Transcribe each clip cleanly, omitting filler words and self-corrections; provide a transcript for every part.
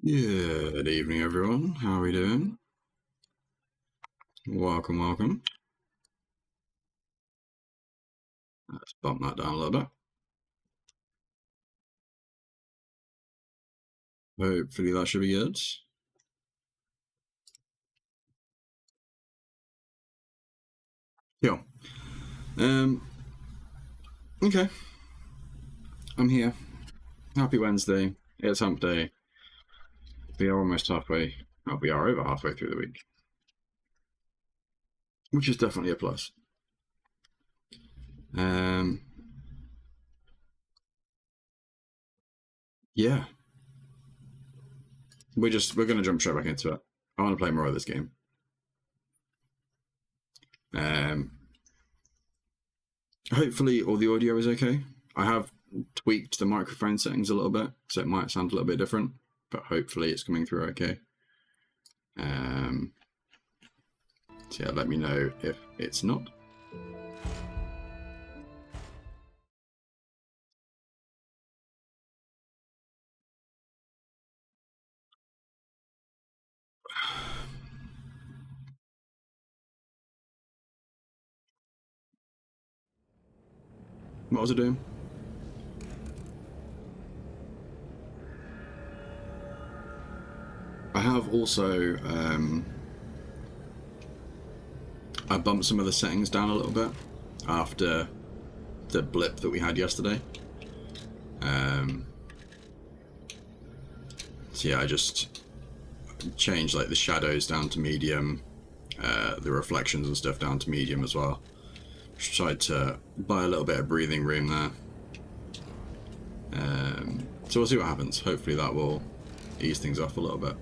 Good evening, everyone. How are we doing? Welcome, welcome. Let's bump that down a little bit. Hopefully that should be good. Yeah. Okay. I'm here. Happy Wednesday. It's hump day. We are almost halfway. Oh, we are over halfway through the week, which is definitely a plus. Yeah. We're gonna jump straight back into it. I want to play more of this game. Hopefully all the audio is okay. I have tweaked the microphone settings a little bit, so it might sound a little bit different, but hopefully it's coming through okay. So yeah, let me know if it's not. What was it doing? I have also I bumped some of the settings down a little bit after the blip that we had yesterday. So yeah, I just changed like the shadows down to medium, the reflections and stuff down to medium as well. Just tried to buy a little bit of breathing room there. So we'll see what happens. Hopefully that will ease things off a little bit.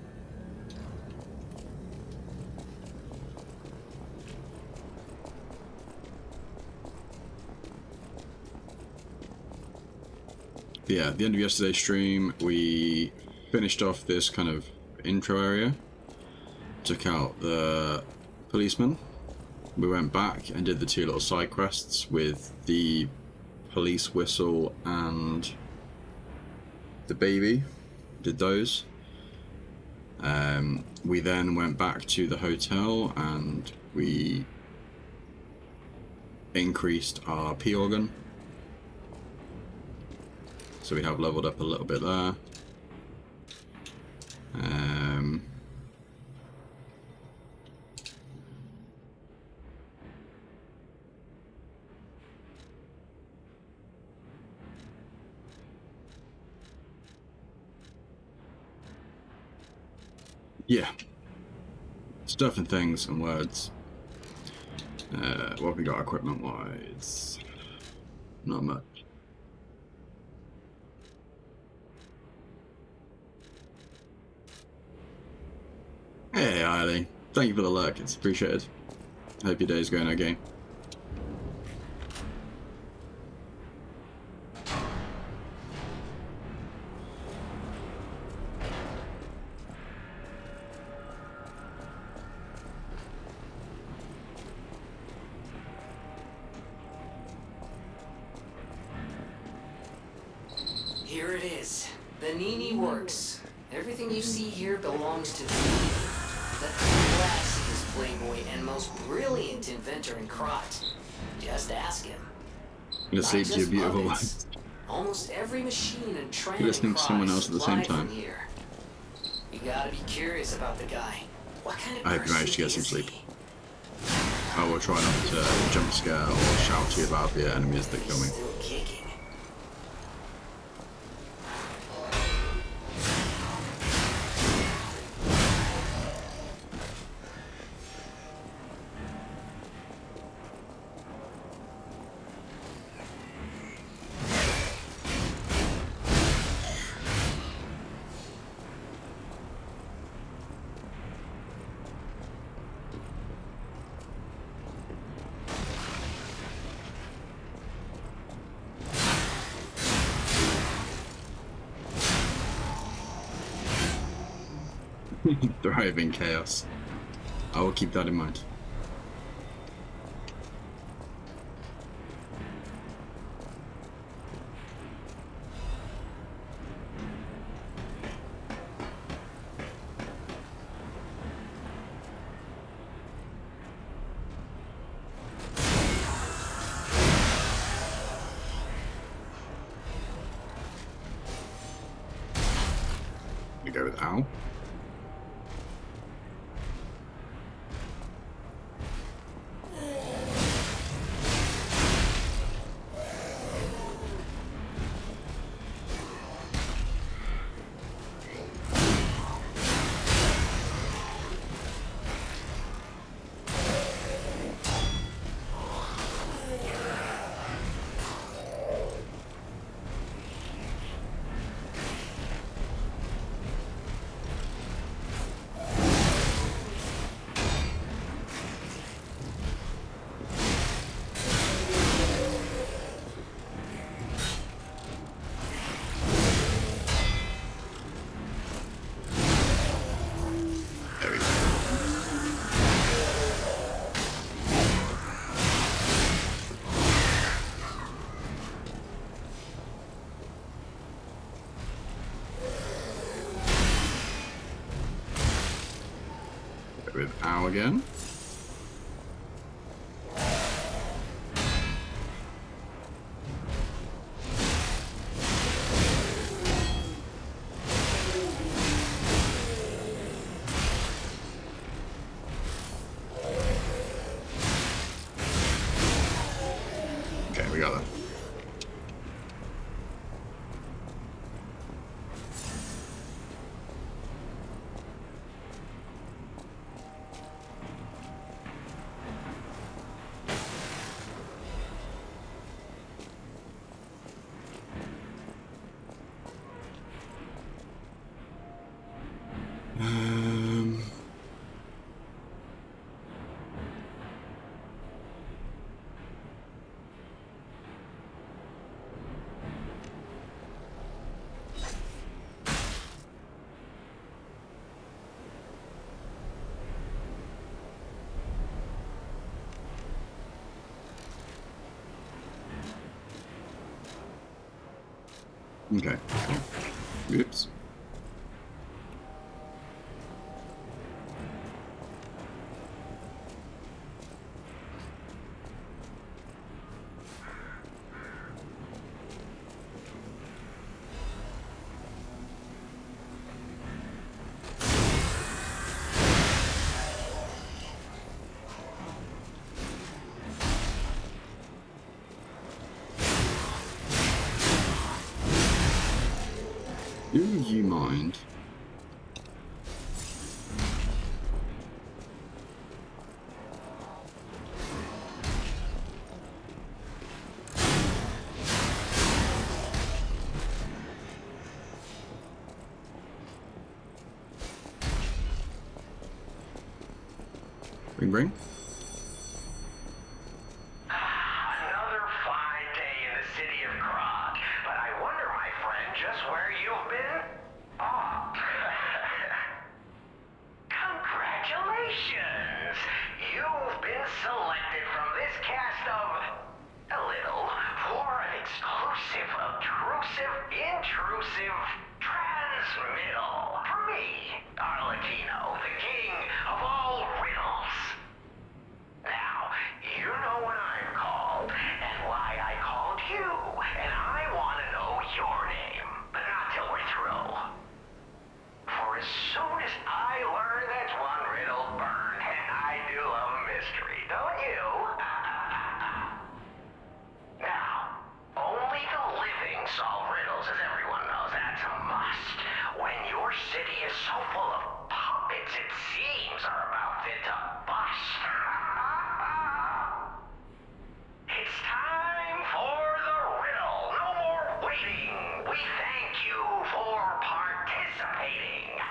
But yeah, at the end of yesterday's stream, we finished off this kind of intro area, took out the policeman. We went back and did the two little side quests with the police whistle and the baby. Did those. We then went back to the hotel and we increased our P organ. So we have leveled up a little bit there. Yeah. Stuff and things and words. What have we got equipment-wise? Not much. Hey, Eileen. Thank you for the lurk. It's appreciated. Hope your day's going okay. Here it is. The Nini works. Everything you see here belongs to me. The classiest playboy and most brilliant inventor in Krot. Just ask him. Listening to your beautiful voice. Almost every machine and train listening to someone else at the same time. Here. You gotta be curious about the guy. What kind of I hope you managed to get some sleep. I will try not to jump scare or shout to you about the enemies that kill me. Still kicking. Thriving chaos. I will keep that in mind. with Al. There we go. With Al again. Okay, we got that. Okay. Oops. Do you mind? Ring ring. Another fine day in the city of Krog, but I wonder, my friend, just where you've been? Oh. Congratulations! You've been selected from this cast of a little for an exclusive, obtrusive, intrusive transmittal for me, Arlecchino, the king of all riddles. Now, you know what I'm called, and why I called you, and I want to know your name, but not till we're through. For as soon as I learn that one riddle burned, and I do love a mystery, don't you? Now, only the living solve riddles, as everyone knows. That's a must. When your city is so full of puppets, it seems are about fit to bust. It's time for the riddle. No more waiting. We thank you for participating.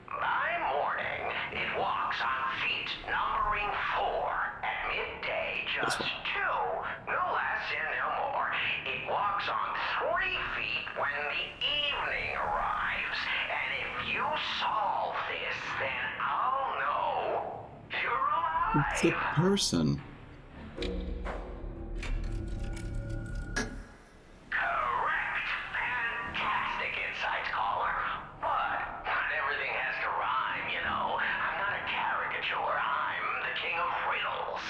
By morning, it walks on feet numbering 4. At midday, just 2. No less and no more. It walks on 3 feet when the evening arrives. And if you solve this, then I'll know you're alive. It's a person. Correct. Fantastic insights, caller. But not everything has to rhyme, you know. I'm not a caricature. I'm the king of riddles.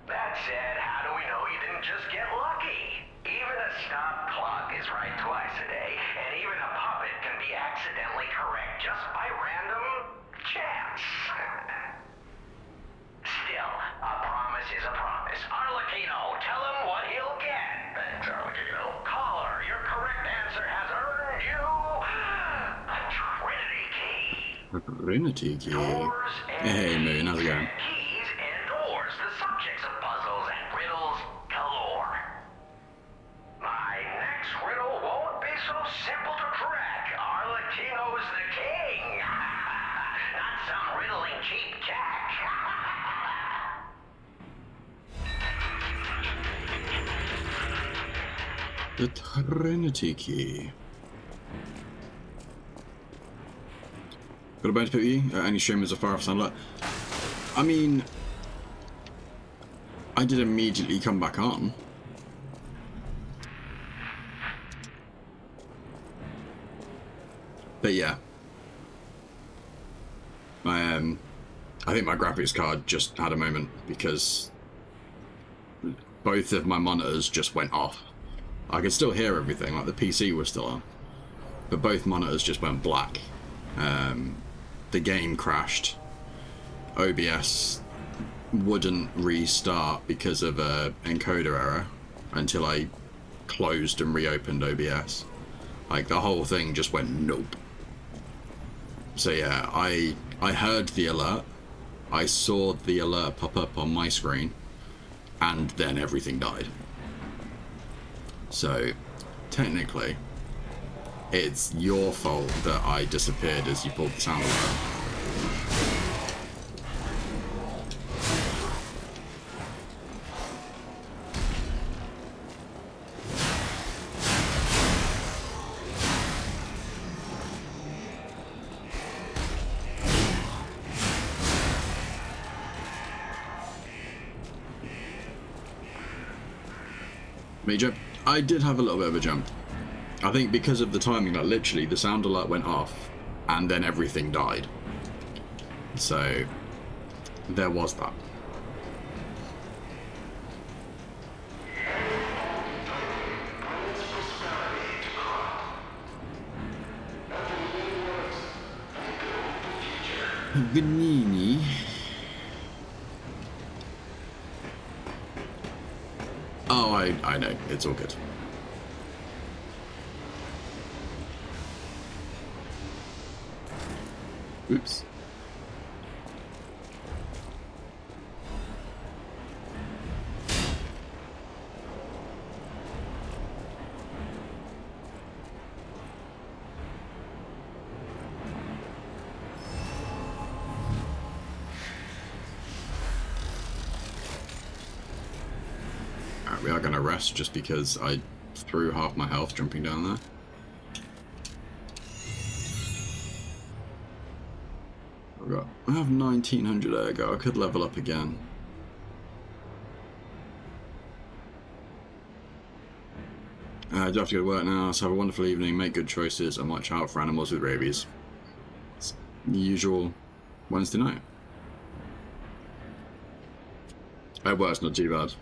That said, how do we know you didn't just get lucky? Even a stop clock is right twice a day, Trinity key. Doors and Hey, Moon, how's it going? keys and doors, the subjects of puzzles and riddles galore. My next riddle won't be so simple to crack. Arlecchino's the king. Not some riddling cheap jack. The Trinity key. Got a bone to pick with you? Any streamers are far off sunlight? I mean, I did immediately come back on. But yeah. I think my graphics card just had a moment because both of my monitors just went off. I could still hear everything, like the PC was still on, but both monitors just went black. The game crashed. OBS wouldn't restart because of a encoder error until I closed and reopened OBS. Like the whole thing just went nope. So yeah, I heard the alert, I saw the alert pop up on my screen, and then everything died. So technically, it's your fault that I disappeared as you pulled the sound alert. Me jump. I did have a little bit of a jump. I think because of the timing, like literally the sound alert went off and then everything died. So there was that. Ganini. Oh, I know. It's all good. Oops. We are going to rest just because I threw half my health jumping down there. I have 1900 ergo. I could level up again. I do have to go to work now, so have a wonderful evening, make good choices, and watch out for animals with rabies. It's the usual Wednesday night. Work's not too bad.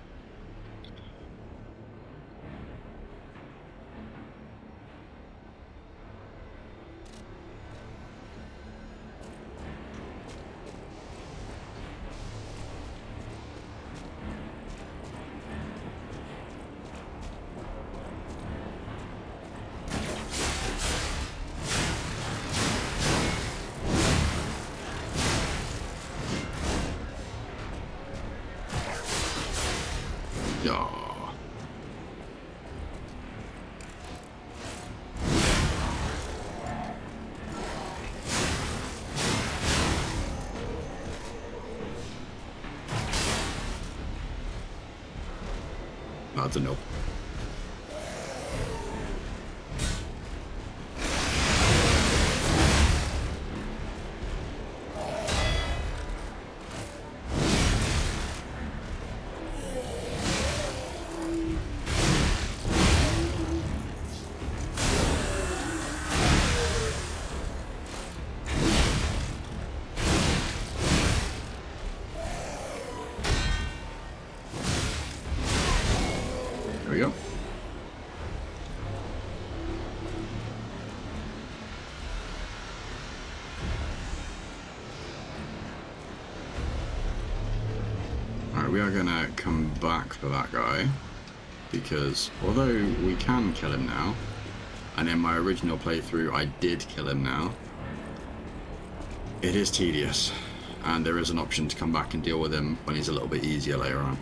Aw. That's a no. There we go. Alright, we are gonna come back for that guy, because although we can kill him now, and in my original playthrough I did kill him now, It is tedious, and there is an option to come back and deal with him when he's a little bit easier later on.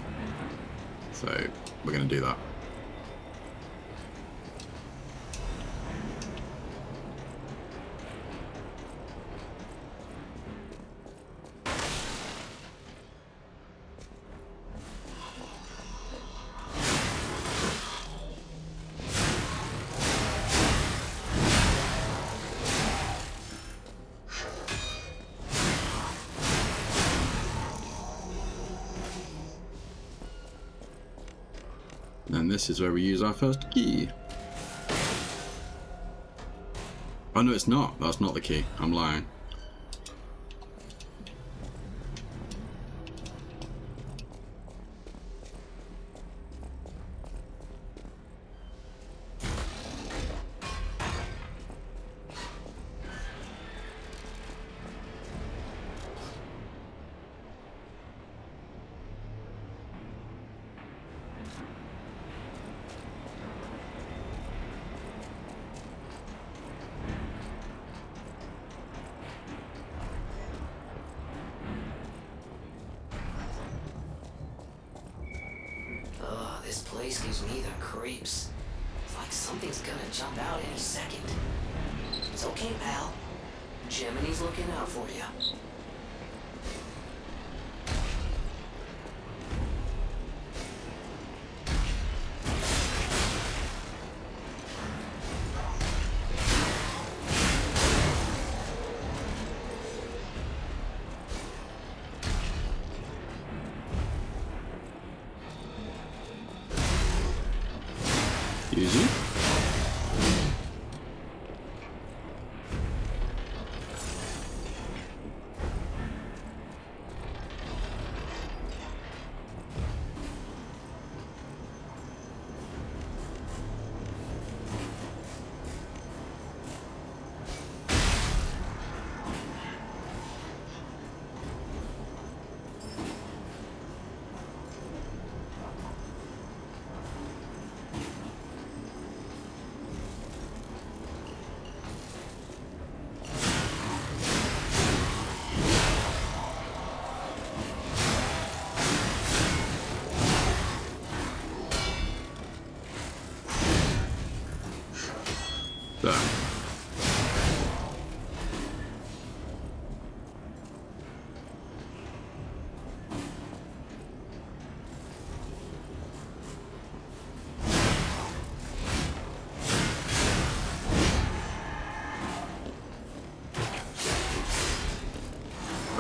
So we're going to do that. And this is where we use our first key. Oh no, it's not. That's not the key. I'm lying. Ugh, this place gives me the creeps. It's like something's gonna jump out any second. It's okay, pal. Gemini's looking out for you. Easy. There.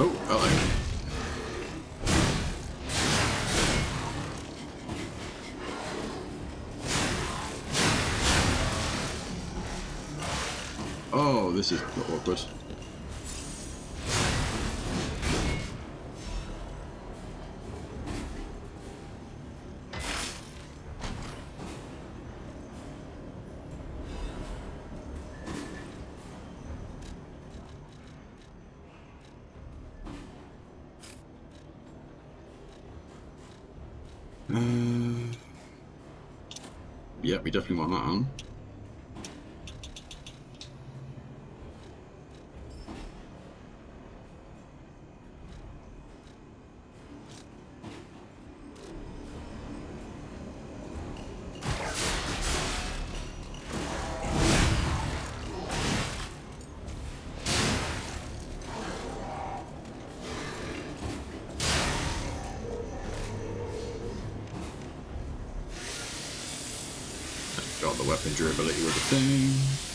Oh, hello. Oh, this is awkward. Yep, we definitely want that on. Got the weapon durability with the thing.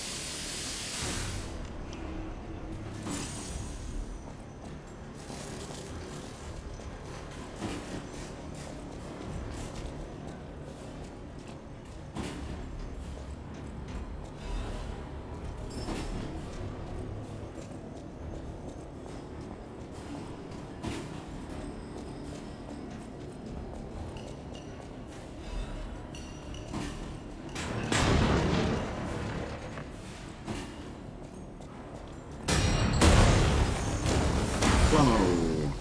Whoa.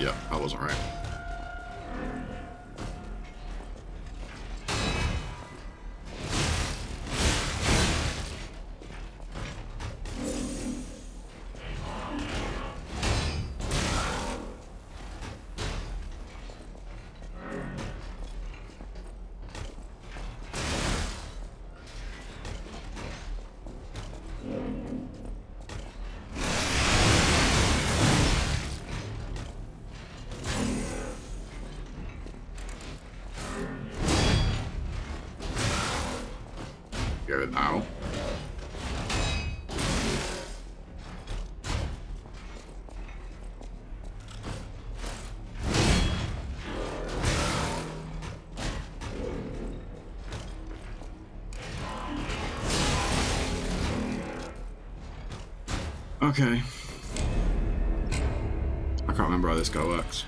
Yeah, I wasn't right. Get it now. Okay. I can't remember how this guy works.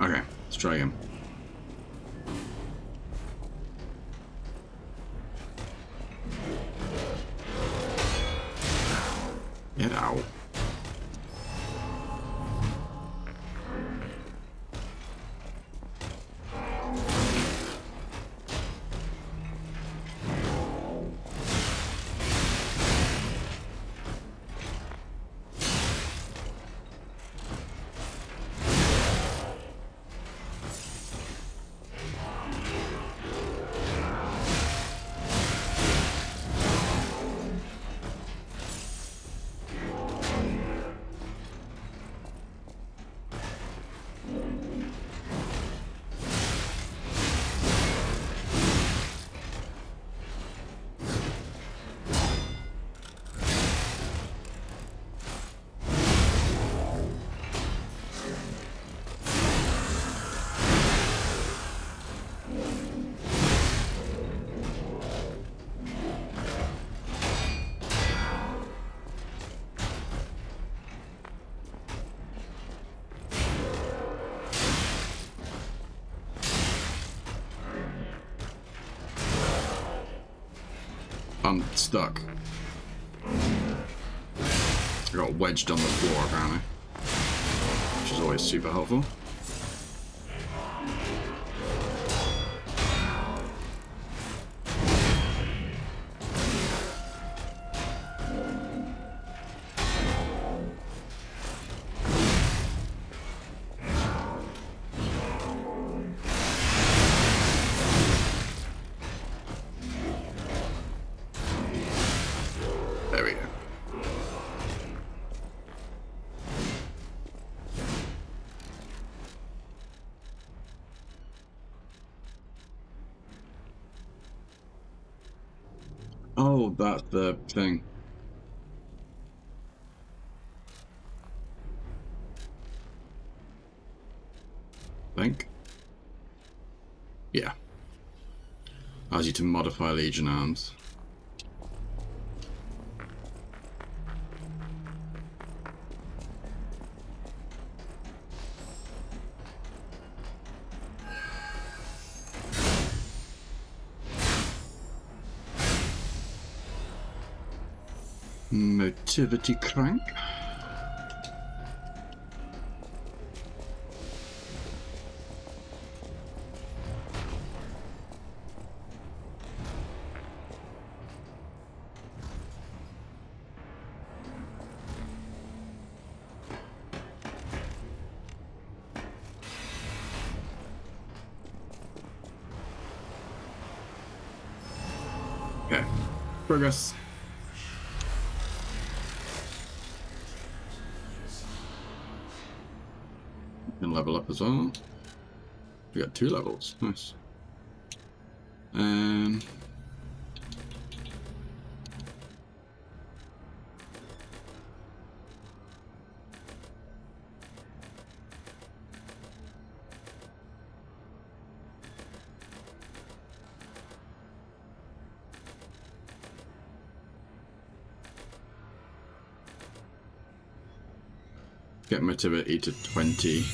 Okay, let's try again. Get out. I'm stuck. I got wedged on the floor apparently, which is always super helpful. There we go. Oh, that's the thing. Think. Yeah. Allows you to modify Legion arms. Motivity crank. Okay. Progress. up as well. We got 2 levels. Nice. Get motivity to 20.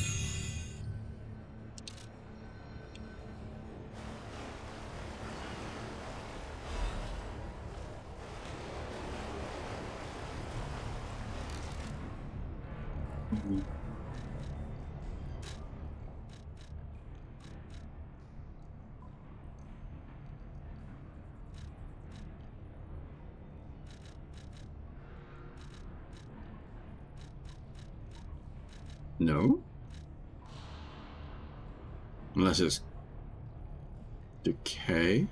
No? Unless it's decay.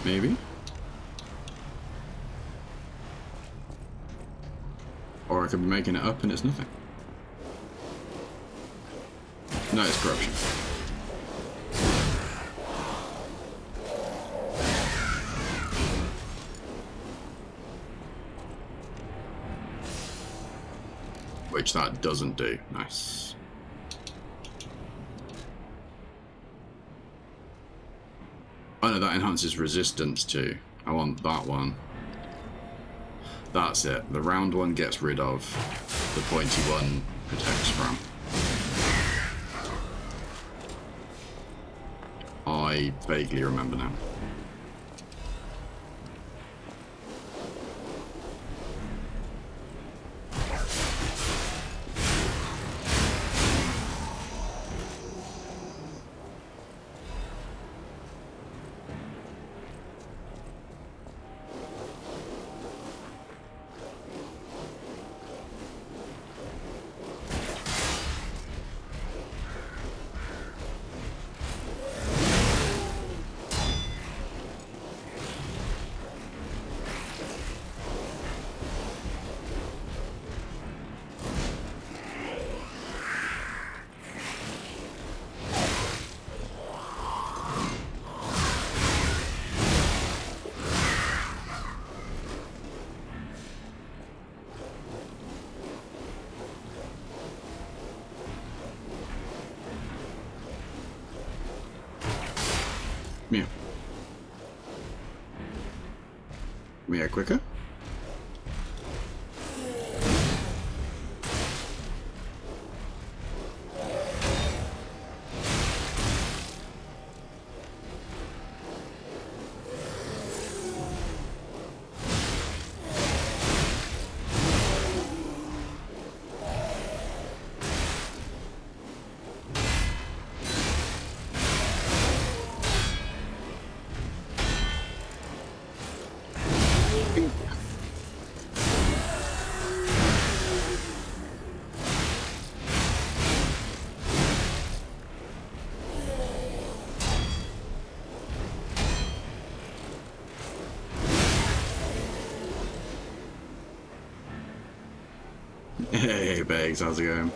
Maybe? Or I could be making it up and it's nothing. No, it's corruption. Which that doesn't do. Nice. Oh no, that enhances resistance too. I want that one. That's it. The round one gets rid of. The pointy one protects from. I vaguely remember now. Yeah. Yeah, quicker. Hey, Bags, how's it going?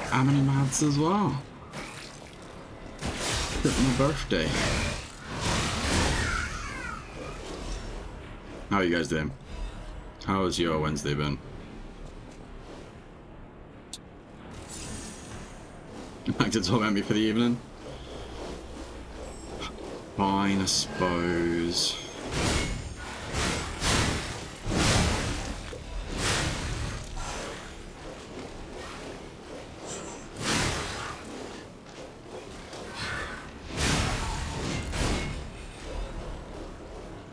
How many maths as well? It's my birthday. How are you guys doing? How has your Wednesday been? Back to torment me for the evening? Fine, I suppose.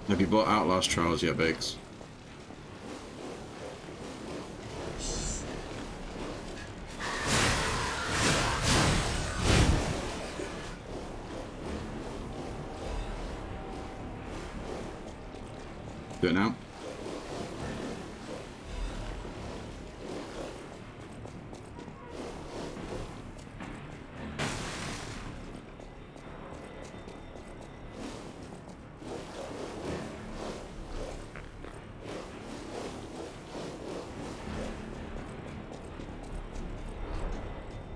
Have you bought Outlast Trials yet, Biggs? Do it now.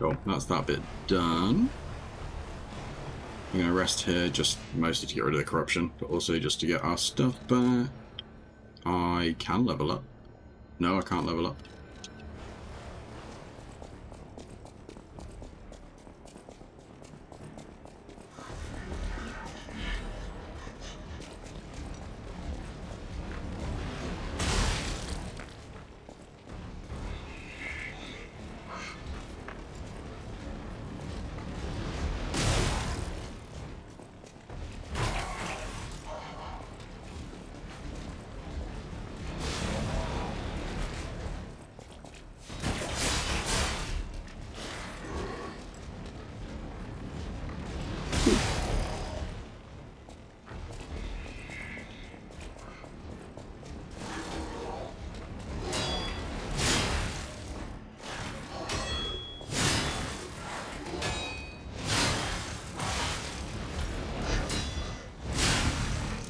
Cool, that's that bit done. I'm gonna rest here, just mostly to get rid of the corruption, but also just to get our stuff back. I can level up. No, I can't level up.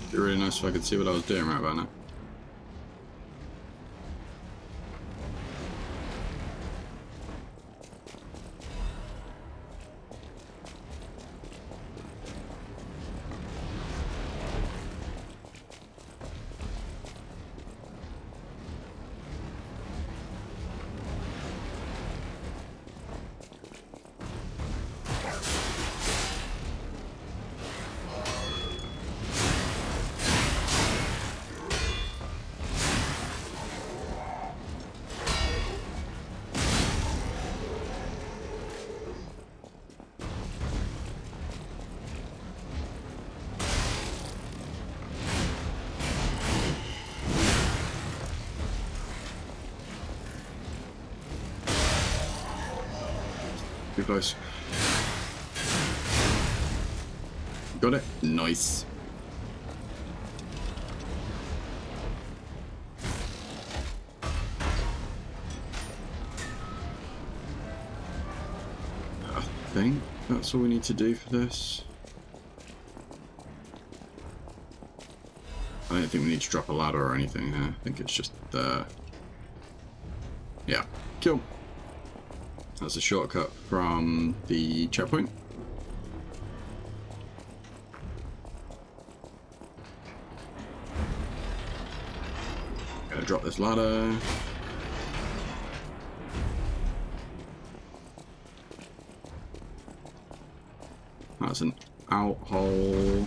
It'd be really nice if I could see what I was doing right about now. Too close. Got it? Nice. I think that's all we need to do for this. I don't think we need to drop a ladder or anything here. I think it's just yeah, cool. That's a shortcut from the checkpoint. Gotta drop this ladder. That's an out hole.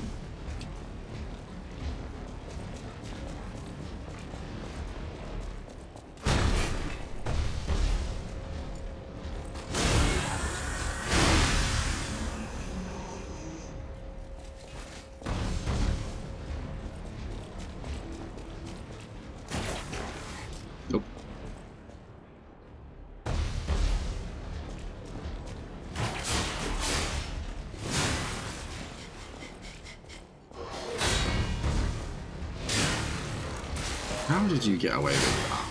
Nope. How did you get away with that?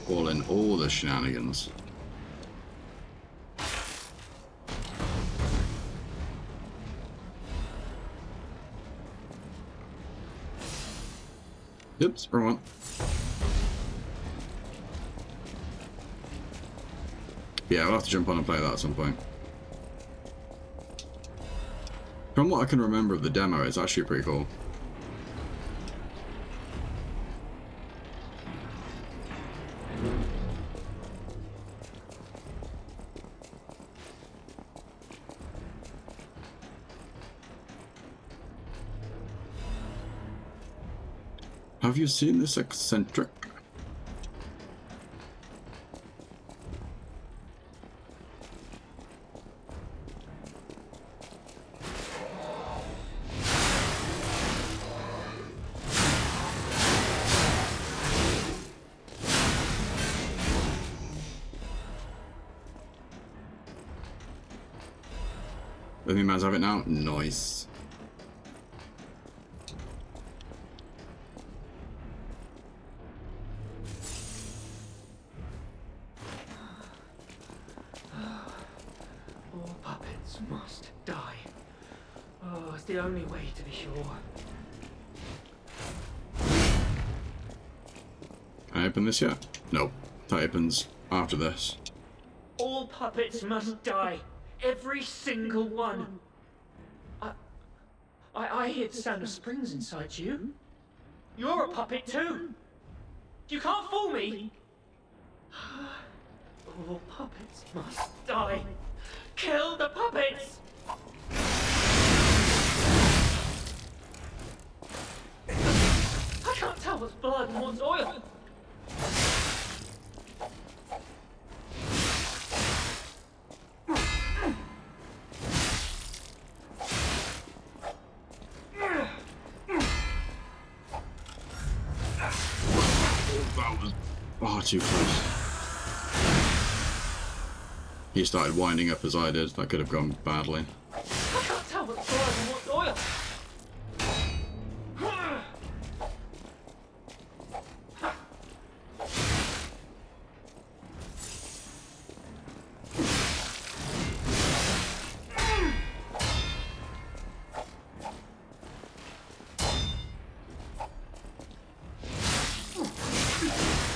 All in all the shenanigans. Oops, wrong one. Yeah, I'll have to jump on and play that at some point. From what I can remember of the demo, it's actually pretty cool. Have you seen this eccentric? Living Mans have it now? Nice. All puppets must die. Oh, it's the only way to be sure. I open this yet? Nope. That opens after this. All puppets must die. Every single one. I hear the sound of springs inside you. You're a puppet too. You can't fool me. All puppets must die. Kill the puppets! I can't tell what's blood and what's oil. That was far too close. He started winding up as I did. That could have gone badly. I can't tell what's blood and what's oil.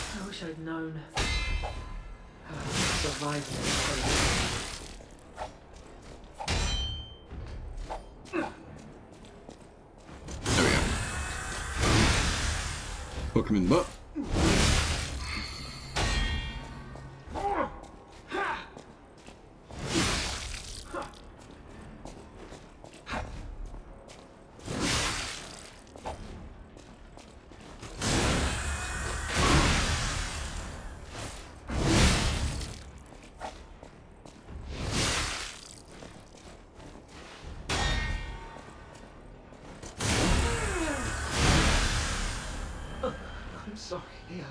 I wish I'd known how to survive this place. There we go. Hook him in the butt. I'm sorry, Leo.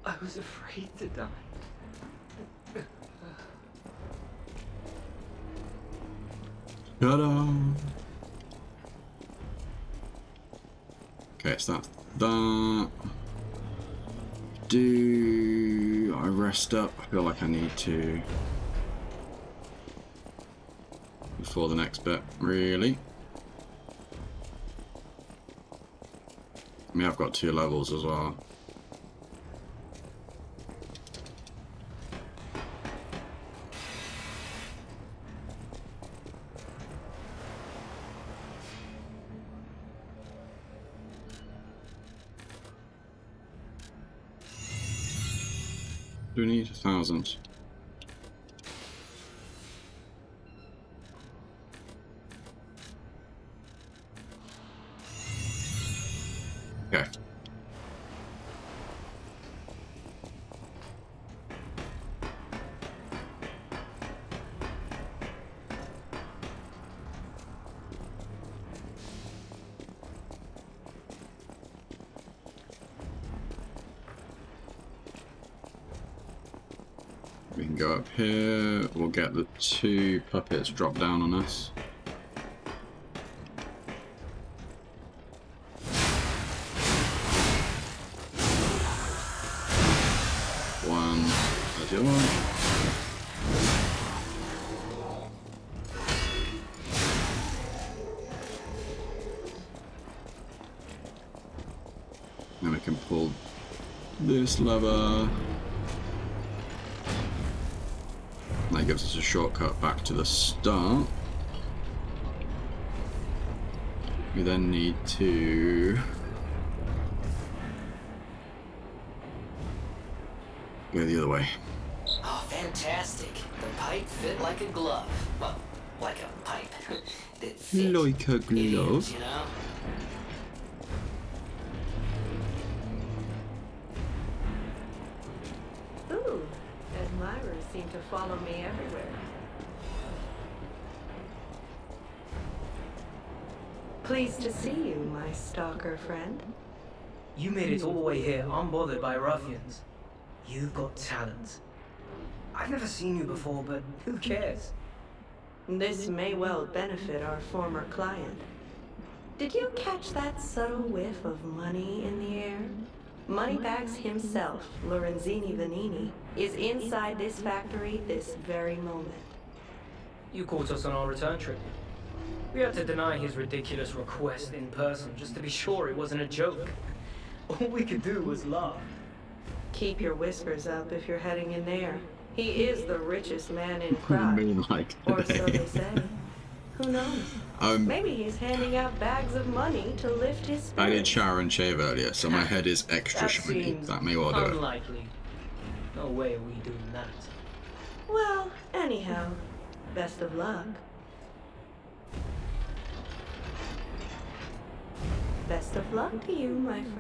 I was afraid to die. Ta-da! Okay, so that's that. Do I rest up? I feel like I need to before the next bit, really. I mean, I've got 2 levels as well. Do we need 1,000? Okay. We can go up here. We'll get the 2 puppets drop down on us. One. There's the other one. Then we can pull this lever. That gives us a shortcut back to the start. We then need to go the other way. Oh, fantastic. The pipe fit like a glove. Well, like a pipe. That fit. Like a glove. Idiots, you know? Ooh, admirers seem to follow me everywhere. Pleased to see you, my stalker friend. You made it all the way here, unbothered by ruffians. You've got talent. I've never seen you before, but who cares? This may well benefit our former client. Did you catch that subtle whiff of money in the air? Moneybags himself, Lorenzini Vanini, is inside this factory this very moment. You caught us on our return trip. We had to deny his ridiculous request in person just to be sure it wasn't a joke. All we could do was laugh. Keep your whiskers up if you're heading in there. He is the richest man in Krat. Moonlight Or so today. they say. Who knows? Maybe he's handing out bags of money to lift his spirits. I did shower and shave earlier, so my head is extra That shiny. seems That may well do it. unlikely. No way are we doing that. Well, anyhow, best of luck. Best of luck to you, my friend.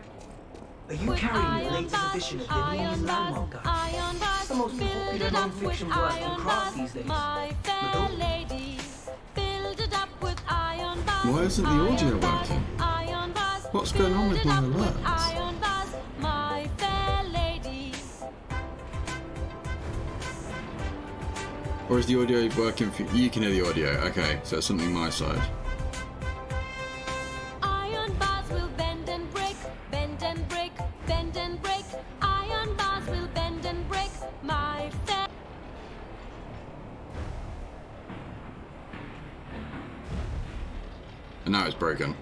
Are you carrying the latest edition of the Nini's Landmark Guide? It's the most popular non-fiction work on craft these days. Why isn't the audio working? What's going on with my alerts? Or is the audio working for you? Can hear the audio. Okay, so it's something my side. Iron bars will bend and break, bend and break, bend and break. Iron bars will bend and break, my fair. And now it's broken.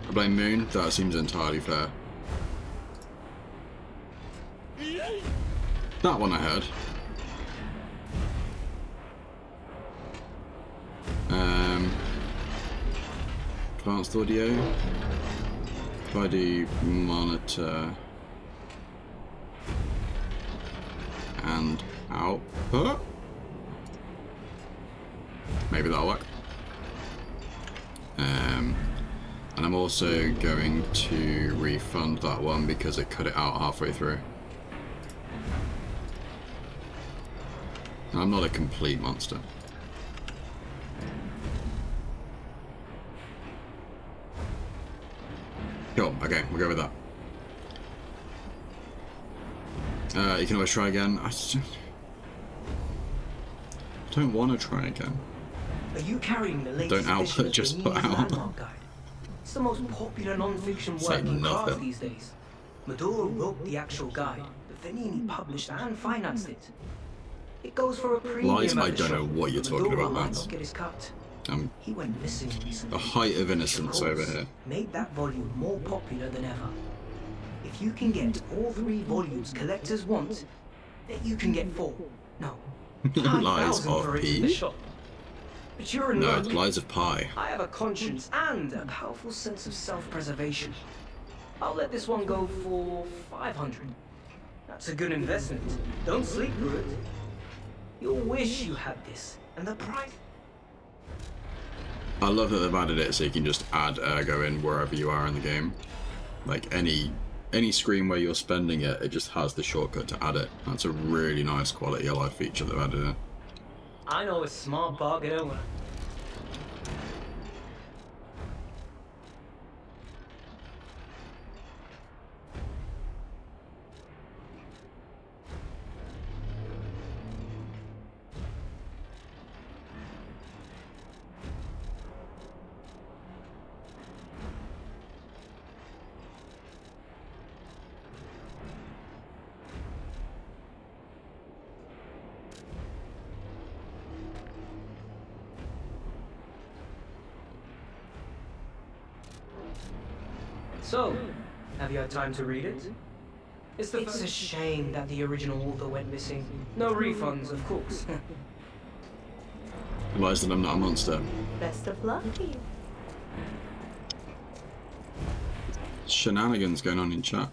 I blame Moon. That seems entirely fair. That one I heard. Advanced audio. If I do monitor and output, maybe that'll work. And I'm also going to refund that one because it cut it out halfway through. I'm not a complete monster. Cool, okay, we'll go with that. You can always try again. I don't want to try again. Are you carrying the latest Don't output, edition of just the put Nini's out. Landmark Guide? It's the most popular non-fiction Say work in craft nothing. these days. Maduro wrote the actual guide, but Vanini published and financed it. It goes for a premium Lies, at I the don't know shop, what you're but talking Maduro about, might Matt. not get his cut. I'm He went missing recently. the height of Which, innocence of over course, here. made that volume more popular than ever. If you can get all 3 volumes collectors want, then you can get 4. No. Lies 5,000 for of it in the P? shop. But you're a No, nerd. it's lies of pi. I have a conscience and a powerful sense of self-preservation. I'll let this one go for 500. That's a good investment. Don't sleep through it. You'll wish you had this, and the price. I love that they've added it so you can just add Ergo in wherever you are in the game. Like any screen where you're spending it, it just has the shortcut to add it. That's a really nice quality of life feature they've added in. I know a smart bargainer when So, have you had time to read it? It's a shame that the original author went missing. No refunds, of course. Lies that I'm not a monster. Best of luck to you. Shenanigans going on in chat.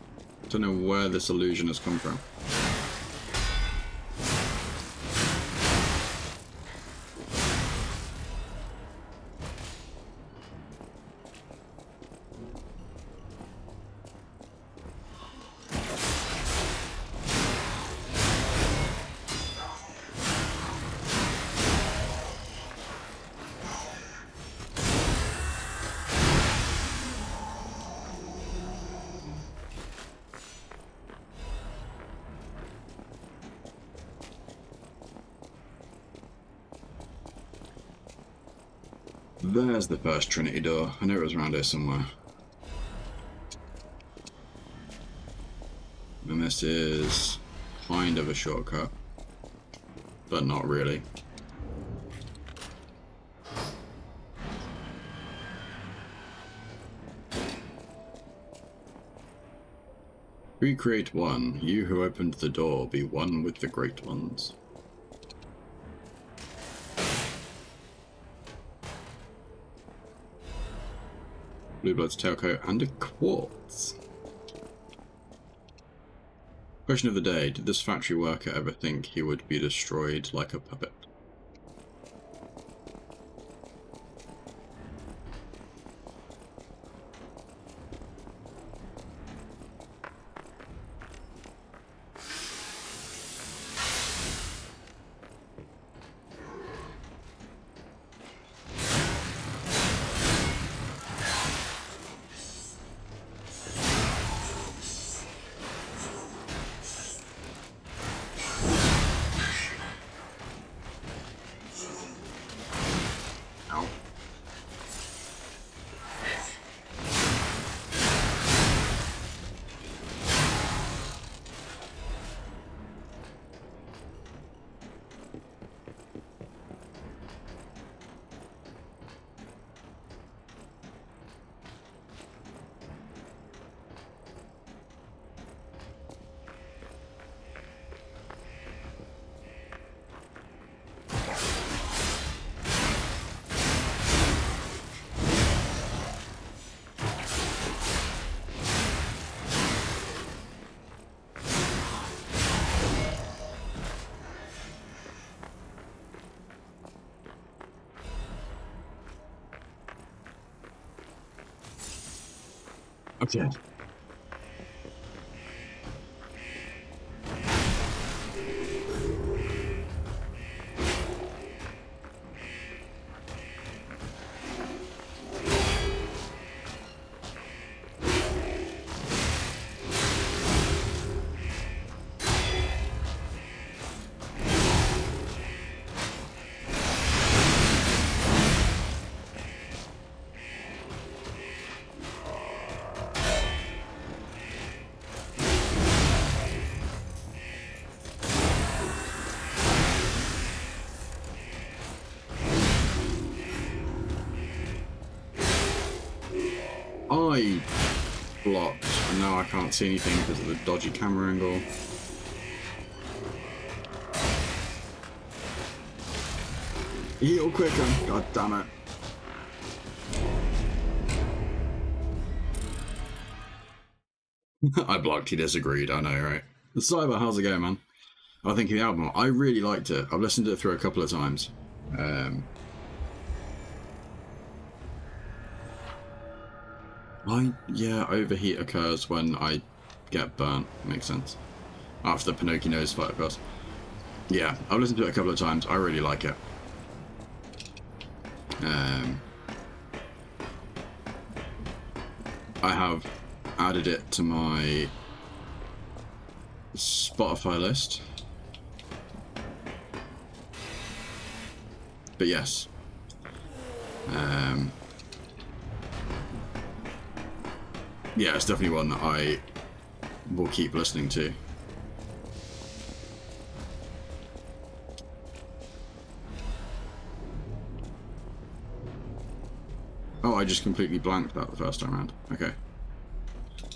Don't know where this illusion has come from. There's the first Trinity door. I knew it was around here somewhere. And this is kind of a shortcut, but not really. Recreate one. You who opened the door, be one with the great ones. Blueblood's tailcoat and a quartz. Question of the day, did this factory worker ever think he would be destroyed like a puppet? Okay. I blocked, and now I can't see anything because of the dodgy camera angle. Heal quicker! God damn it. I blocked, he disagreed, I know, right? The Cyber, how's it going, man? I think of the album, I really liked it. I've listened to it through a couple of times. Overheat occurs when I get burnt. Makes sense. After the Pinocchio nose fight, of course. Yeah, I've listened to it a couple of times. I really like it. I have added it to my Spotify list. But yes. Yeah, it's definitely one that I will keep listening to. Oh, I just completely blanked that the first time around. Okay.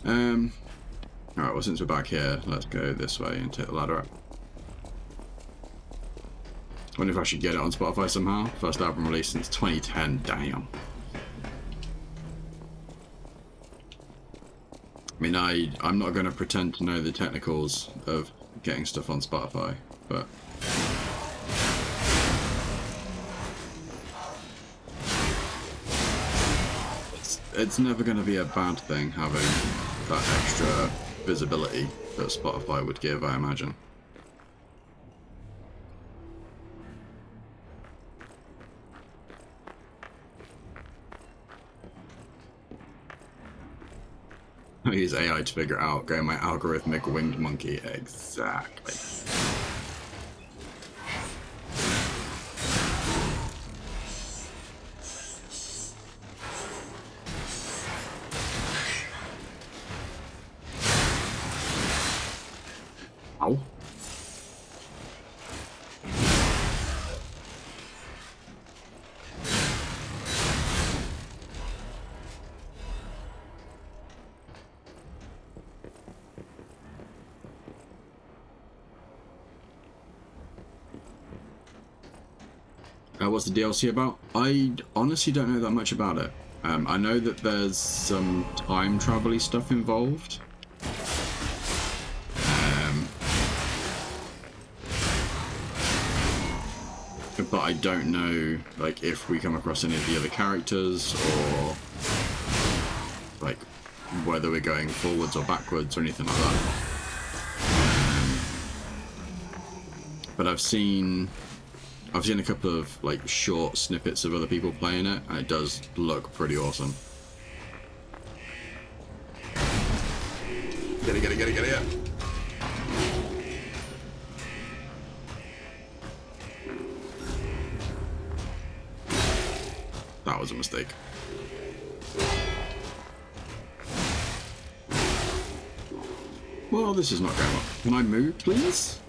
Alright, well, since we're back here, let's go this way and take the ladder up. Wonder if I should get it on Spotify somehow. First album released since 2010, damn. I mean, I'm not going to pretend to know the technicals of getting stuff on Spotify, but... It's never going to be a bad thing having that extra visibility that Spotify would give, I imagine. I use AI to figure out, go my algorithmic winged monkey. Exactly. Ow. What's the DLC about? I honestly don't know that much about it. I know that there's some time travel-y stuff involved. But I don't know, like, if we come across any of the other characters, or like whether we're going forwards or backwards or anything like that. But I've seen a couple of like short snippets of other people playing it, and it does look pretty awesome. Get it. That was a mistake. Well, this is not going well. Can I move, please?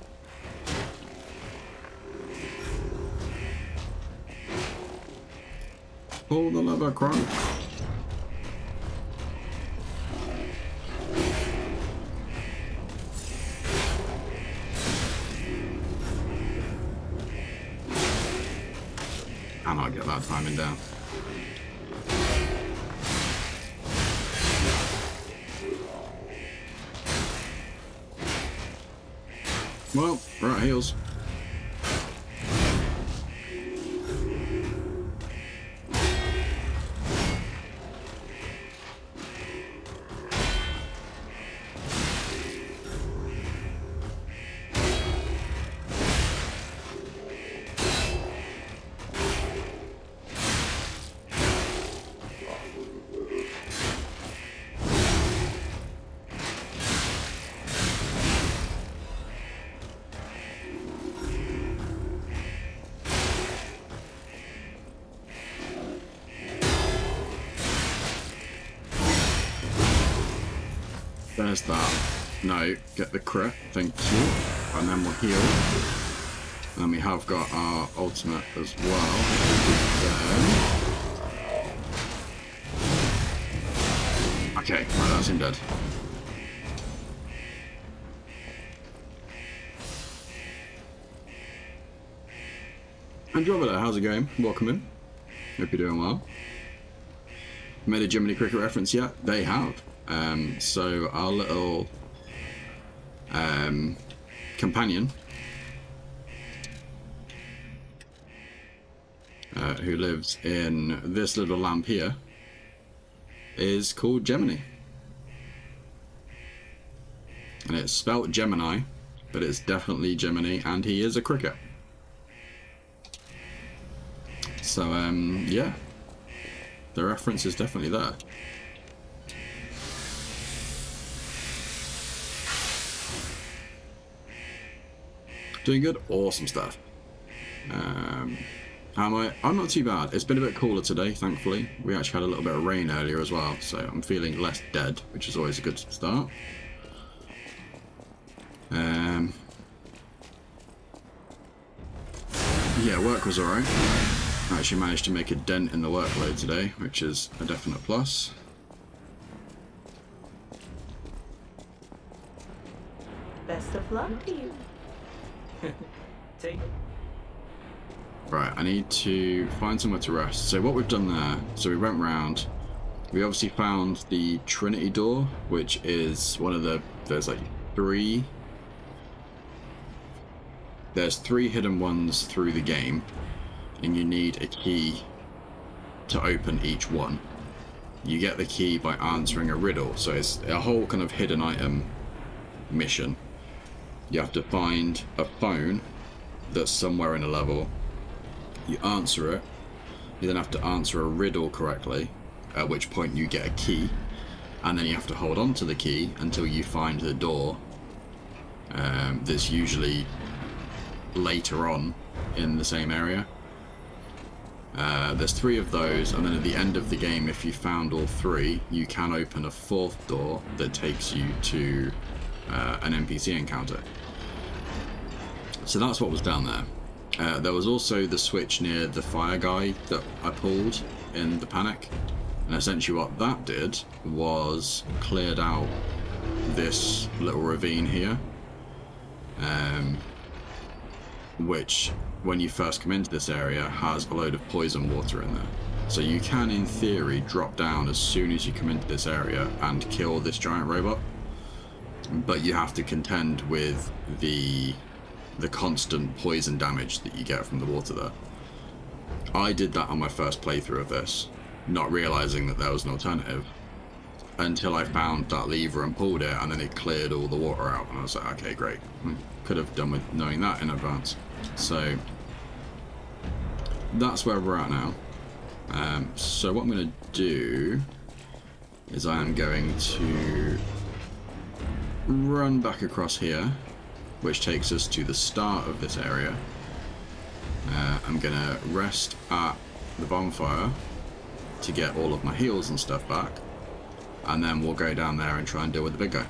Pull the lever, Kronk. And I'll get that timing down. Well, right heels. There's that. No, get the crit, thank you. And then we'll heal. And we have got our ultimate as well. Okay, right, that's him dead. Andromeda, how's it going? Welcome in. Hope you're doing well. Made a Jiminy Cricket reference yet? They have. So our little companion who lives in this little lamp here is called Gemini. And it's spelt Gemini, but it's definitely Gemini, and he is a cricket. So yeah, the reference is definitely there. Doing good? Awesome stuff. How am I? I'm not too bad. It's been a bit cooler today, thankfully. We actually had a little bit of rain earlier as well, so I'm feeling less dead, which is always a good start. Yeah, work was alright. I actually managed to make a dent in the workload today, which is a definite plus. Best of luck to you. Take it. Right, I need to find somewhere to rest. So what we've done there, so we went round. We obviously found the Trinity door, which is one of the, there's three hidden ones through the game, and you need a key to open each one. You get the key by answering a riddle, so it's a whole kind of hidden item mission. You have to find a phone that's somewhere in a level. You answer it. You then have to answer a riddle correctly, at which point you get a key, and then you have to hold on to the key until you find the door. That's usually later on in the same area. There's 3 of those, and then at the end of the game, if you found all 3, you can open a 4th door that takes you to an NPC encounter. So that's what was down there. There was also the switch near the fire guy that I pulled in the panic. And essentially what that did was cleared out this little ravine here. Which, when you first come into this area, has a load of poison water in there. So you can, in theory, drop down as soon as you come into this area and kill this giant robot. But you have to contend with the constant poison damage that you get from the water there. I did that on my first playthrough of this, not realizing that there was an alternative, until I found that lever and pulled it, and then it cleared all the water out, and I was like, okay, great. Could have done with knowing that in advance. So that's where we're at now. So what I'm going to do is I am going to run back across here, which takes us to the start of this area. I'm going to rest at the bonfire to get all of my heals and stuff back, and then we'll go down there and try and deal with the big guy.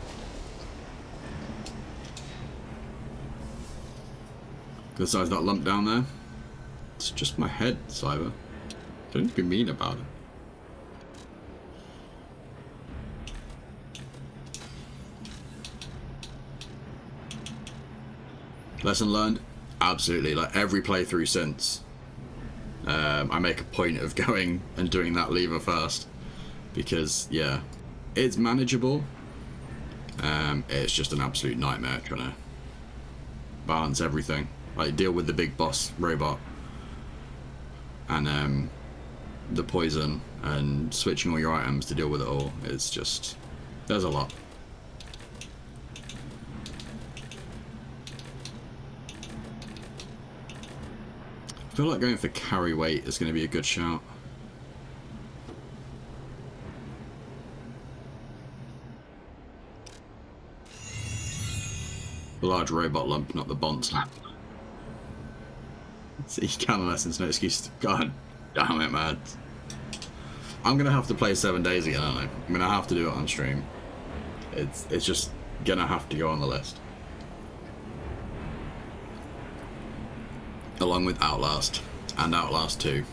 Good size that lump down there. It's just my head, Cyber. Don't be mean about it. Lesson learned? Absolutely. Like every playthrough since, I make a point of going and doing that lever first, because yeah, it's manageable. It's just an absolute nightmare trying to balance everything. Like deal with the big boss robot and the poison and switching all your items to deal with it all. It's just, there's a lot. I feel like going for carry weight is going to be a good shout. The large robot lump, not the bonce lump. See, canon lessons, no excuses. God damn it, man. I'm gonna have to play 7 days again, aren't I? I'm gonna have to do it on stream. It's just gonna have to go on the list. Along with Outlast and Outlast 2.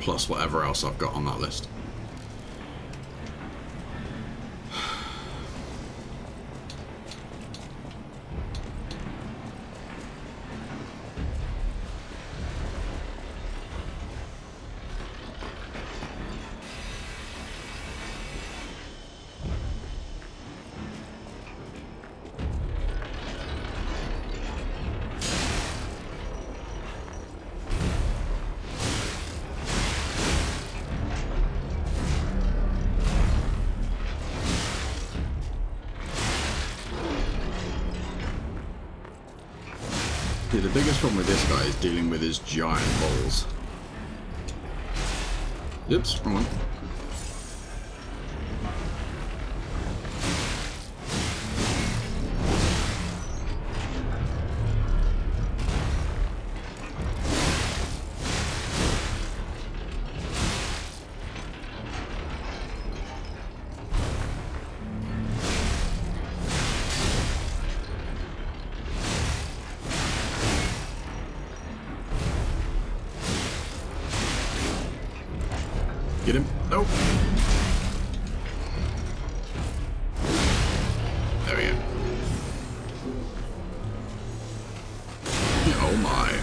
Plus whatever else I've got on that list. Yeah, the biggest problem with this guy is dealing with his giant balls. Oops, wrong one. Get him. Nope. There we go. Oh my.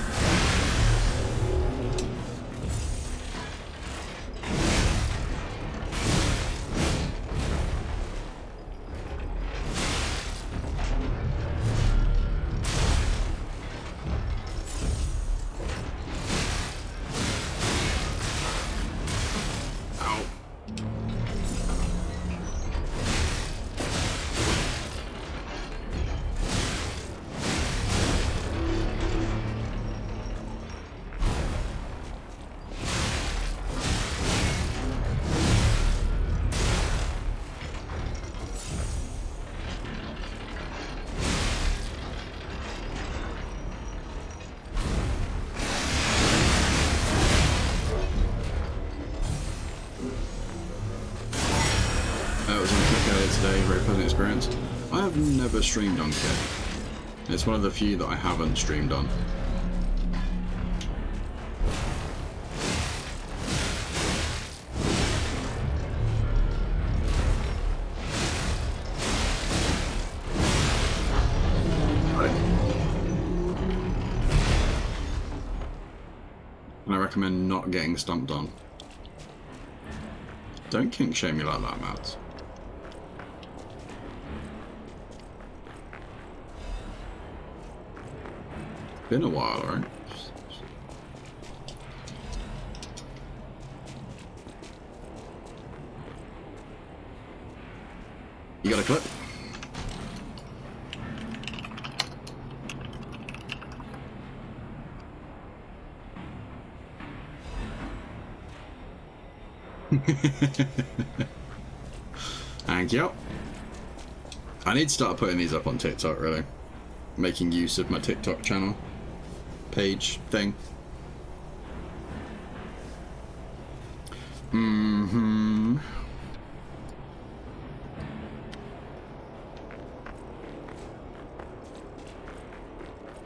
played today, very pleasant experience. I have never streamed on Kick. It's one of the few that I haven't streamed on. And I recommend not getting stumped on. Don't kink shame me like that, Matt. Been a while, right? You got a clip? Thank you. I need to start putting these up on TikTok, really. Making use of my TikTok channel page thing.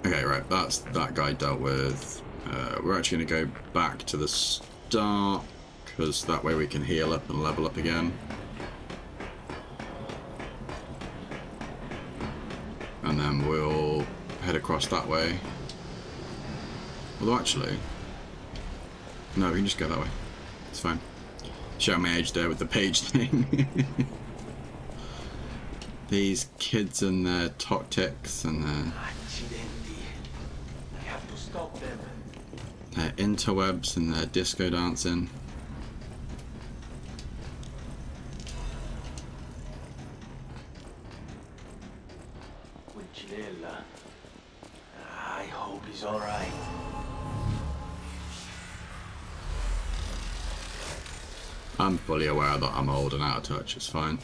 Okay, right, that's that guy dealt with. We're actually going to go back to the start, because that way we can heal up and level up again. And then we'll head across that way. Although actually, no, we can just go that way. It's fine. Show my age there with the page thing. These kids and their tactics and their I have to stop them. their interwebs and their disco dancing. Pulcinella. I hope he's alright. I'm fully aware that I'm old and out of touch, it's fine.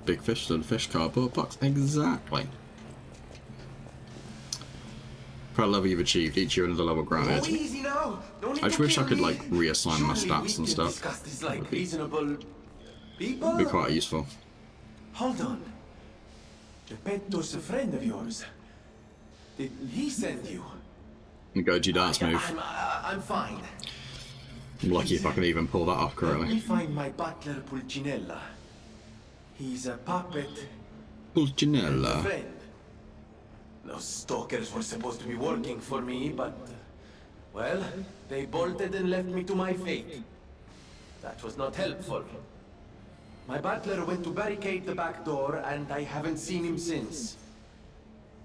Big fish, little fish, cardboard box, exactly. Proud level you've achieved, each year another level granted. Easy now. I just wish I could like reassign my stats and stuff. Discuss this like reasonable people. It'd be quite useful. Hold on. Geppetto's a friend of yours. Did he send you? The Goji dance move. I'm fine. I'm lucky if I can even pull that off Let me correctly. find my butler Pulcinella. He's a puppet Pulcinella. friend. Those stalkers were supposed to be working for me, but... well, they bolted and left me to my fate. That was not helpful. My butler went to barricade the back door, and I haven't seen him since.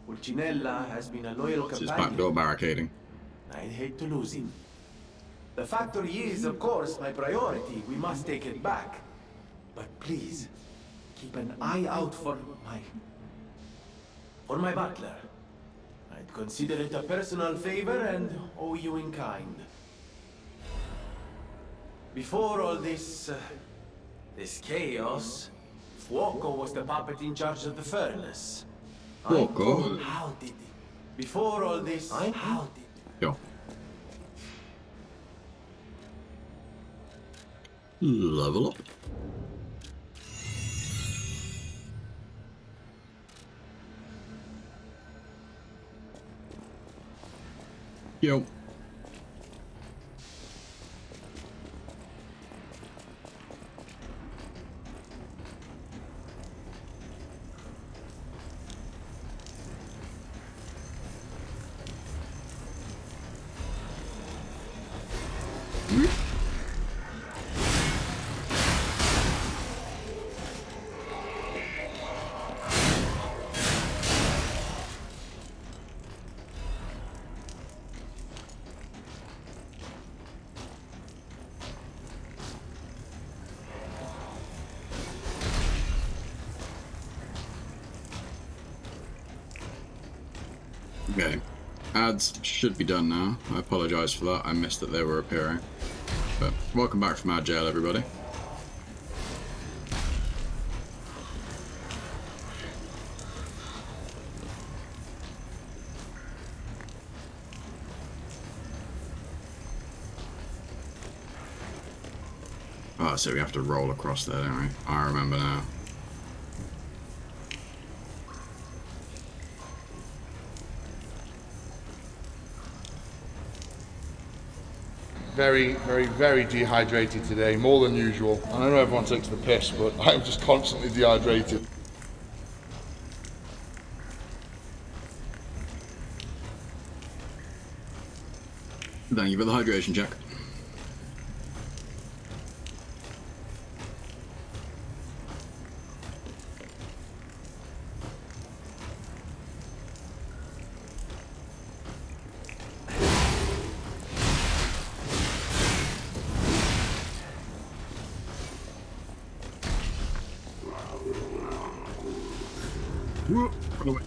Pulcinella has been a loyal It's his companion. back door barricading. I'd hate to lose him. The factory is, of course, my priority. We must take it back. But please, keep an eye out for my butler. I'd consider it a personal favor and owe you in kind. Before all this chaos, Fuoco was the puppet in charge of the furnace. Fuoco? How did he? Before all this, how did Yo. Level up. Yo. Okay. Ads should be done now. I apologise for that. I missed that they were appearing. But welcome back from our jail, everybody. Oh, so we have to roll across there, don't we? I remember now. very, very, very dehydrated today, more than usual. And I know everyone takes the piss, but I'm just constantly dehydrated. Thank you for the hydration check. Whoa, run away.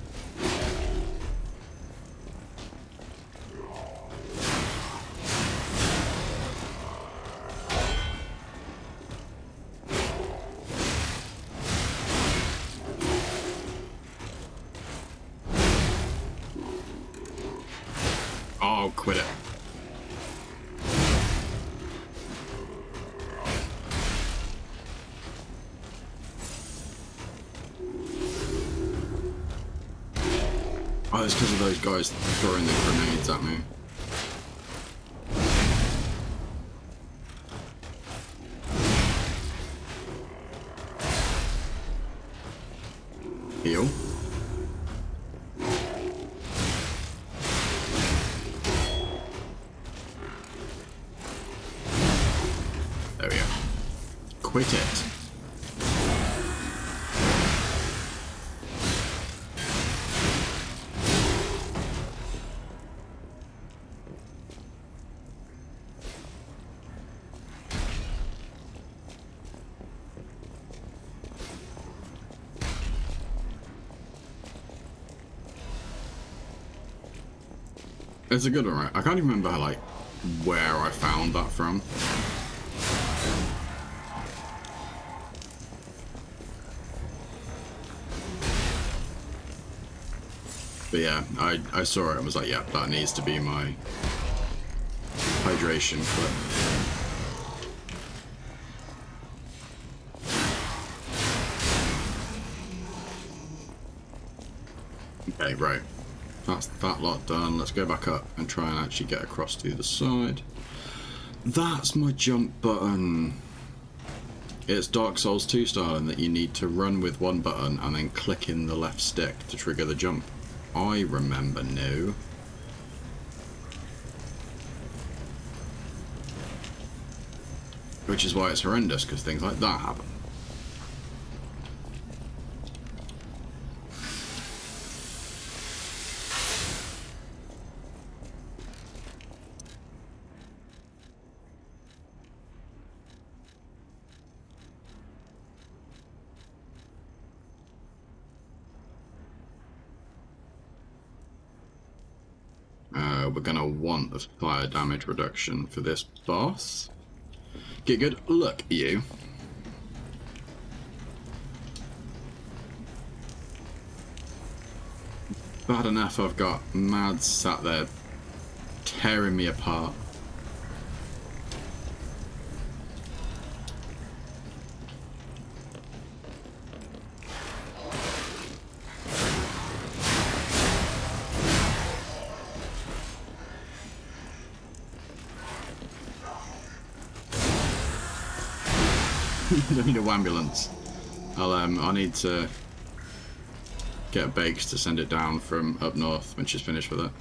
Oh, quit it. Oh, it's because of those guys throwing the grenades at me. Heal. There we go. Quit it. It's a good one, right? I can't even remember, like, where I found that from. But yeah, I saw it and was like, yeah, that needs to be my hydration clip. Okay, right. That's that lot done. Let's go back up and try and actually get across to the side. That's my jump button. It's Dark Souls 2 style in that you need to run with one button and then click in the left stick to trigger the jump. I remember now. Which is why it's horrendous, because things like that happen. We're gonna want a fire damage reduction for this boss. Get good look, you. Bad enough I've got Mads sat there tearing me apart. I need an ambulance. I need to get Bakes to send it down from up north when she's finished with it.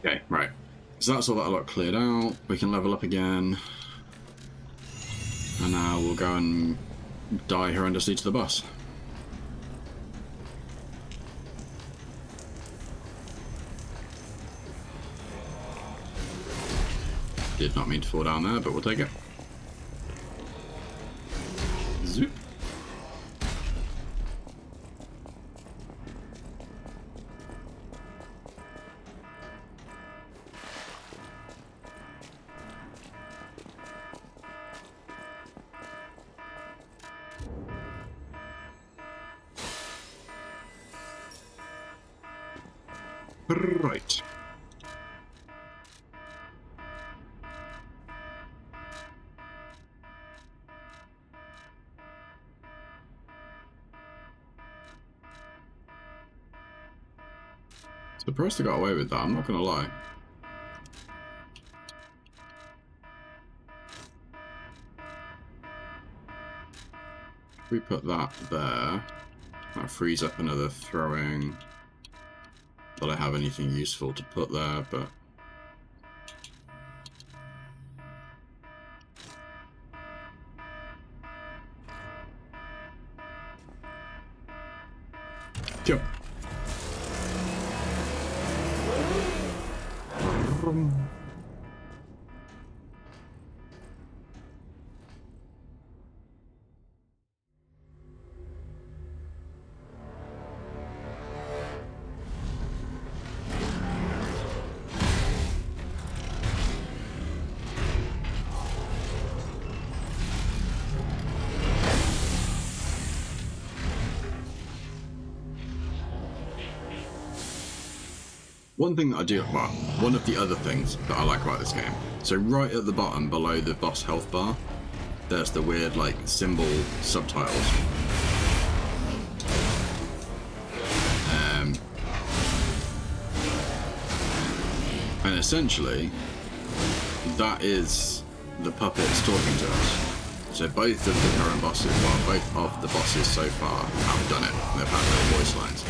Okay, right. So that's all that lot cleared out. We can level up again. And now we'll go and die horrendously to the boss. Did not mean to fall down there, but we'll take it. Zoop. Right. Surprised I got away with that, I'm not gonna lie. If we put that there, that frees up another throwing. That I have anything useful to put there, but jump. One thing that I do, well, one of the other things that I like about this game, so right at the bottom below the boss health bar, there's the weird like symbol subtitles. And essentially, that is the puppets talking to us. So both of the current bosses, well, both of the bosses so far have done it. They've had their voice lines.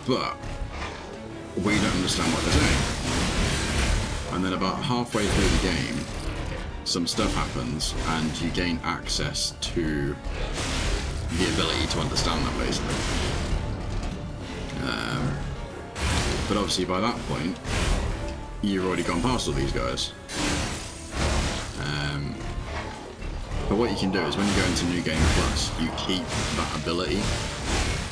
But we don't understand what they're saying. And then about halfway through the game, some stuff happens and you gain access to the ability to understand them, basically. But obviously by that point, you've already gone past all these guys. But what you can do is when you go into New Game Plus, you keep that ability.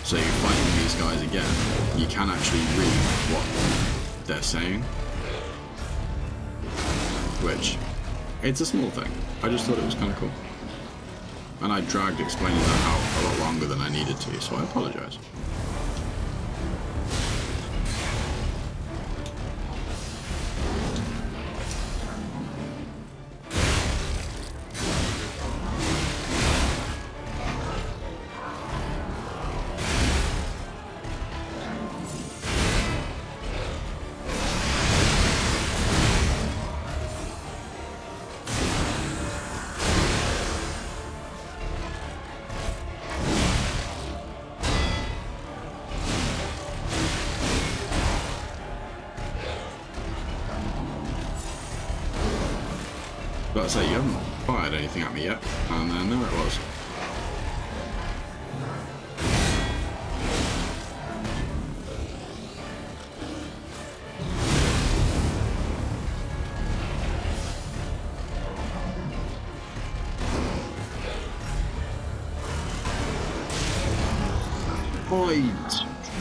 So you're fighting these guys again, you can actually read what they're saying. Which, it's a small thing. I just thought it was kind of cool. And I dragged explaining that out a lot longer than I needed to, so I apologise. But I say, you haven't fired anything at me yet, and then there it was. I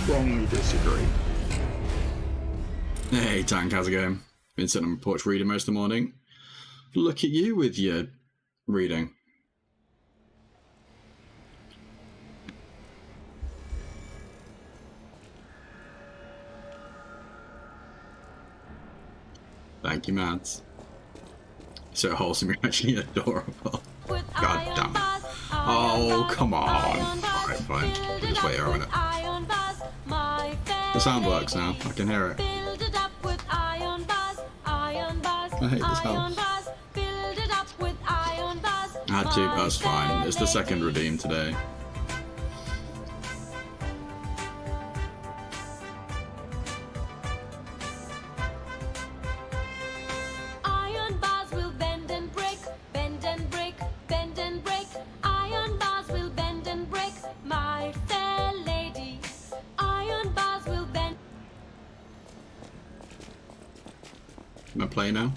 strongly disagree. Hey Tank, how's it going? Been sitting on my porch reading most of the morning. Look at you with your reading. Thank you, Mads. So wholesome, you're actually adorable. God damn it. Oh, come on. Alright, fine. We'll just wait here a minute. The sound works now. I can hear it. I hate this house. I had to, that's fine. It's the second redeem today. Iron bars will bend and break, bend and break, bend and break. Iron bars will bend and break, my fair lady. Iron bars will bend. Can I play now?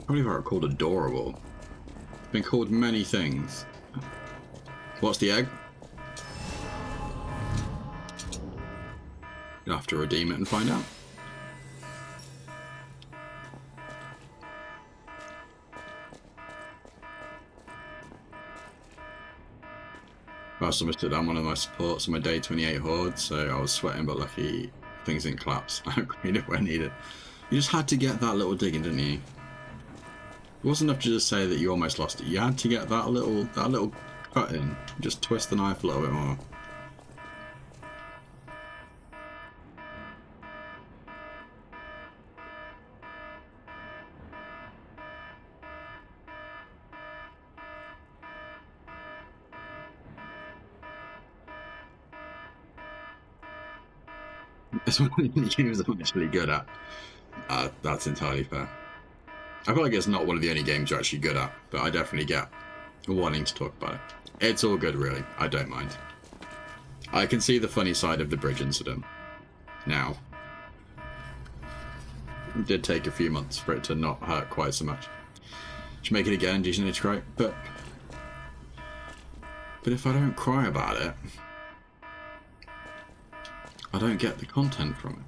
I believe I were called adorable. Been called many things. What's the egg? You'll have to redeem it and find out. Last time I took down one of my supports on my day 28 horde, so I was sweating, but lucky things didn't collapse. I agreed it where needed. You just had to get that little digging, didn't you? It wasn't enough to just say that you almost lost it. You had to get that little cut in. Just twist the knife a little bit more. It's one of the games I'm actually good at. That's entirely fair. I feel like it's not one of the only games you're actually good at, but I definitely get wanting to talk about it. It's all good, really. I don't mind. I can see the funny side of the bridge incident now. It did take a few months for it to not hurt quite so much. Should make it again, decent integrate, but if I don't cry about it, I don't get the content from it.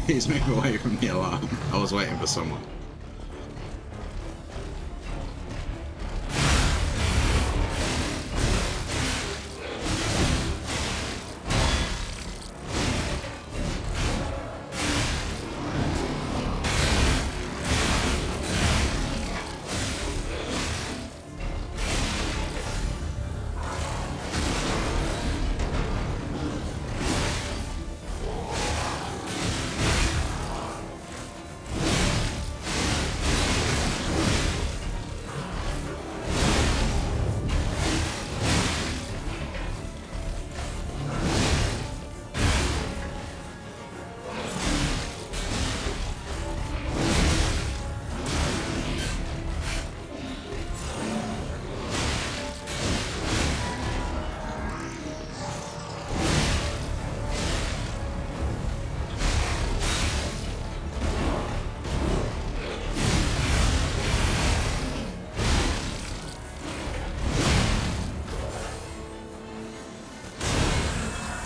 He's moving away from the alarm. I was waiting for someone.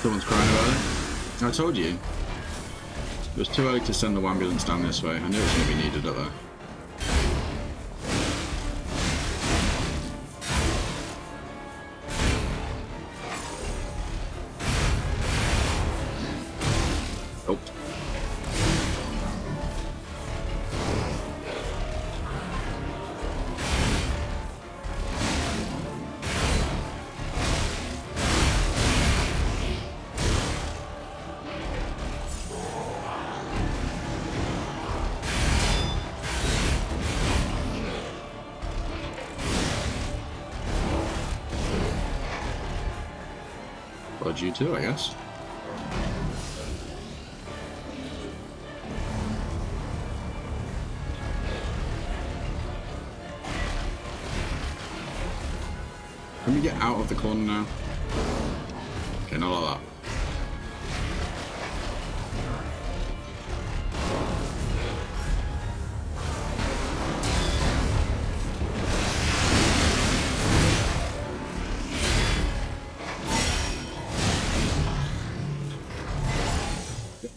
Someone's crying about it. I told you. It was too early to send the ambulance down this way. I knew it was going to be needed up there. Oh. Well, you too, I guess. Can we get out of the corner now? Okay, not like that.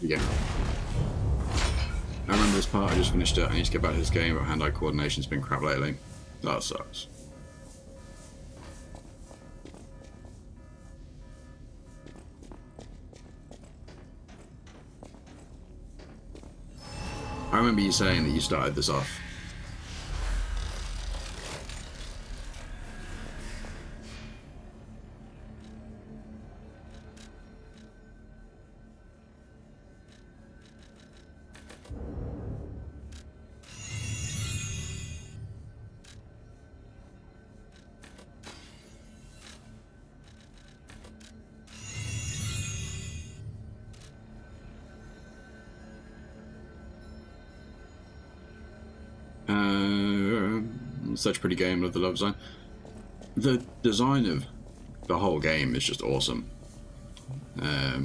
Yeah. I remember this part, I just finished it. I need to get back to this game, but hand-eye coordination's been crap lately. That sucks. I remember you saying that you started this off. Such a pretty game, love the love design. The design of the whole game is just awesome. I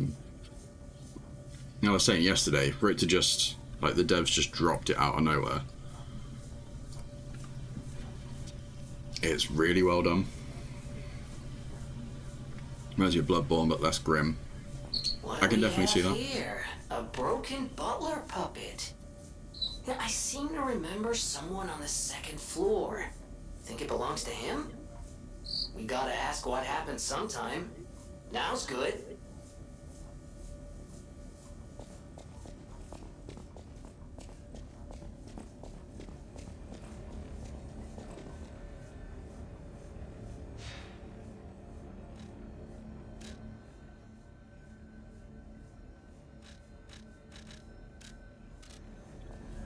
was saying yesterday, for it to just, like, the devs just dropped it out of nowhere. It's really well done. Reminds you of Bloodborne, but less grim. What I can do we definitely see have that. Here? A broken butler puppet. Yeah, I seem to remember someone on the second floor. Think it belongs to him? We gotta ask what happened sometime. Now's good.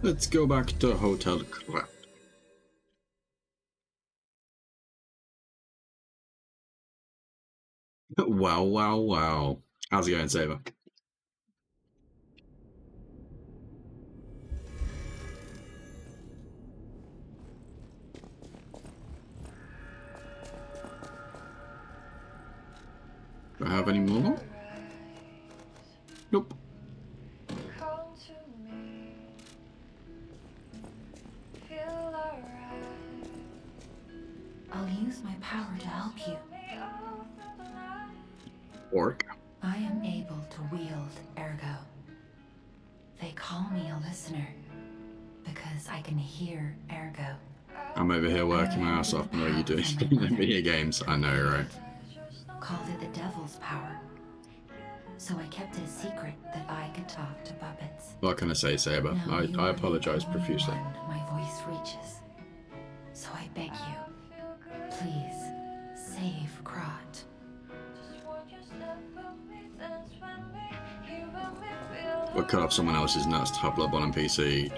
Let's go back to Hotel Cloud. Wow, wow, wow. How's it going, Saber? Do I have any more? Nope. I'll use my power to help you. Orc. I am able to wield Ergo. They call me a listener because I can hear Ergo. I'm over here working my ass off while you do video games. I know, right? Called it the devil's power. So I kept it a secret that I could talk to puppets. What can I say, Saber? Now you I are apologize the only profusely. one my voice reaches. So I beg you, please save Krot. We'll cut off someone else's nuts to have Bloodborne on PC.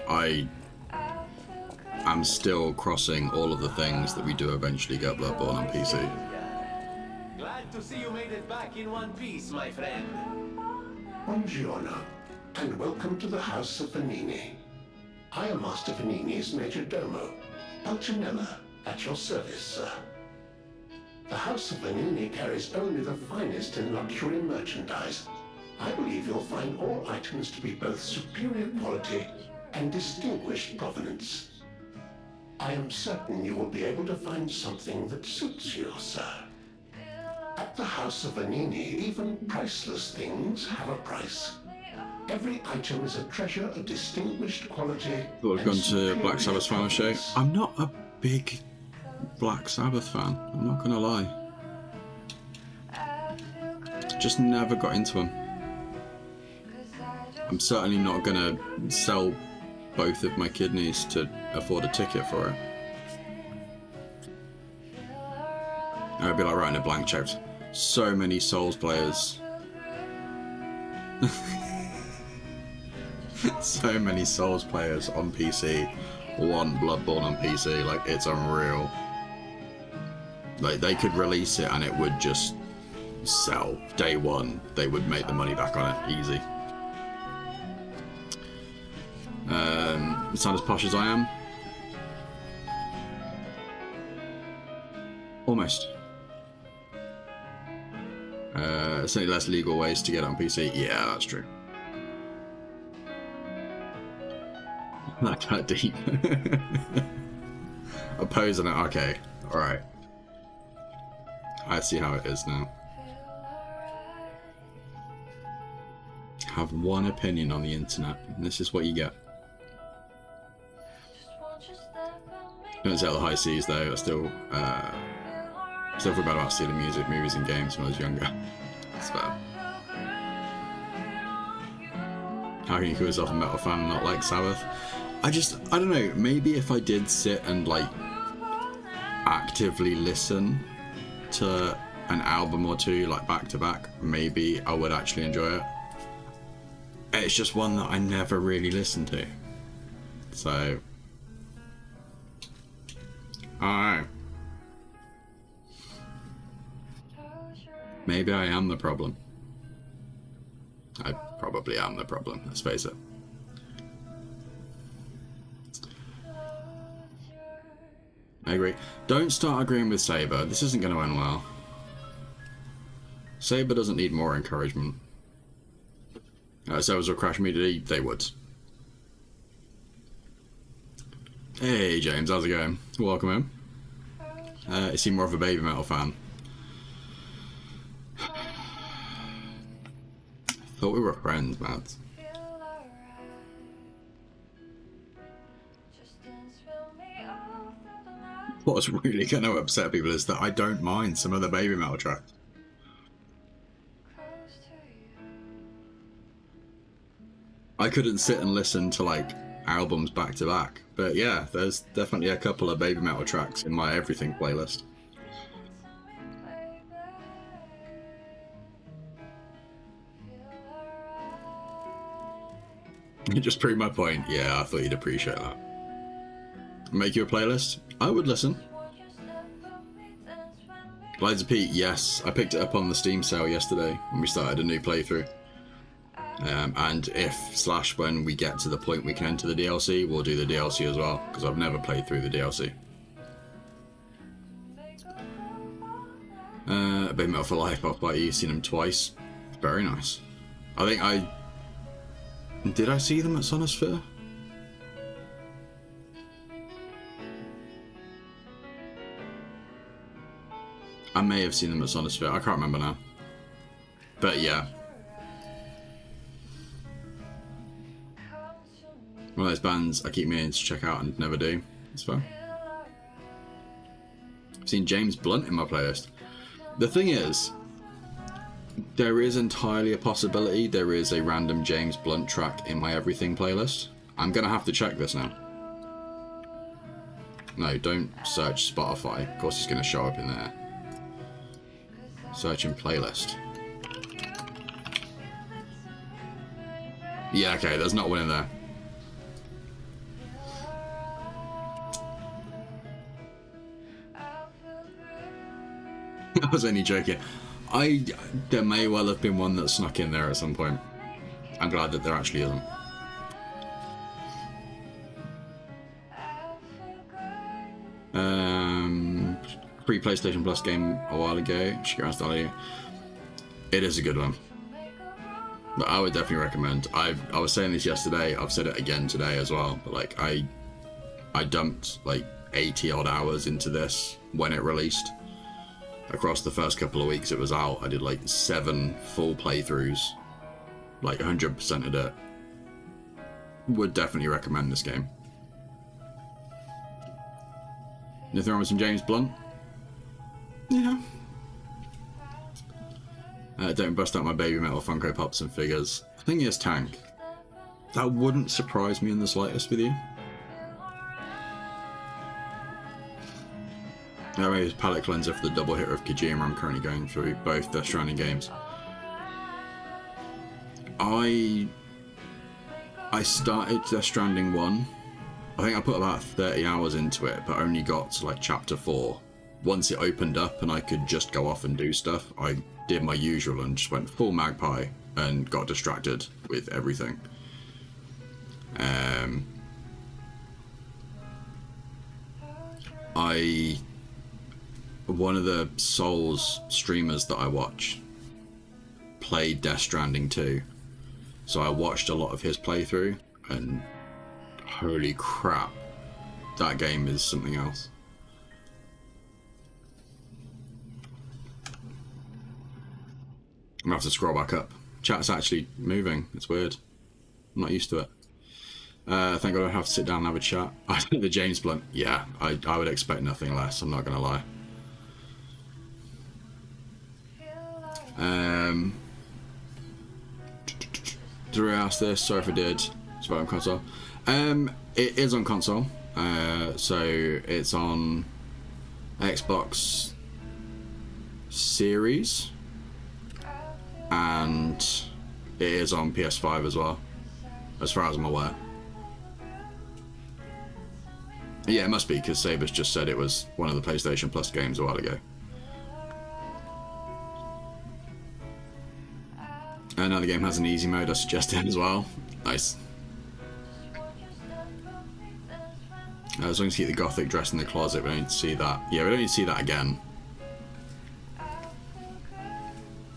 I'm still crossing all of the things that we do eventually get Bloodborne on PC. Glad to see you made it back in one piece, my friend. Buongiorno, and welcome to the House of Vanini. I am Master Vanini's Major Domo, Pulcinella, at your service, sir. The House of Vanini carries only the finest in luxury merchandise. I believe you'll find all items to be both superior quality and distinguished provenance. I am certain you will be able to find something that suits you, sir. At the House of Vanini, even priceless things have a price. Every item is a treasure of distinguished quality. Thought I've gone to Black Sabbath's final show. I'm not a big Black Sabbath fan, I'm not gonna lie. Just never got into them. I'm certainly not gonna sell both of my kidneys to afford a ticket for it. I'd be like writing a blank check. So many Souls players. So many Souls players on PC want Bloodborne on PC, like it's unreal. Like they could release it and it would just sell day one. They would make the money back on it easy. Sound as posh as I am? Almost. Certainly less legal ways to get it on PC. Yeah, that's true. That got deep. Opposing it, okay. Alright. I see how it is now. Have one opinion on the internet, and this is what you get. Don't sell the high seas though. I still feel bad about stealing music, movies, and games when I was younger. That's bad. How can you call yourself a metal fan and not like Sabbath? I don't know. Maybe if I did sit and like actively listen to an album or two, like back to back, maybe I would actually enjoy it. It's just one that I never really listened to. So, alright. Maybe I am the problem. I probably am the problem, let's face it. I agree. Don't start agreeing with Saber. This isn't going to end well. Saber doesn't need more encouragement. Servers will crash immediately. They would. Hey James, how's it going? Welcome in. Is he more of a Baby Metal fan? Thought we were friends, Mads. What's really going to upset people is that I don't mind some of the Baby Metal tracks. I couldn't sit and listen to like albums back to back, but yeah, there's definitely a couple of Baby Metal tracks in my everything playlist. You just proved my point. Yeah, I thought you'd appreciate that. Make you a playlist? I would listen. Lights of Pete, yes. I picked it up on the Steam sale yesterday when we started a new playthrough. And if / when we get to the point we can enter the DLC, we'll do the DLC as well, because I've never played through the DLC. Baby Metal for Life off by E, seen them twice. Very nice. I think did I see them at Sonosphere? I may have seen them at Sonosphere, I can't remember now. But yeah. One of those bands I keep meaning to check out and never do. It's fun. I've seen James Blunt in my playlist. The thing is, there is entirely a possibility there is a random James Blunt track in my everything playlist. I'm gonna have to check this now. No, don't search Spotify. Of course he's gonna show up in there. Search in playlist. Yeah, okay, there's not one in there. I was only joking. There may well have been one that snuck in there at some point. I'm glad that there actually isn't. Free PlayStation Plus game a while ago. It is a good one. But I would definitely recommend. I was saying this yesterday. I've said it again today as well. But like I dumped like 80 odd hours into this when it released. Across the first couple of weeks it was out, I did like 7 full playthroughs, like 100% of it. Would definitely recommend this game. Nothing wrong with some James Blunt? Yeah. Don't bust out my Baby Metal Funko Pops and figures. The thing is, Tank, that wouldn't surprise me in the slightest with you. I made a palette cleanser for the double hitter of Kojima. I'm currently going through both Death Stranding games. I started Death Stranding 1. I think I put about 30 hours into it, but only got to like chapter 4. Once it opened up and I could just go off and do stuff, I did my usual and just went full magpie and got distracted with everything. One of the Souls streamers that I watch played Death Stranding 2, so I watched a lot of his playthrough, and holy crap, that game is something else. I'm gonna have to scroll back up. Chat's actually moving, it's weird. I'm not used to it. Thank God I have to sit down and have a chat. I think the James Blunt, yeah, I would expect nothing less, I'm not gonna lie. Did I ask this? Sorry if I did. It's about on console. It is on console. So it's on Xbox Series, and it is on PS5 as well, as far as I'm aware. Yeah, it must be, because Sabers just said it was one of the PlayStation Plus games a while ago. Now the game has an easy mode, I suggest it as well. Nice. As long as you keep the gothic dress in the closet, we don't need to see that. Yeah, we don't need to see that again.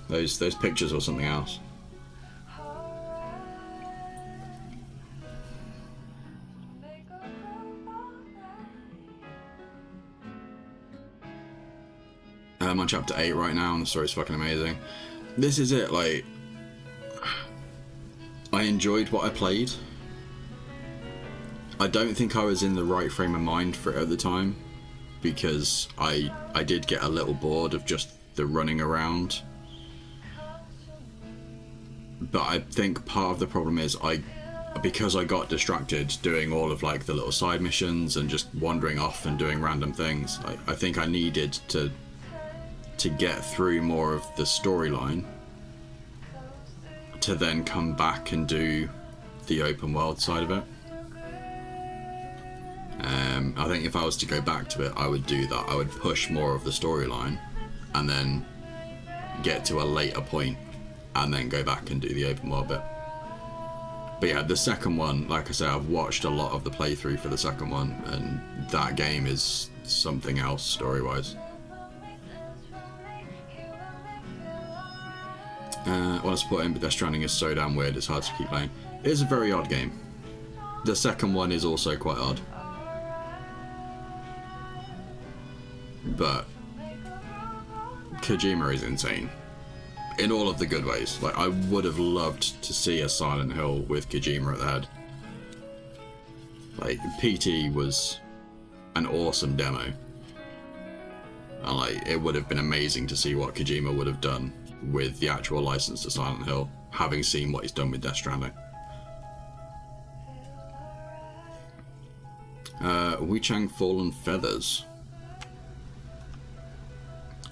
Those pictures or something else. I'm on chapter 8 right now, and the story's fucking amazing. This is it, like, I enjoyed what I played. I don't think I was in the right frame of mind for it at the time, because I did get a little bored of just the running around. But I think part of the problem is because I got distracted doing all of like the little side missions and just wandering off and doing random things, I think I needed to get through more of the storyline to then come back and do the open world side of it. I think if I was to go back to it, I would do that. I would push more of the storyline and then get to a later point and then go back and do the open world bit. But yeah, the second one, like I said, I've watched a lot of the playthrough for the second one, and that game is something else story-wise. I want to put in, but Death Stranding is so damn weird, it's hard to keep playing. It is a very odd game. The second one is also quite odd. But Kojima is insane. In all of the good ways. Like, I would have loved to see a Silent Hill with Kojima at the head. Like, PT was an awesome demo. And like, it would have been amazing to see what Kojima would have done with the actual license to Silent Hill, having seen what he's done with Death Stranding. Weichang Fallen Feathers.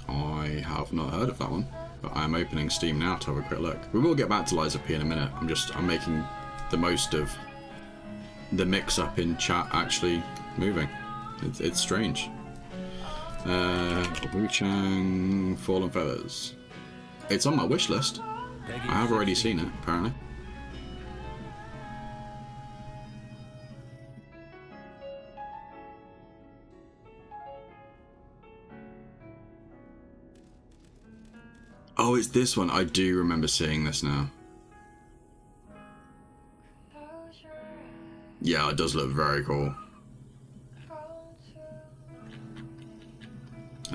I have not heard of that one, but I'm opening Steam now to have a quick look. We will get back to Lies of P in a minute. I'm making the most of the mix-up in chat actually moving. It's strange. Weichang Fallen Feathers. It's on my wish list. I have already seen it, apparently. Oh, it's this one. I do remember seeing this now. Yeah, it does look very cool.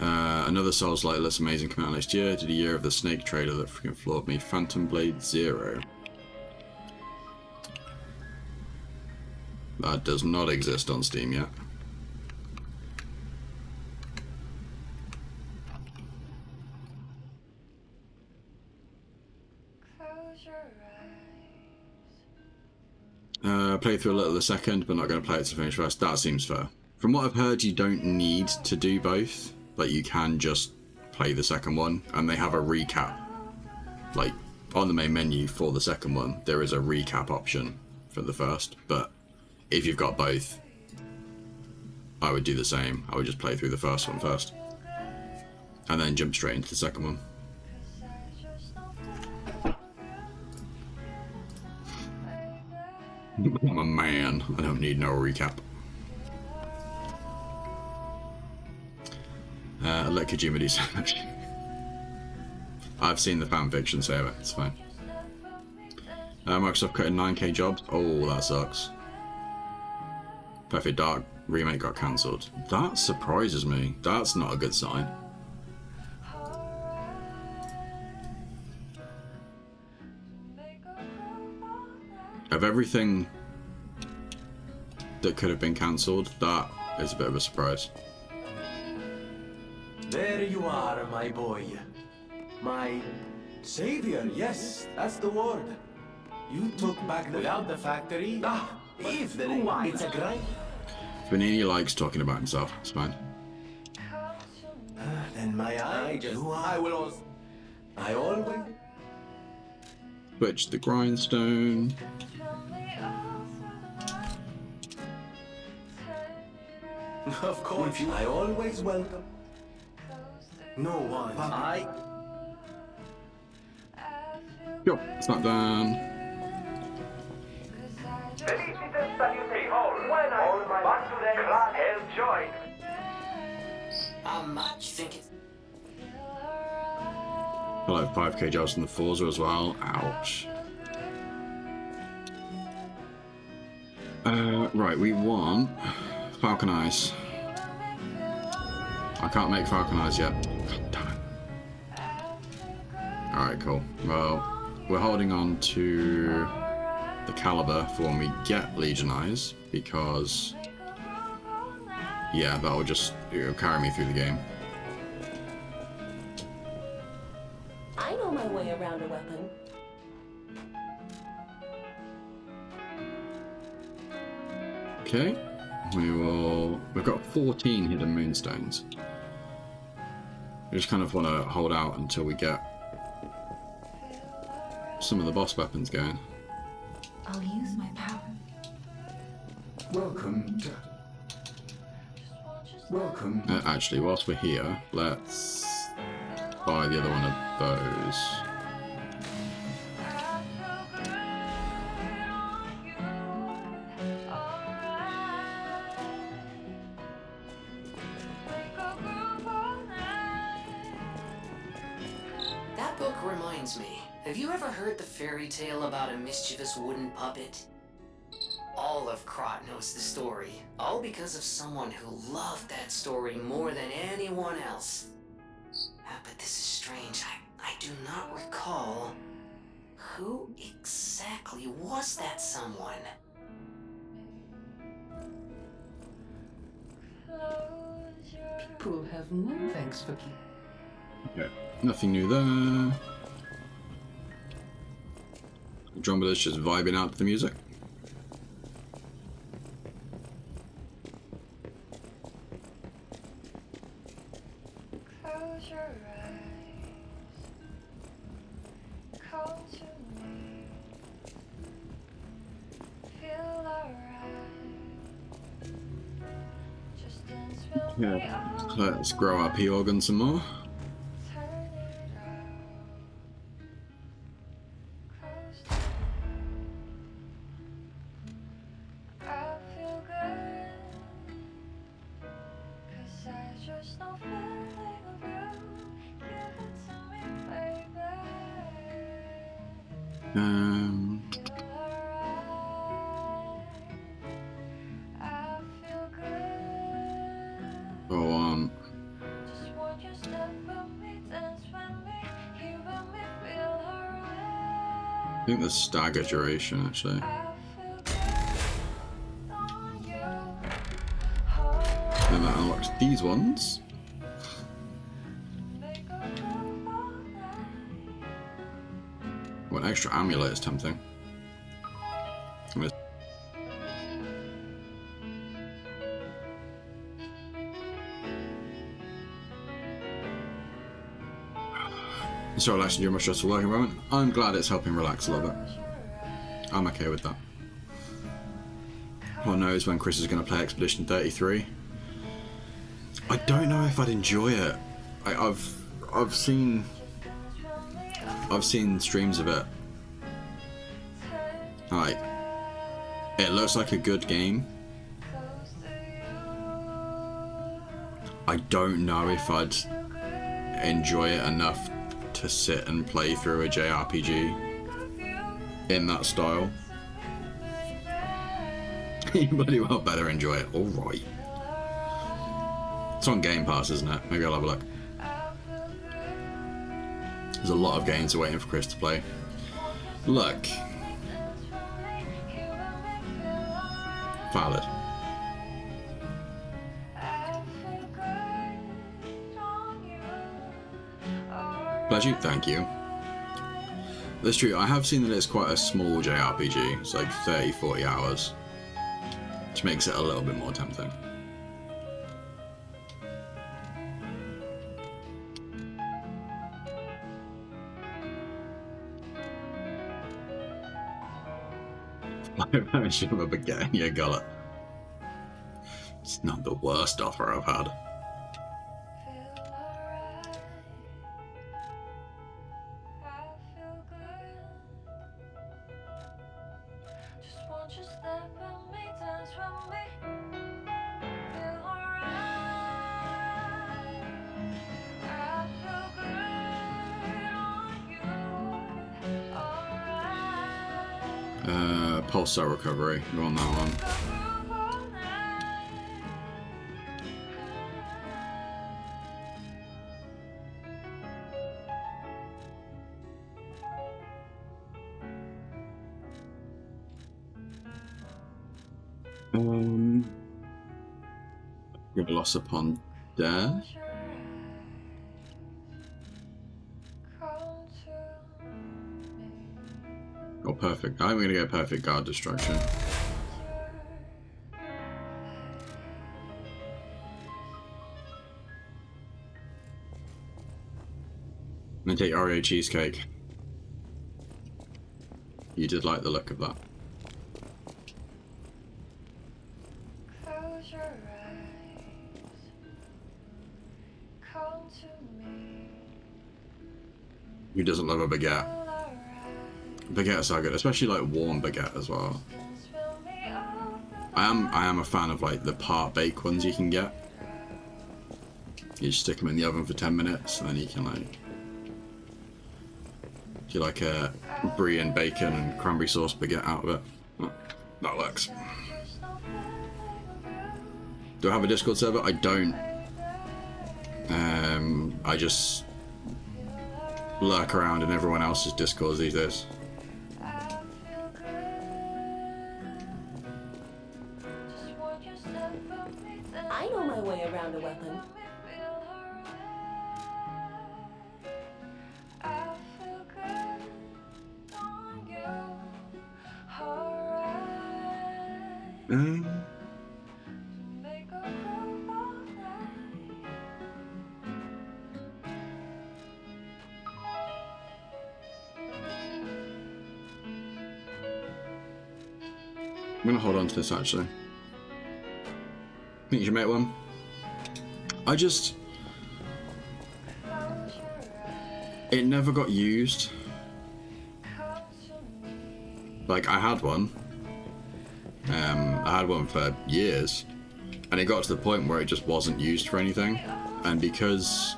Another Souls-like looks amazing coming out next year. Did a year of the Snake trailer that freaking floored me. Phantom Blade Zero. That does not exist on Steam yet. Play through a little of the second, but not going to play it to finish first. That seems fair. From what I've heard, you don't need to do both. Like, you can just play the second one, and they have a recap. Like, on the main menu for the second one, there is a recap option for the first, but if you've got both, I would do the same. I would just play through the first one first, and then jump straight into the second one. I'm a man. I don't need no recap. Let Kojima do so much. I've seen the fanfiction, so it's fine. Microsoft cutting 9K jobs. Oh, that sucks. Perfect Dark remake got cancelled. That surprises me. That's not a good sign. Of everything that could have been cancelled, that is a bit of a surprise. There you are, my boy. My savior, yes, that's the word. You took back without the factory. If it's a grind. Vanini likes talking about himself, it's fine. Then my eye, I will always. Twitch the Grindstone. Of course, I always welcome. No one. Yo, it's not done. You think it's... I like 5K jobs in the Forza as well. Ouch. Right, we want Falcon Eyes. I can't make Falcon Eyes yet. God damn it. Alright, cool. Well, we're holding on to the caliber for when we get Legion Eyes, because yeah, that'll just carry me through the game. I know my way around a weapon. Okay, we've got 14 hidden moonstones. We just kind of want to hold out until we get some of the boss weapons going. I'll use my power. Welcome. Actually, whilst we're here, let's buy the other one of those. That book reminds me. Have you ever heard the fairy tale about a mischievous wooden puppet? All of Krot knows the story, all because of someone who loved that story more than anyone else. But this is strange. I do not recall. Who exactly was that someone? People have no thanks for keeping. Okay, nothing new there. Andromeda's just vibing out to the music. Close your eyes. Come to me. Feel alright. Just dance with me. Yeah, let's grow our P organ some more. Turn it out. Close to me. I feel good. 'Cause I just know feeling of you. Give it to me, baby. Feel alright. I feel good. Go on. Just want you step with me, dance with me, even me feel alright. I think the stagger duration actually. I feel good on you. And that unlocks these ones. Make a move all night. Well, an extra amulet is tempting. I'm gonna- So relaxing during my stressful working environment. I'm glad it's helping relax a little bit. I'm okay with that. Who knows when Chris is going to play Expedition 33? I don't know if I'd enjoy it. I've seen streams of it. Like, it looks like a good game. I don't know if I'd enjoy it enough to sit and play through a JRPG in that style. You bloody well better enjoy it. Alright. It's on Game Pass, isn't it? Maybe I'll have a look. There's a lot of games waiting for Chris to play. Look. Valid. Pleasure, thank you. That's true, I have seen that it's quite a small JRPG. It's like 30-40 hours. Which makes it a little bit more tempting. I should remember getting your gullet. It's not the worst offer I've had. Pulsar recovery, go on that one. Give a loss upon death. Or perfect. I'm gonna go perfect guard destruction. I'm gonna take Oreo cheesecake. You did like the look of that. Close your eyes. Come to me. Who doesn't love a baguette? Baguettes are good, especially like warm baguette as well. I am a fan of like the part baked ones you can get. You just stick them in the oven for 10 minutes and then you can like do like a brie and bacon and cranberry sauce baguette out of it. Oh, that works. Do I have a Discord server? I don't. I just lurk around in everyone else's Discords these days. I know my way around a weapon. I'm gonna hold on to this actually. Think you should make one? It never got used. Like, I had one. I had one for years. And it got to the point where it just wasn't used for anything. And because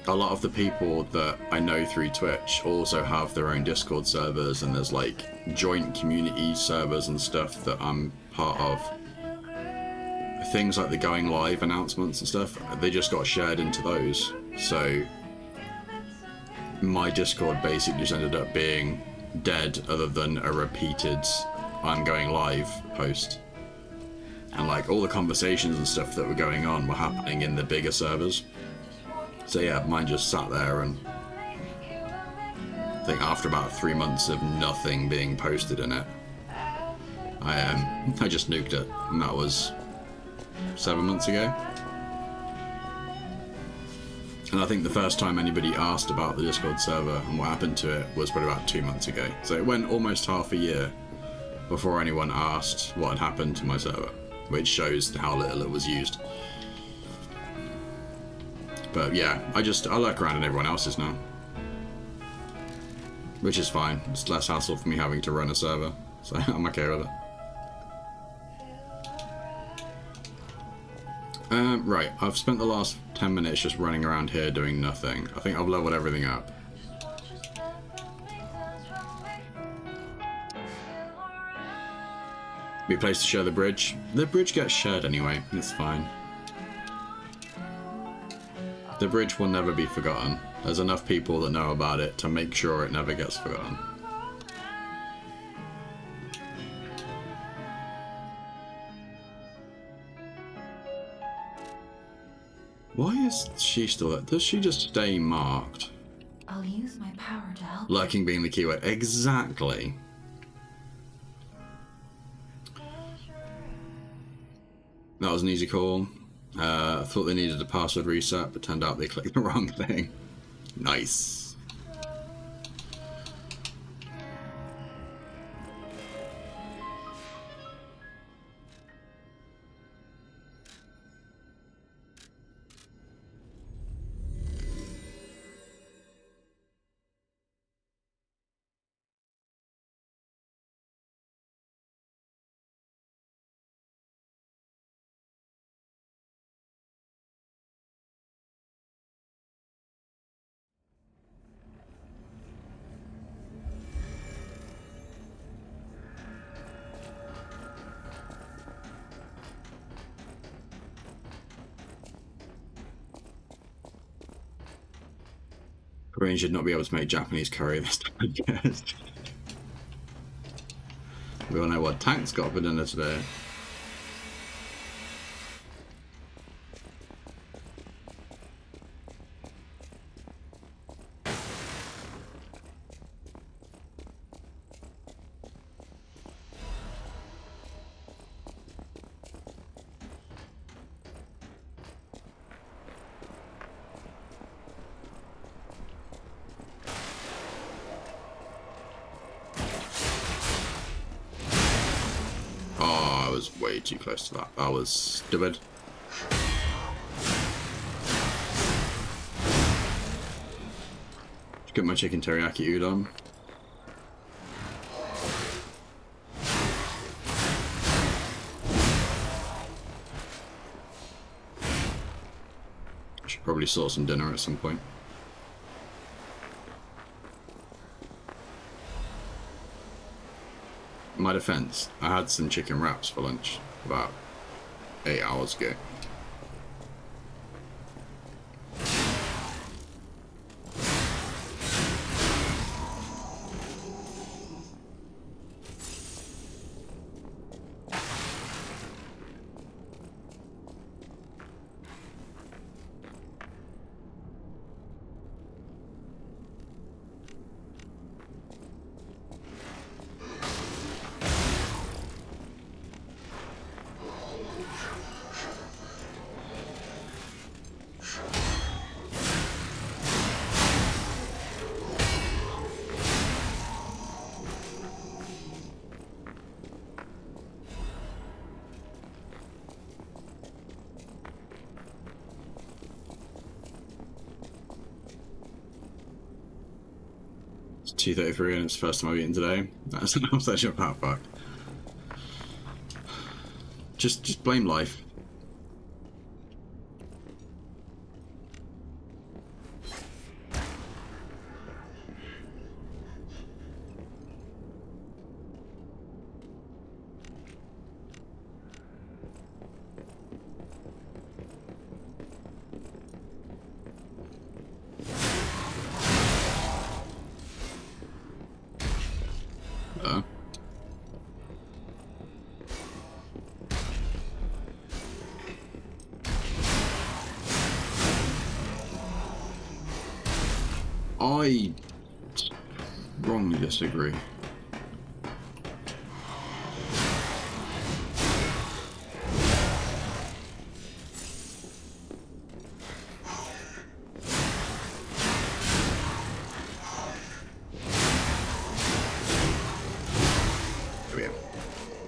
a lot of the people that I know through Twitch also have their own Discord servers, and there's like joint community servers and stuff that I'm part of. Things like the going live announcements and stuff, they just got shared into those. So my Discord basically just ended up being dead other than a repeated I'm going live post. And like all the conversations and stuff that were going on were happening in the bigger servers. So yeah, mine just sat there, and I think after about 3 months of nothing being posted in it, I just nuked it, and that was 7 months ago. And I think the first time anybody asked about the Discord server and what happened to it was probably about 2 months ago. So it went almost half a year before anyone asked what had happened to my server, which shows how little it was used. But yeah, I lurk around in everyone else's now. Which is fine. It's less hassle for me having to run a server, so I'm okay with it. Right, I've spent the last 10 minutes just running around here doing nothing. I think I've leveled everything up. Be a place to share the bridge. The bridge gets shared anyway, it's fine. The bridge will never be forgotten. There's enough people that know about it to make sure it never gets forgotten. Why is she still there? Does she just stay marked? I'll use my power to help. Lurking being the keyword. Exactly. That was an easy call. I thought they needed a password reset, but turned out they clicked the wrong thing. Nice. Korean should not be able to make Japanese curry this time. We all know what Tank's got for dinner today. was way too close to that. That was stupid. Just got my chicken teriyaki udon. Should probably sort some dinner at some point. In my defense, I had some chicken wraps for lunch about 8 hours ago. It's 2:33 and it's the first time I've eaten today. That's an obsession of that fact. Just blame life. I wrongly disagree. There we go.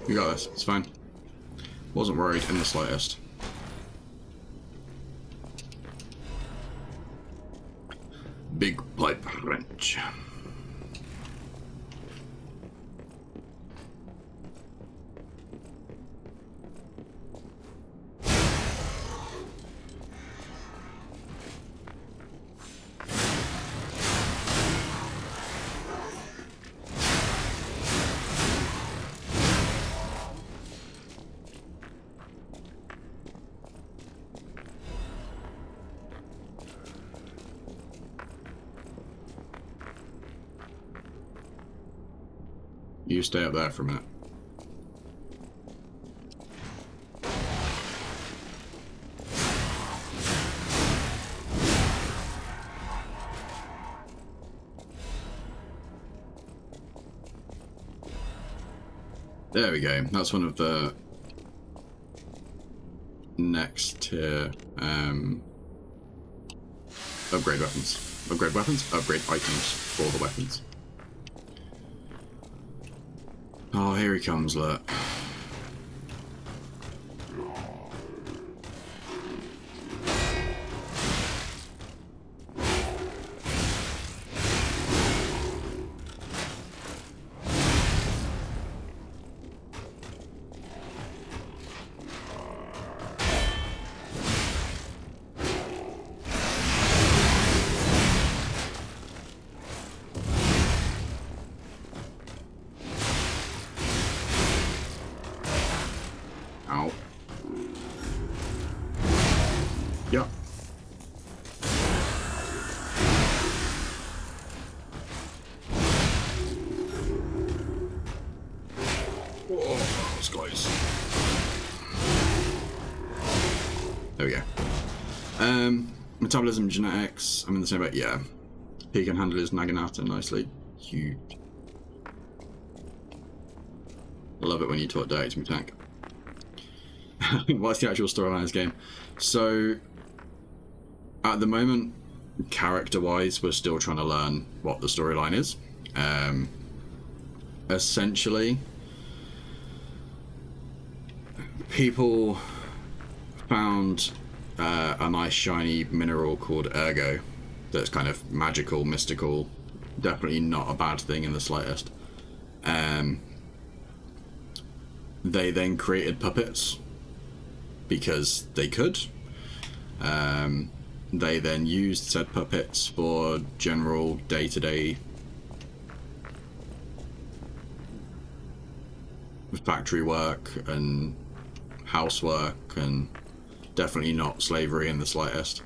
We got this. It's fine. Wasn't worried in the slightest. Big pipe wrench. You stay up there for a minute. There we go. That's one of the next tier upgrade weapons. Upgrade weapons? Upgrade items for the weapons. Oh, here he comes, look. Ow. Yep. Whoa, those guys. There we go. Metabolism, genetics, I'm in the same boat, yeah. He can handle his Naginata nicely. Huge. I love it when you talk dirty to me, tank. What's the actual storyline of this game? So, at the moment, character-wise, we're still trying to learn what the storyline is. Essentially, people found a nice shiny mineral called Ergo that's kind of magical, mystical, definitely not a bad thing in the slightest. They then created puppets because they could. They then used said puppets for general day-to-day factory work and housework, and definitely not slavery in the slightest.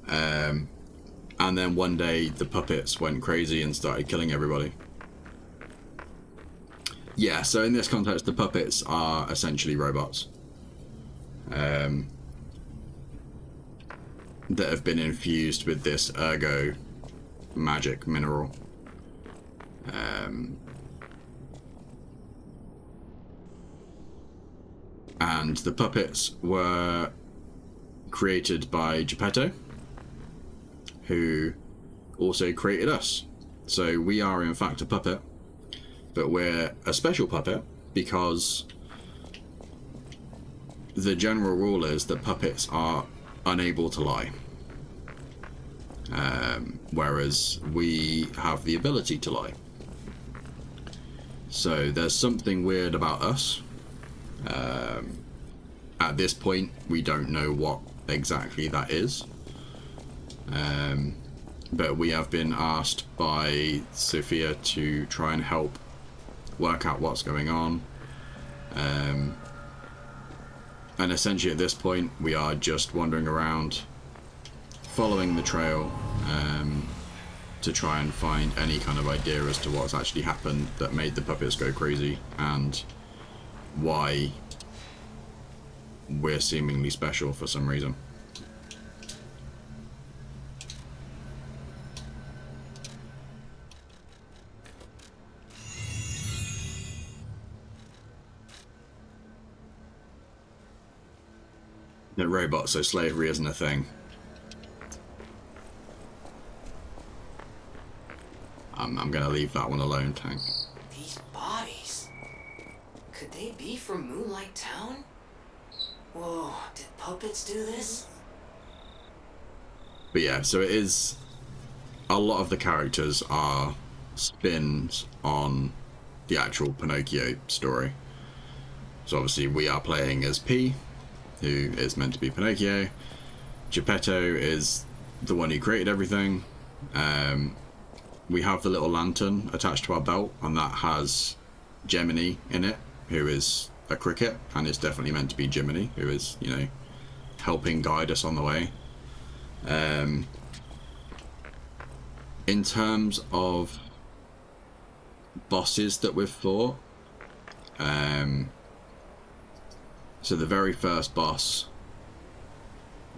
And then one day the puppets went crazy and started killing everybody. Yeah, so in this context, the puppets are essentially robots that have been infused with this Ergo magic mineral. And the puppets were created by Geppetto, who also created us. So we are in fact a puppet, but we're a special puppet because the general rule is that puppets are unable to lie, whereas we have the ability to lie. So there's something weird about us. At this point, we don't know what exactly that is, but we have been asked by Sophia to try and help work out what's going on. And essentially at this point we are just wandering around following the trail to try and find any kind of idea as to what's actually happened that made the puppets go crazy and why we're seemingly special for some reason. The robots, so slavery isn't a thing. I'm gonna leave that one alone, Tank. These bodies, could they be from Moonlight Town? Whoa, did puppets do this? But yeah, so it is, a lot of the characters are spins on the actual Pinocchio story. So obviously we are playing as P, who is meant to be Pinocchio. Geppetto is the one who created everything. We have the little lantern attached to our belt, and that has Gemini in it, who is a cricket, and it's definitely meant to be Jiminy, who is, you know, helping guide us on the way. In terms of bosses that we've fought, so the very first boss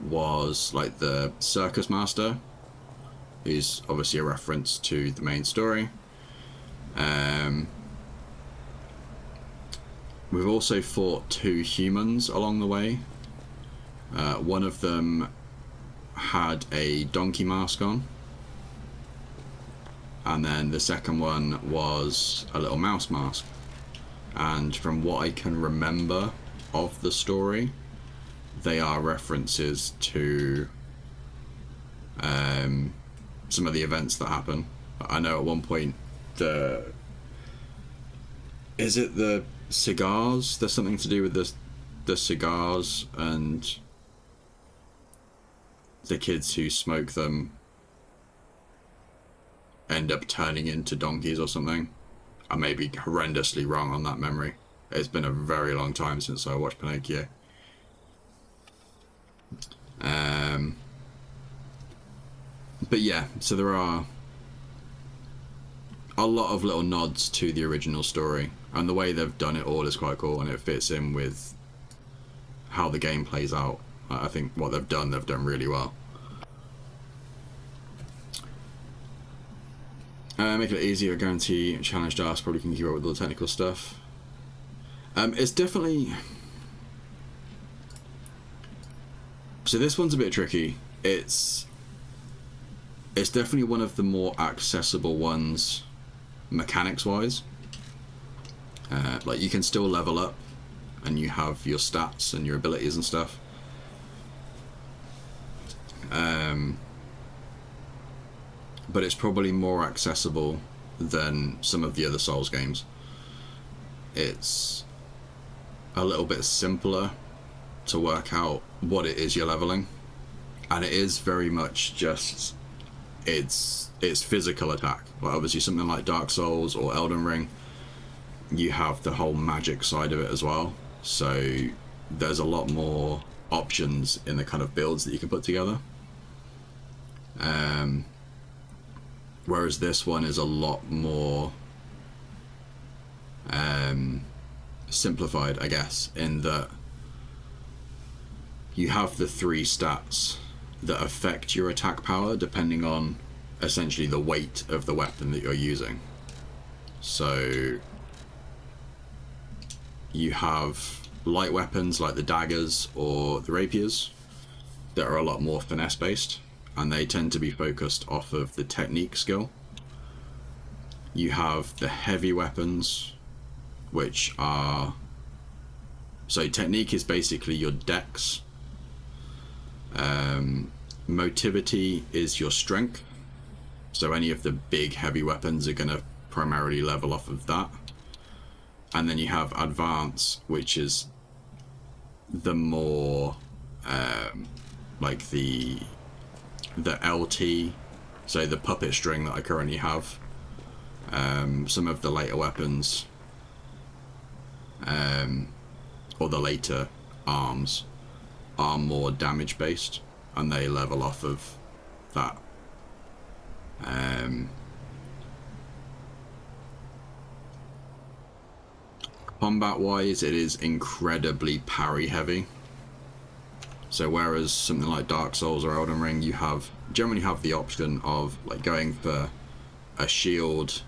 was like the circus master, who's obviously a reference to the main story. We've also fought two humans along the way. One of them had a donkey mask on, and then the second one was a little mouse mask. And from what I can remember of the story, they are references to some of the events that happen. I know at one point is it the cigars? There's something to do with the cigars, and the kids who smoke them end up turning into donkeys or something. I may be horrendously wrong on that memory. It's been a very long time since I watched Pinocchio. But yeah, so there are a lot of little nods to the original story, and the way they've done it all is quite cool, and it fits in with how the game plays out. I think what they've done really well. Make it easier, guarantee challenged us, probably can keep up with all the technical stuff. It's definitely... So this one's a bit tricky. It's definitely one of the more accessible ones, mechanics-wise. Like, you can still level up and you have your stats and your abilities and stuff. But it's probably more accessible than some of the other Souls games. It's a little bit simpler to work out what it is you're leveling, and it is very much just it's physical attack. Like obviously something like Dark Souls or Elden Ring, you have the whole magic side of it as well, so there's a lot more options in the kind of builds that you can put together. Whereas this one is a lot more simplified, I guess, in that you have the 3 stats that affect your attack power depending on essentially the weight of the weapon that you're using. So you have light weapons like the daggers or the rapiers that are a lot more finesse based, and they tend to be focused off of the technique skill. You have the heavy weapons, which are... So technique is basically your dex. Motivity is your strength. So any of the big heavy weapons are going to primarily level off of that. And then you have advance, which is the more like the LT, so the puppet string that I currently have. Some of the later weapons, or the later arms, are more damage based, and they level off of that. Combat wise, it is incredibly parry heavy. So whereas something like Dark Souls or Elden Ring, you generally have the option of like going for a shield,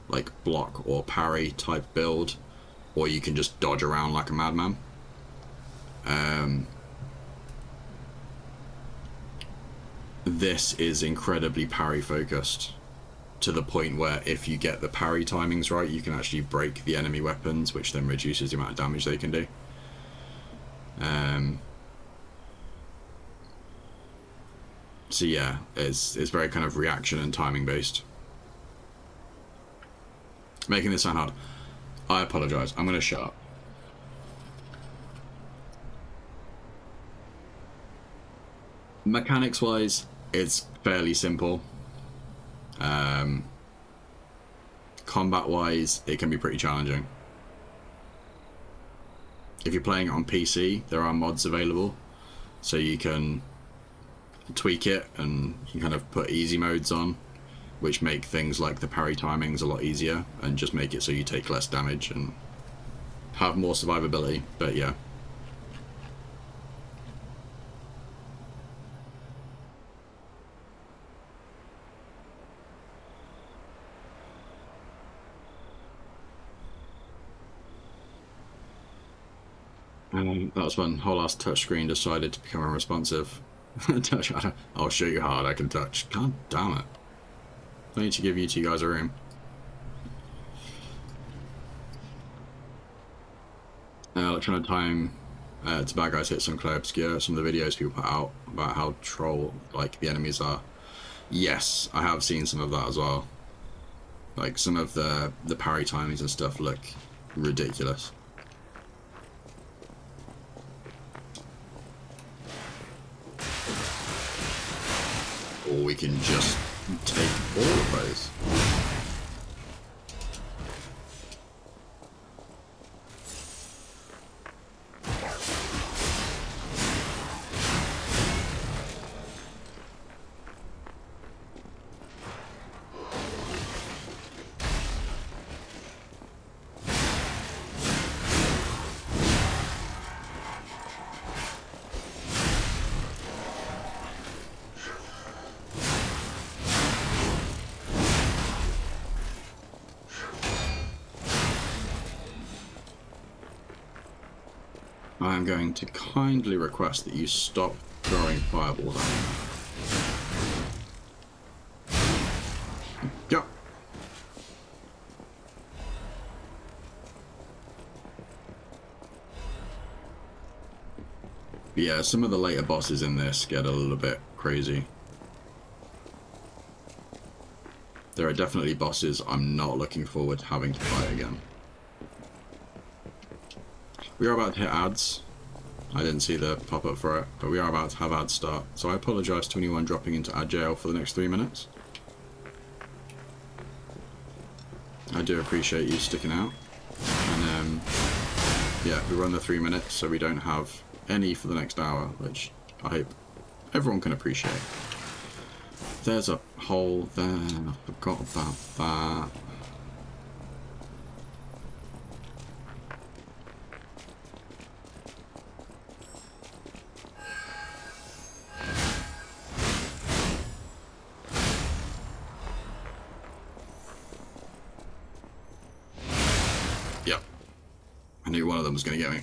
like block or parry type build, or you can just dodge around like a madman. This is incredibly parry focused, to the point where if you get the parry timings right, you can actually break the enemy weapons, which then reduces the amount of damage they can do. So yeah, it's very kind of reaction and timing based. Making this sound hard. I apologize. I'm going to shut up. Mechanics wise, it's fairly simple. Combat wise, it can be pretty challenging. If you're playing it on PC, there are mods available, so you can tweak it and you kind of put easy modes on, which make things like the parry timings a lot easier and just make it so you take less damage and have more survivability. But yeah. That was when whole ass touchscreen decided to become unresponsive. I'll show you how hard I can touch. God damn it. I need to give you 2 guys a room. Trying to time to bad guys hit some Clay Obscure, some of the videos people put out about how troll like the enemies are. Yes, I have seen some of that as well. Like some of the parry timings and stuff look ridiculous. Or we can just take all of those. I am going to kindly request that you stop throwing fireballs at me. Go. Yeah, some of the later bosses in this get a little bit crazy. There are definitely bosses I'm not looking forward to having to fight again. We are about to hit ads. I didn't see the pop-up for it, but we are about to have ads start. So I apologise to anyone dropping into ad jail for the next 3 minutes. I do appreciate you sticking out. And yeah, we run the 3 minutes so we don't have any for the next hour, which I hope everyone can appreciate. There's a hole there, I forgot about that. Yep. I knew one of them was going to get me.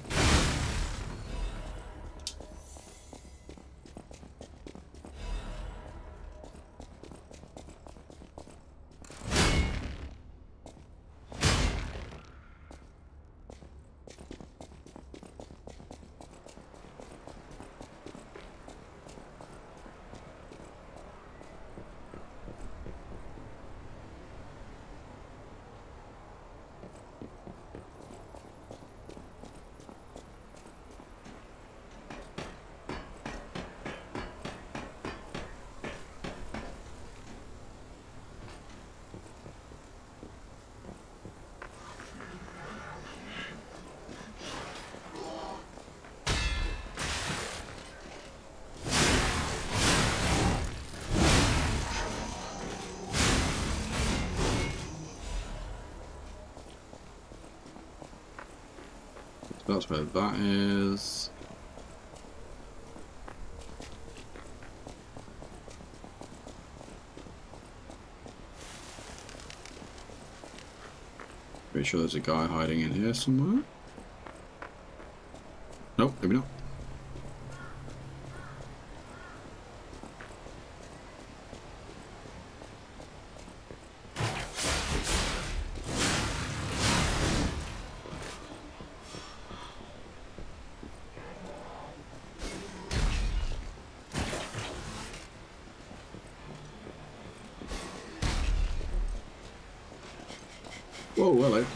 That's where that is. Pretty sure there's a guy hiding in here somewhere. Nope, maybe not. Whoa, hello.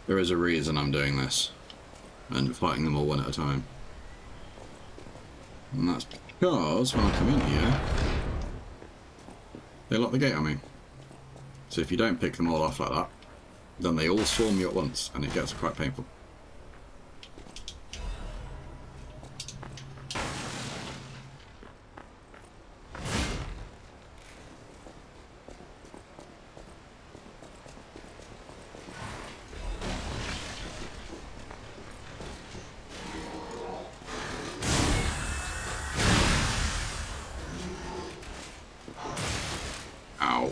There is a reason I'm doing this and fighting them all one at a time. And that's because when I come in here, they lock the gate on me. So if you don't pick them all off like that, then they all swarm you at once and it gets quite painful. Ow.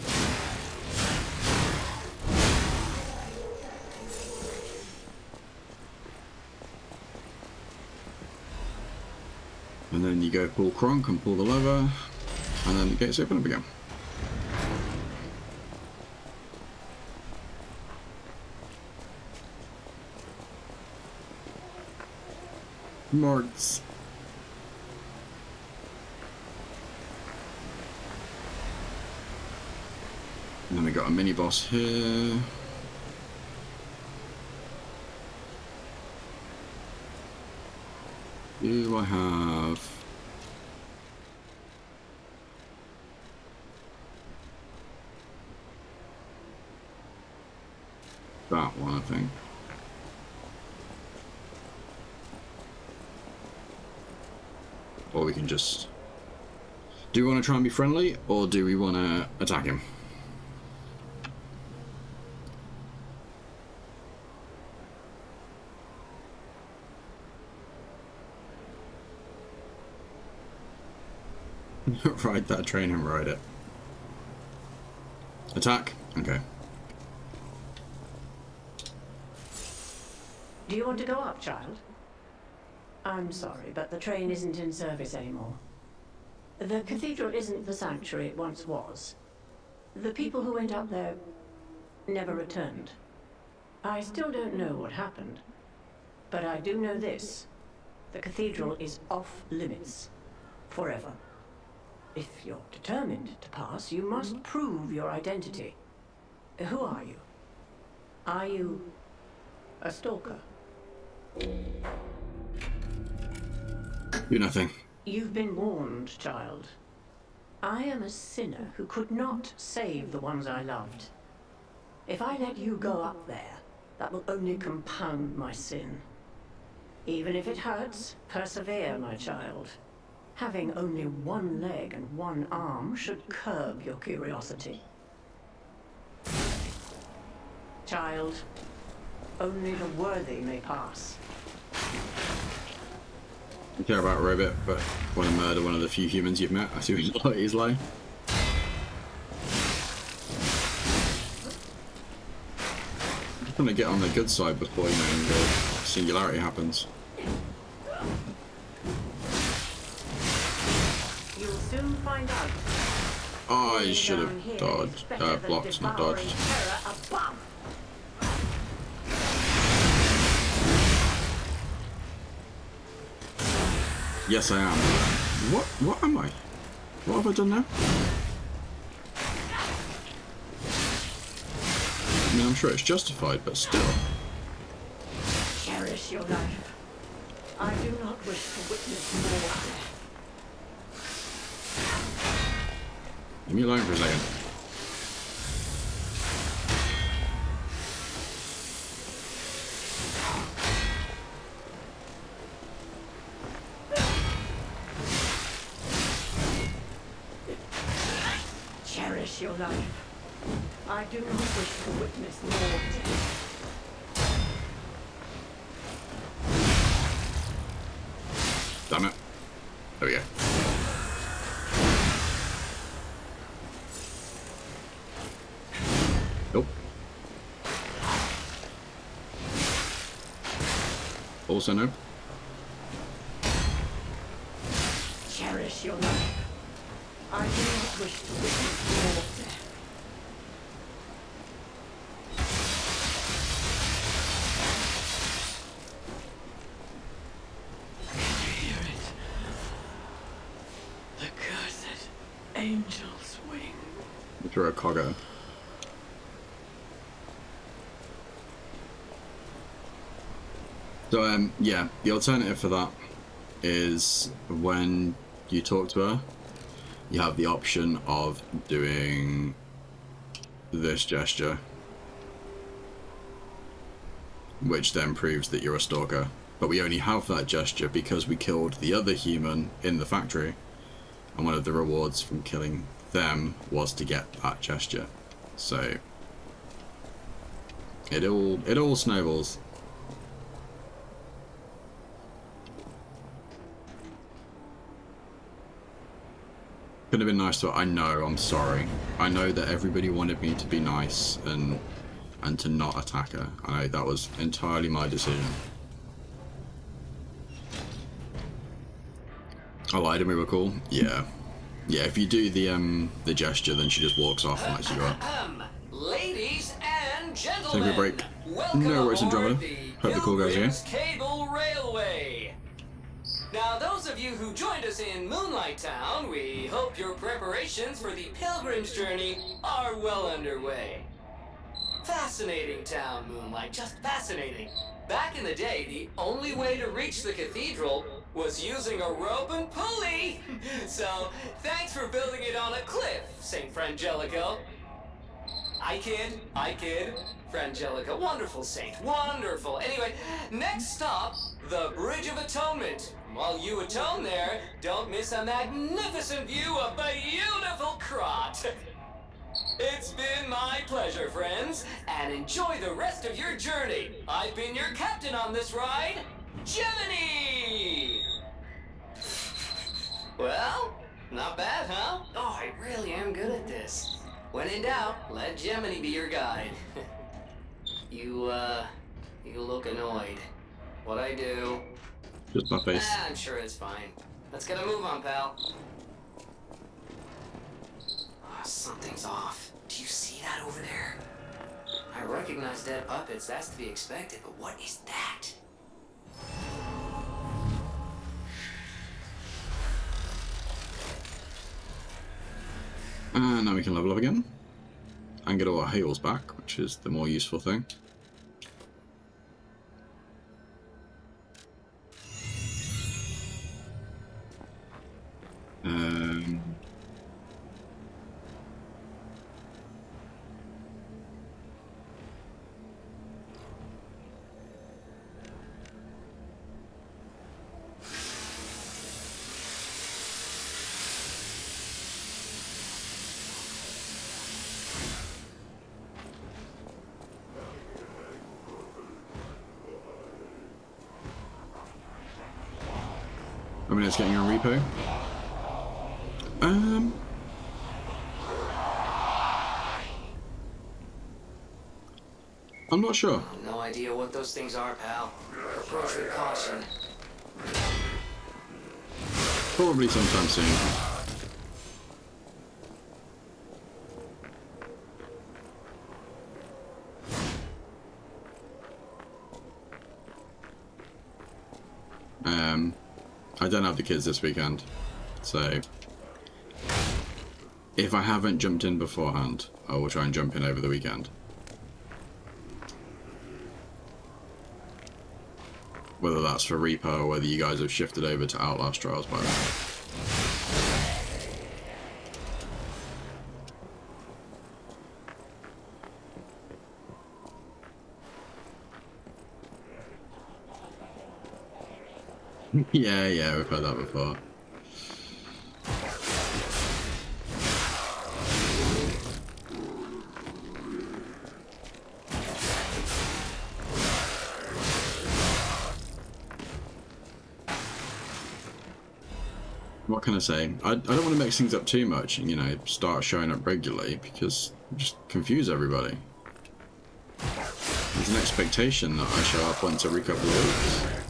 And then you go pull Kronk and pull the lever, and then the gates open up again. Mords. And then we got a mini boss here. Do I have... that one, I think. Or we can just... do we want to try and be friendly, or do we want to attack him? Ride that train and ride it. Attack? Okay. Do you want to go up, child? I'm sorry, but the train isn't in service anymore. The cathedral isn't the sanctuary it once was. The people who went up there never returned. I still don't know what happened, but I do know this. The cathedral is off limits. Forever. If you're determined to pass, you must prove your identity. Who are you? Are you a stalker? Do nothing. You've been warned, child. I am a sinner who could not save the ones I loved. If I let you go up there, that will only compound my sin. Even if it hurts, persevere, my child. Having only one leg and one arm should curb your curiosity. Child, only the worthy may pass. You care about Robot, but want to murder one of the few humans you've met? I see what he's like. I'm gonna get on the good side before, you know, the singularity happens. You'll soon find out. Oh, I should have dodged. Blocked, not dodged. Yes, I am. What am I? What have I done now? I mean, I'm sure it's justified, but still. Cherish your life. I do not wish to witness more. Leave me alone for a second. Cherish your life. I do not wish to witness more death. Damn it. There we go. Nope. Also no. Cherish your life. I do not wish to witness more death. Hear it. The cursed angel's wing. Throw a cogger. So yeah, the alternative for that is when you talk to her, you have the option of doing this gesture, which then proves that you're a stalker. But we only have that gesture because we killed the other human in the factory, and one of the rewards from killing them was to get that gesture. So it all snowballs. Could have been nice to her. I know, I'm sorry. I know that everybody wanted me to be nice and to not attack her. I know that was entirely my decision. I lied and we were cool? Yeah. Yeah, if you do the gesture, then she just walks off and lets you go up. Ladies and gentlemen, Take a break. welcome No worries, aboard Andromeda. Hope the call goes again. Pilgrim's Cable Railway. Now, those of you who joined us in Moonlight Town, we hope your preparations for the pilgrim's journey are well underway. Fascinating town, Moonlight, just fascinating. Back in the day, the only way to reach the cathedral was using a rope and pulley. So, thanks for building it on a cliff, St. Frangelico. I kid. Frangelica, wonderful saint, wonderful. Anyway, next stop, the Bridge of Atonement. While you atone there, don't miss a magnificent view of beautiful Krot. It's been my pleasure, friends, and enjoy the rest of your journey. I've been your captain on this ride, Gemini! Well, not bad, huh? Oh, I really am good at this. When in doubt, let Gemini be your guide. You look annoyed. What I do? Just my face. I'm sure it's fine. Let's get a move on, pal. Oh, something's off. Do you see that over there? I recognize dead puppets, that's to be expected, but what is that? And now we can level up again. And get all our heals back, which is the more useful thing. I mean, it's getting a repo. I'm not sure. No idea what those things are, pal. Approach with caution. Probably sometime soon. I don't have the kids this weekend, so if I haven't jumped in beforehand, I will try and jump in over the weekend. Whether that's for Reaper or whether you guys have shifted over to Outlast Trials by then. Yeah, we've heard that before. What can I say? I don't want to mix things up too much and, you know, start showing up regularly because just confuse everybody. There's an expectation that I show up once every couple of weeks.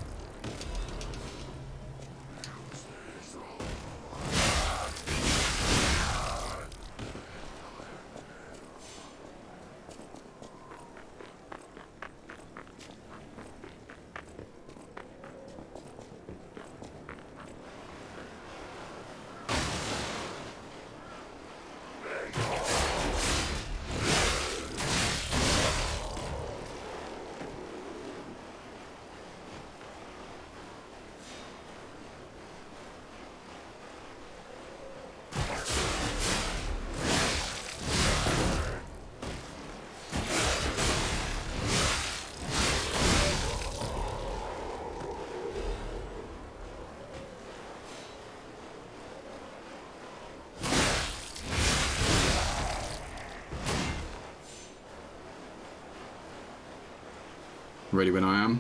Ready when I am.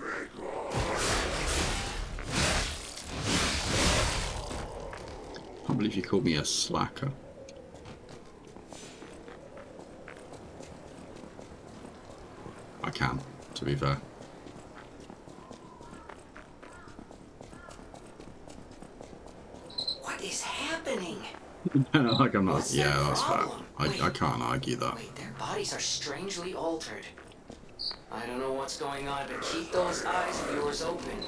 I can't believe you called me a slacker. I can, to be fair. What is happening? Like I'm not. What's Yeah, their that's fair. problem? I can't argue that. Wait, their bodies are strangely altered. I don't know what's going on, but keep those eyes of yours open.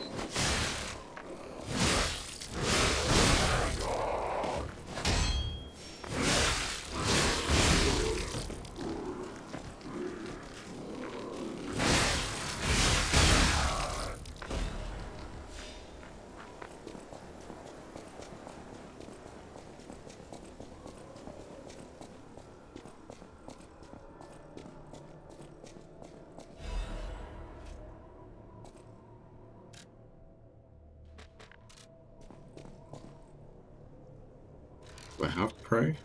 Do I have prey?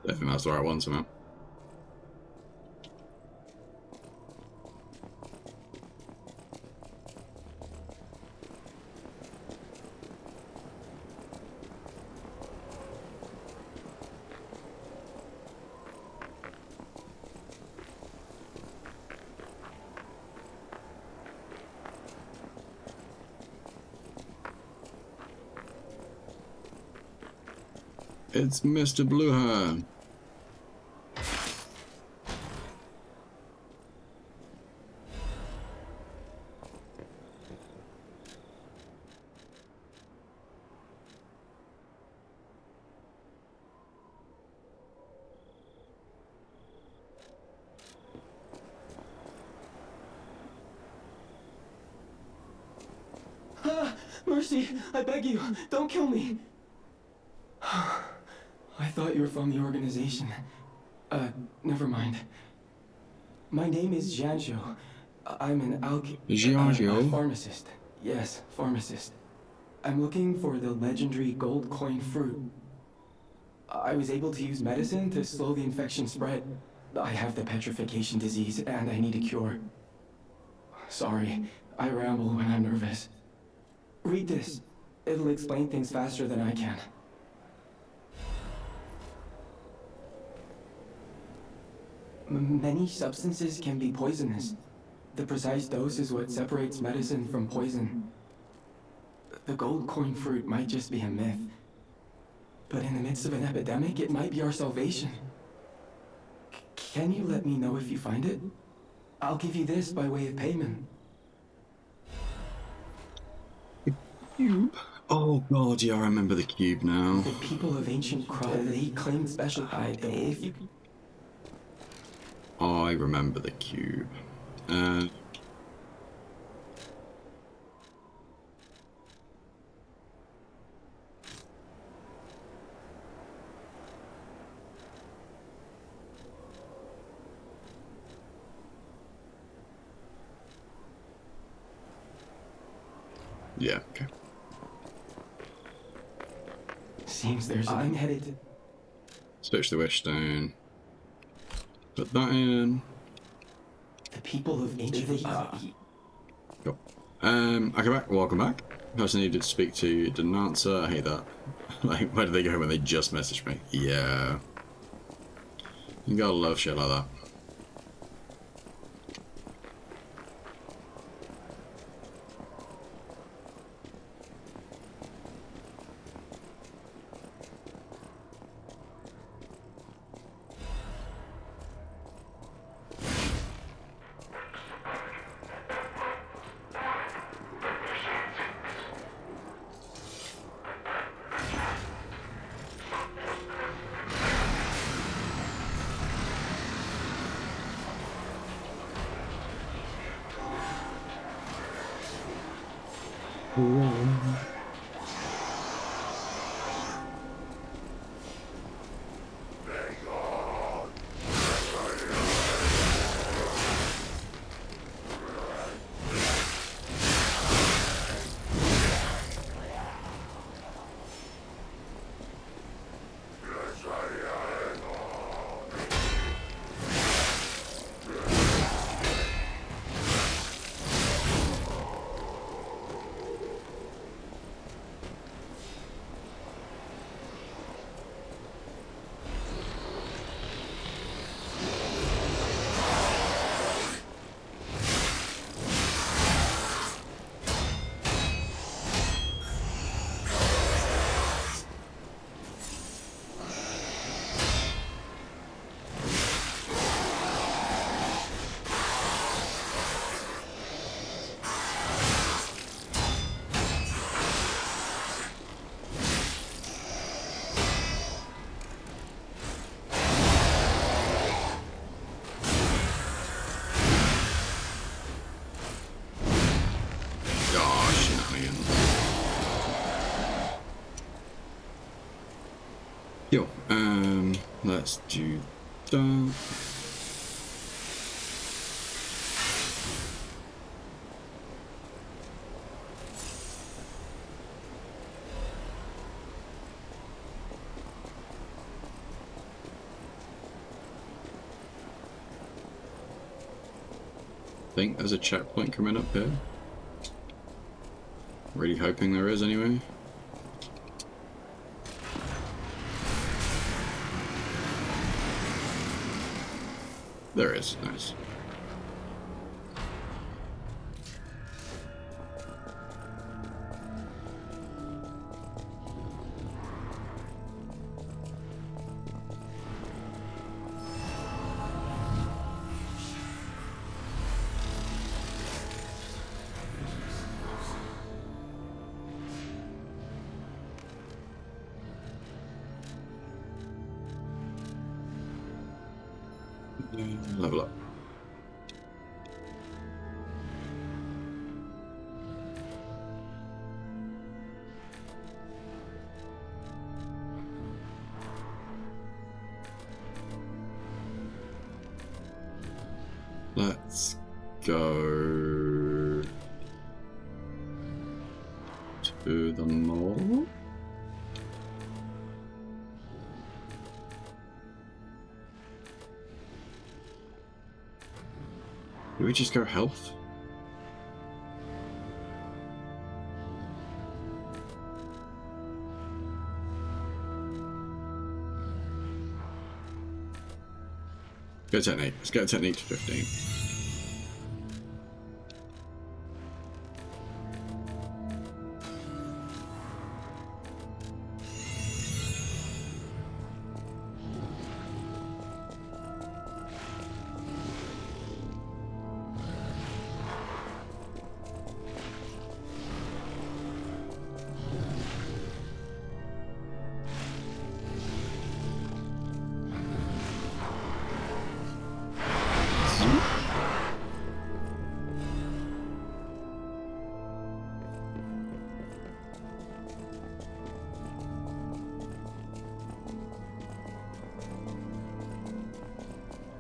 I think that's the right one somehow. It's Mr. Blueheart. Mercy, I beg you, don't kill me. I thought you were from the organization. Never mind. My name is Jianzhou. I'm an Jianzhou? pharmacist. Yes, pharmacist. I'm looking for the legendary gold coin fruit. I was able to use medicine to slow the infection spread. I have the petrification disease and I need a cure. Sorry, I ramble when I'm nervous. Read this. It'll explain things faster than I can. Many substances can be poisonous. The precise dose is what separates medicine from poison. The gold coin fruit might just be a myth. But in the midst of an epidemic, it might be our salvation. Can you let me know if you find it? I'll give you this by way of payment. Cube? Oh god, yeah, I remember the cube now. The people of ancient Krot, they claimed special if you... I remember the cube. Yeah, okay. Seems there's... I'm headed to... Switch the wish stone. Put that in. The people of ancient... Cool. Okay, back. Welcome back. Person needed to speak to didn't answer. I hate that. Like, where did they go when they just messaged me? Yeah. You gotta love shit like that. Yo, let's do that. think there's a checkpoint coming up here. Really hoping there is anyway. There is, nice. Level up. Let's go to the mall. Do we just go health? Go technique. Let's go technique to 15.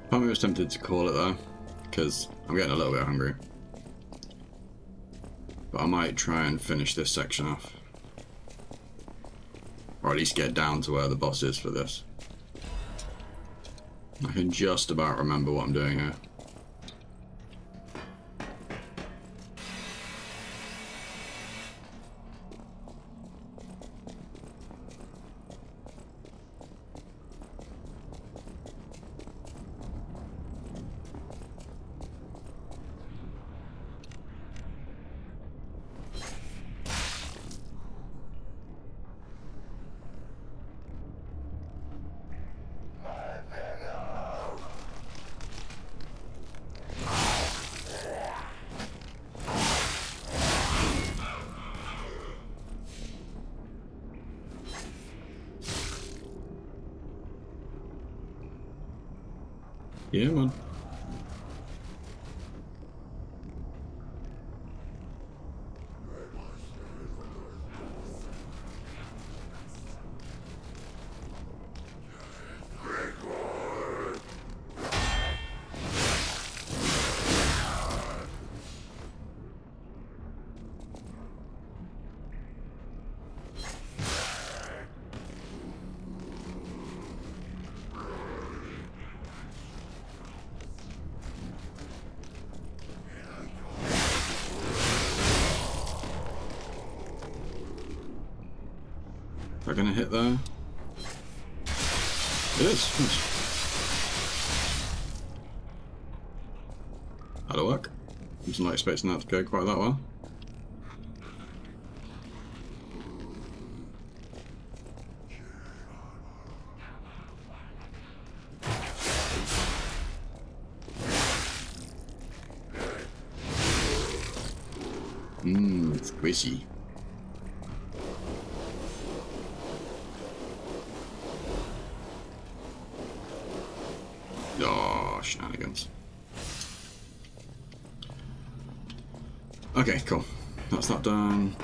Part of me was tempted to call it though, because I'm getting a little bit hungry. But I might try and finish this section off. Or at least get down to where the boss is for this. I can just about remember what I'm doing here. Yeah, man. Am I gonna hit there? It is. Nice. That'll work. I was not expecting that to go quite that well. It's squishy. Oh, shenanigans. Okay, cool. That's that done.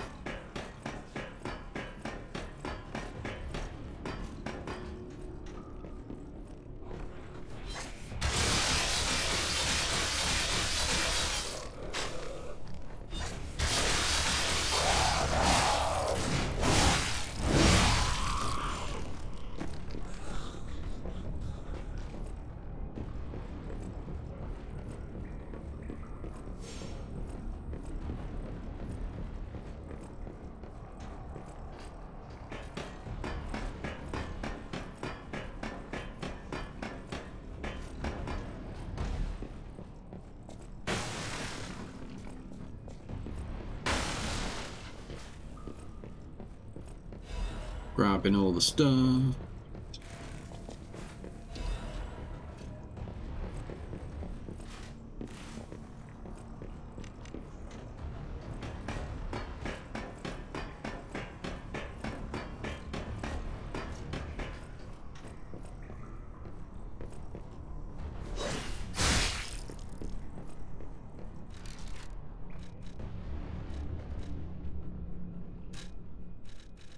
Grabbing all the stuff.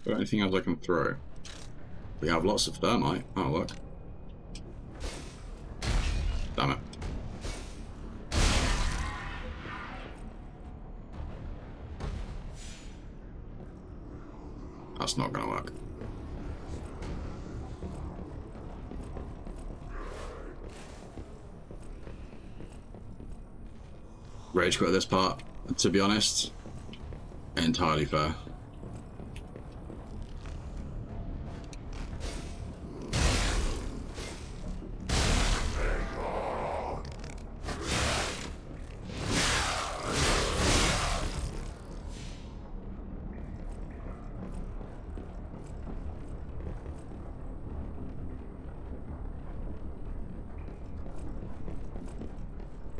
Got anything else I can throw? We have lots of thermite. Oh, look. Damn it. That's not gonna work. Rage quit this part, to be honest. Entirely fair.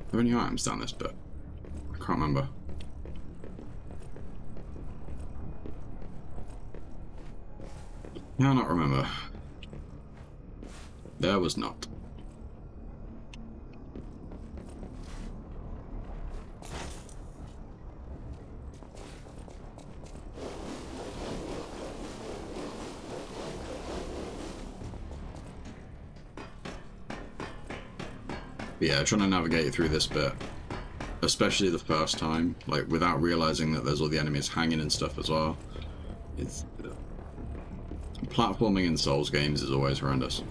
Are there any items down this bit? I can't remember. Cannot remember. There was not. Yeah, trying to navigate through this bit, especially the first time, like without realizing that there's all the enemies hanging and stuff as well. It's platforming in Souls games is always horrendous.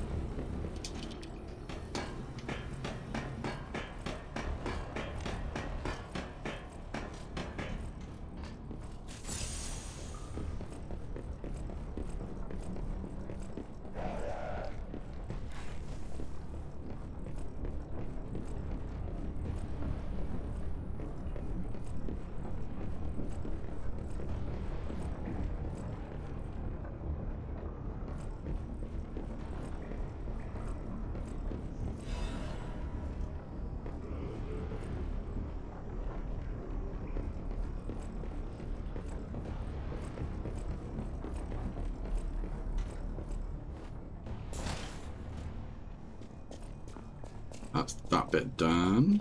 That's that bit done.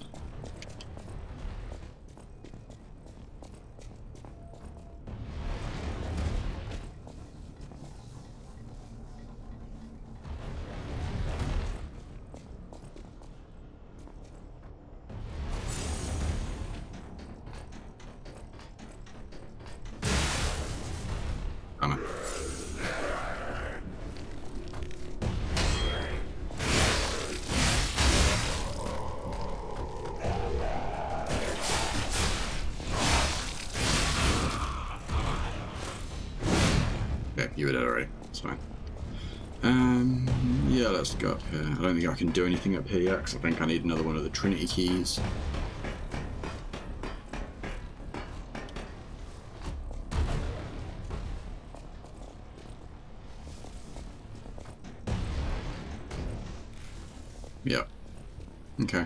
Damn it. Okay, you were dead already. It's fine. Yeah, let's go up here. I don't think I can do anything up here yet, because I think I need another one of the Trinity keys. Yep. Okay.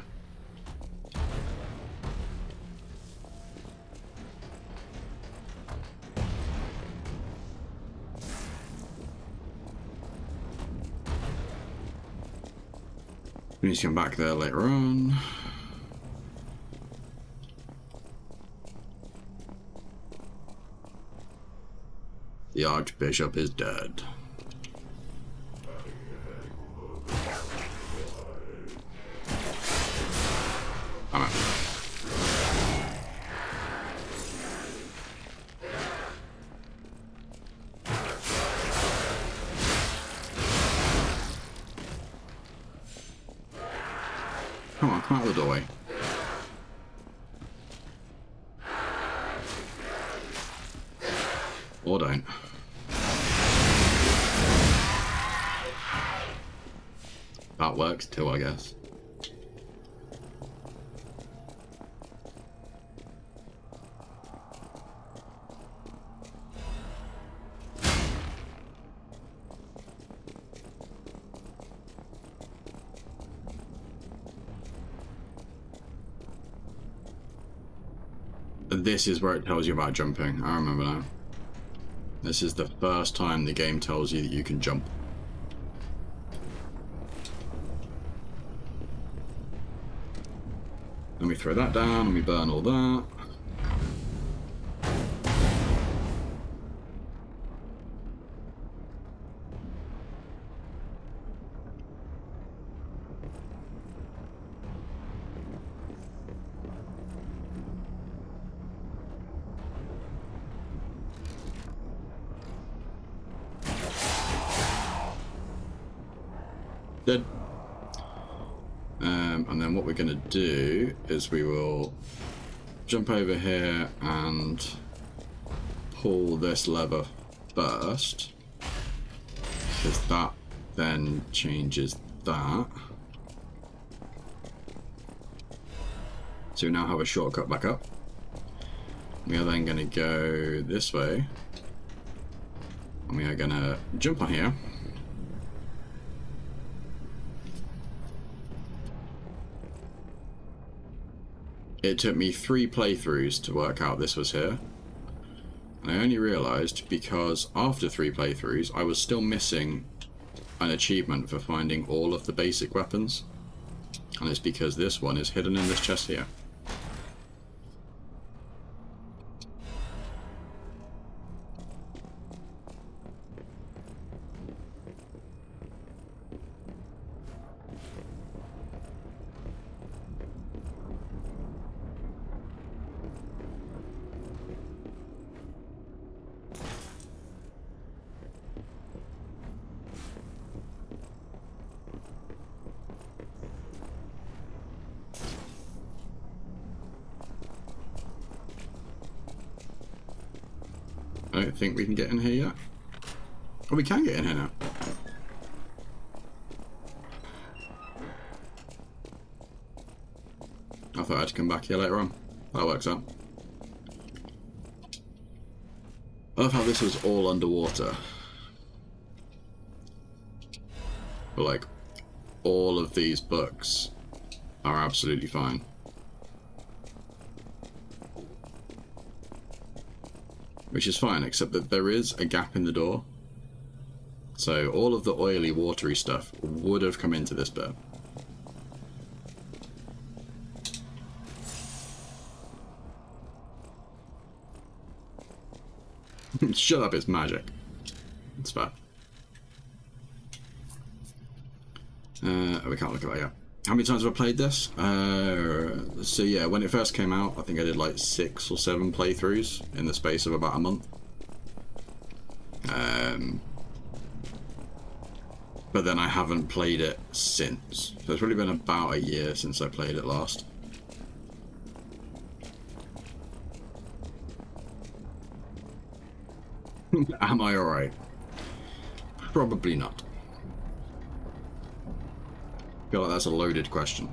We need to come back there later on. The Archbishop is dead. Damn it. Come on, come out of the doorway. Or don't. That works too, I guess. this is where it tells you about jumping. I remember now. This is the first time the game tells you that you can jump. Let me throw that down, let me burn all that. Dead. And then what we're going to do is we will jump over here and pull this lever first, because that then changes that. So we now have a shortcut back up. We are then going to go this way, and we are going to jump on here. It took me 3 playthroughs to work out this was here. And I only realised because after 3 playthroughs I was still missing an achievement for finding all of the basic weapons. And it's because this one is hidden in this chest here. I don't think we can get in here yet. Oh, we can get in here now. I thought I had to come back here later on. That works out. I love how this was all underwater. But like, all of these books are absolutely fine. Which is fine, except that there is a gap in the door. So all of the oily, watery stuff would have come into this bit. Shut up, it's magic. It's fair. We can't look at that yet. How many times have I played this? So yeah, when it first came out, I think I did like 6 or 7 playthroughs in the space of about a month. But then I haven't played it since. So it's probably been about a year since I played it last. Am I alright? Probably not. I feel like that's a loaded question.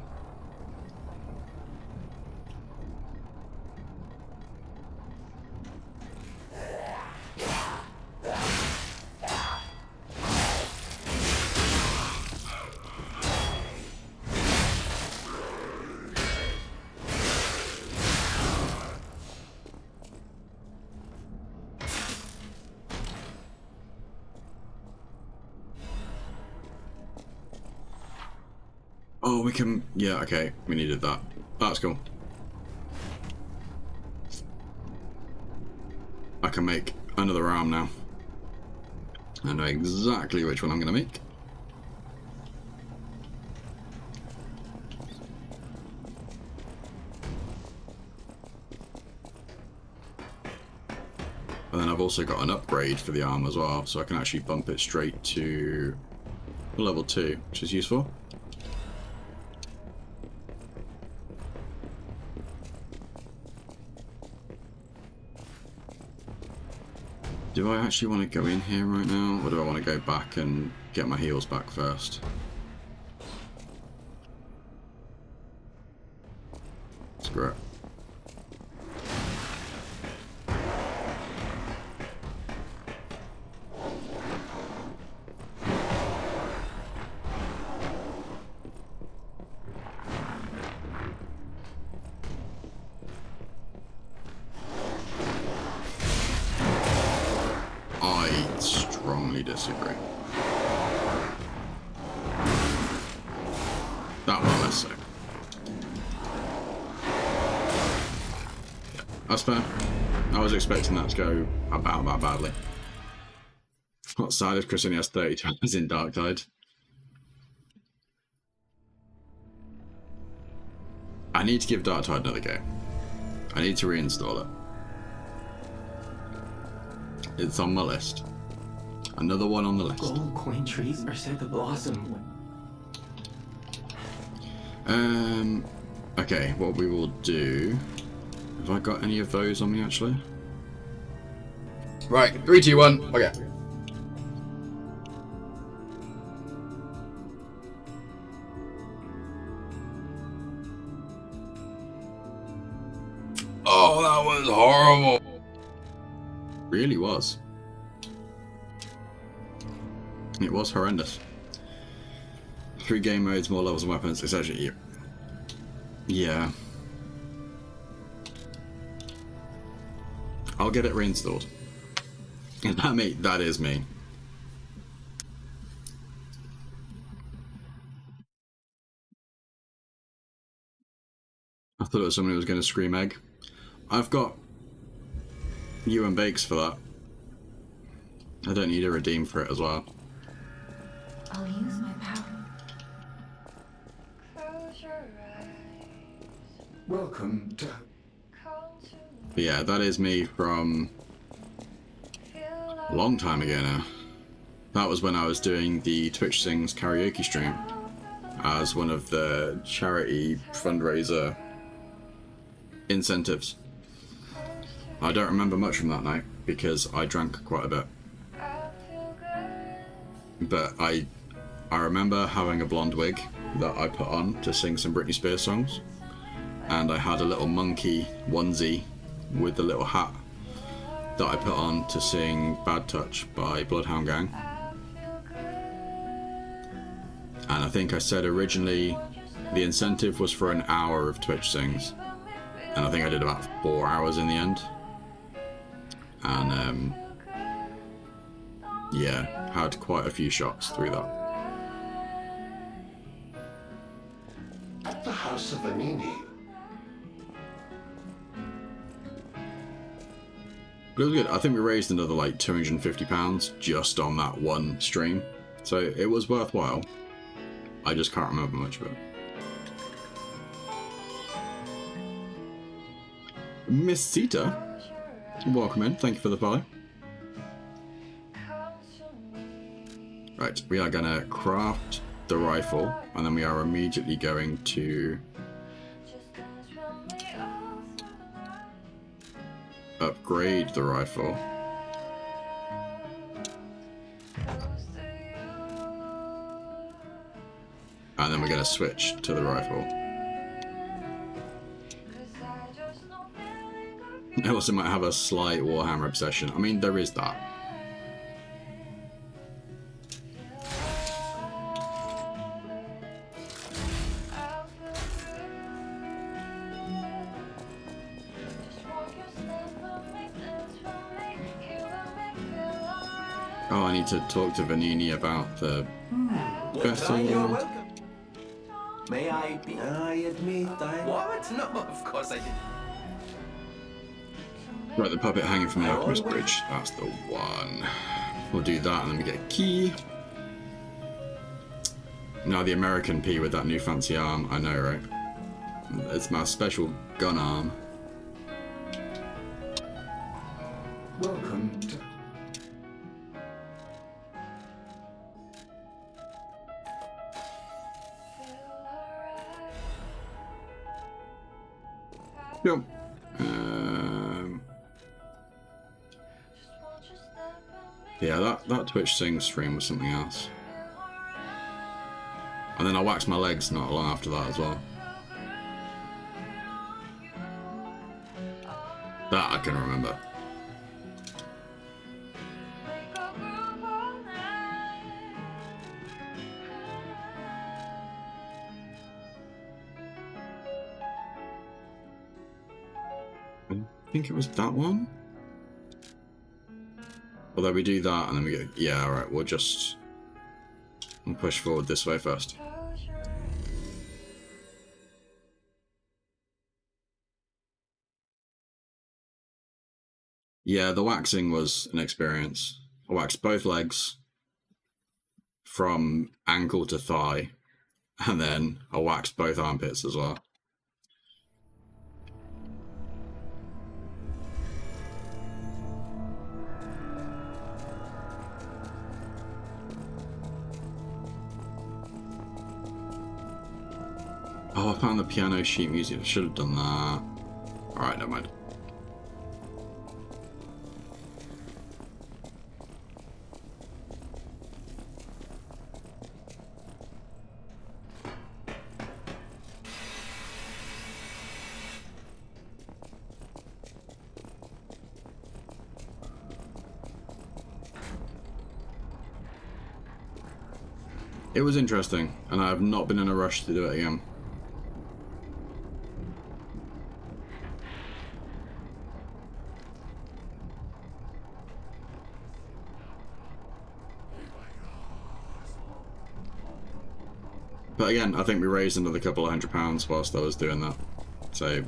Oh, we can... Yeah, okay. We needed that. That's cool. I can make another arm now. I know exactly which one I'm going to make. And then I've also got an upgrade for the arm as well, so I can actually bump it straight to level 2, which is useful. Do I actually want to go in here right now, or do I want to go back and get my heals back first? Screw it. disagree. That one, let's say. Yeah, that's fair. I was expecting that to go about that badly. What side of Chris only has 30 times in Dark Tide? I need to give Dark Tide another go. I need to reinstall it. It's on my list. Another one on the list. Gold coin trees are said to blossom. Okay, what we will do... Have I got any of those on me, actually? Right, 3, 2, 1, okay. Oh, that was horrible. Really was. It was horrendous. 3 game modes, more levels and weapons. It's actually... Yeah. I'll get it reinstalled. And that is me. I thought it was someone who was going to scream egg. I've got you and Bakes for that. I don't need a redeem for it as well. I'll use my power. Close your eyes. Welcome to... But yeah, that is me from a long time ago now. That was when I was doing the Twitch Sings karaoke stream as one of the charity fundraiser incentives. I don't remember much from that night because I drank quite a bit. But I remember having a blonde wig that I put on to sing some Britney Spears songs. And I had a little monkey onesie with the little hat that I put on to sing Bad Touch by Bloodhound Gang. And I think I said originally the incentive was for an hour of Twitch Sings. And I think I did about 4 hours in the end. And yeah, had quite a few shots through that. At the House of Vanini. But it was good. I think we raised another like £250 just on that one stream. So it was worthwhile. I just can't remember much of it. Miss Sita, welcome in. Thank you for the follow. Right, we are going to craft the rifle, and then we are immediately going to upgrade the rifle. And then we're going to switch to the rifle. I also might have a slight Warhammer obsession. I mean, there is that. Oh, I need to talk to Vanini about the vessel. You're welcome. May I be? I admit I... What? No, of course I did. Right, the puppet hanging from the Alchemist Bridge. That's the one. We'll do that and then we get a key. Now the American P with that new fancy arm. I know, right? It's my special gun arm. Welcome to... Yep. Yeah, that Twitch Sing stream was something else. And then I waxed my legs not long after that as well. That I can remember. I think it was that one. Although we do that and then we get, yeah, alright, we'll push forward this way first. Yeah, the waxing was an experience. I waxed both legs from ankle to thigh, and then I waxed both armpits as well. Oh, I found the piano sheet music. I should have done that. Alright, never mind. It was interesting, and I have not been in a rush to do it again. But again, I think we raised another couple of £100 whilst I was doing that. So,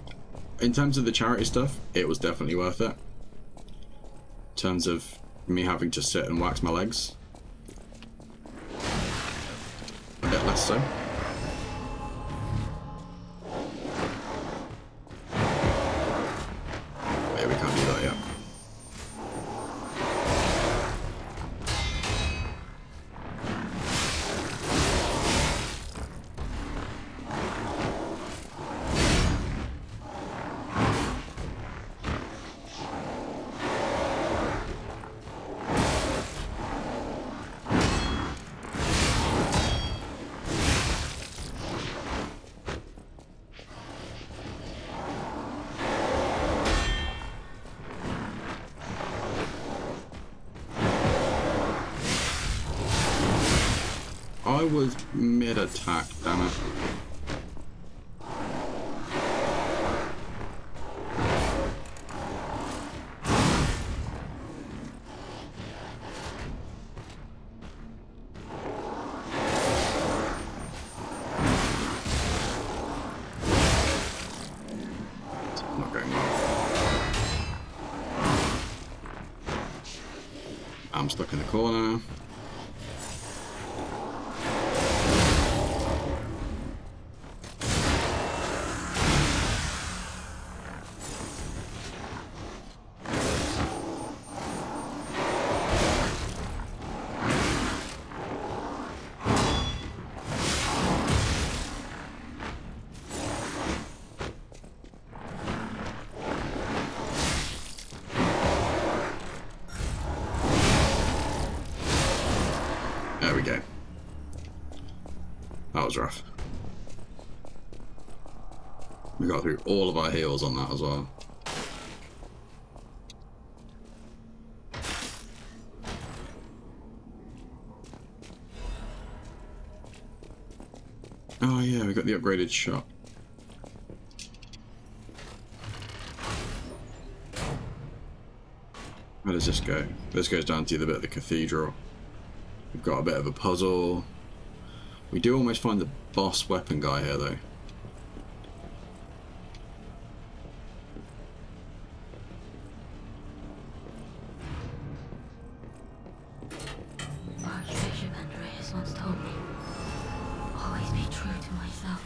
in terms of the charity stuff, it was definitely worth it. In terms of me having to sit and wax my legs, a bit less so. Yeah, we can't do that yet. I was mid-attack, damn it. Not going well. I'm stuck in the corner. There we go. That was rough. We got through all of our heals on that as well. Oh yeah, we got the upgraded shot. Where does this go? This goes down to the bit of the cathedral. We've got a bit of a puzzle. We do almost find the boss weapon guy here though. Archbishop Andreas once told me, always be true to myself.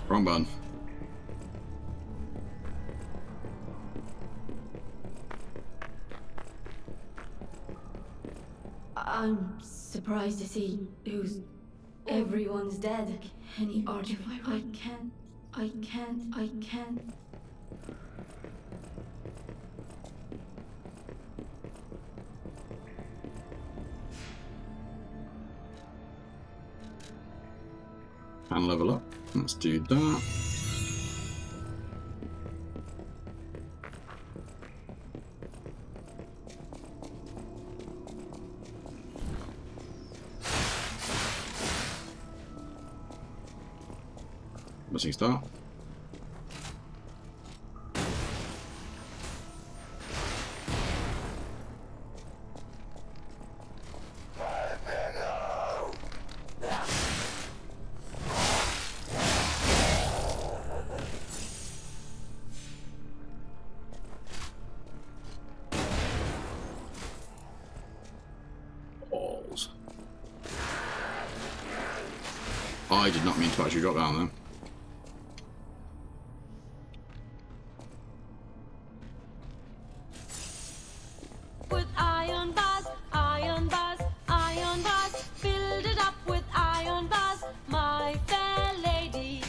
Wrong button. I'm surprised to see everyone's dead. Any artifact? I can't. And level up. Let's do that. promising start. Balls. I did not mean to actually drop down there. With iron bars, iron bars, iron bars. Build it up with iron bars, my fair lady.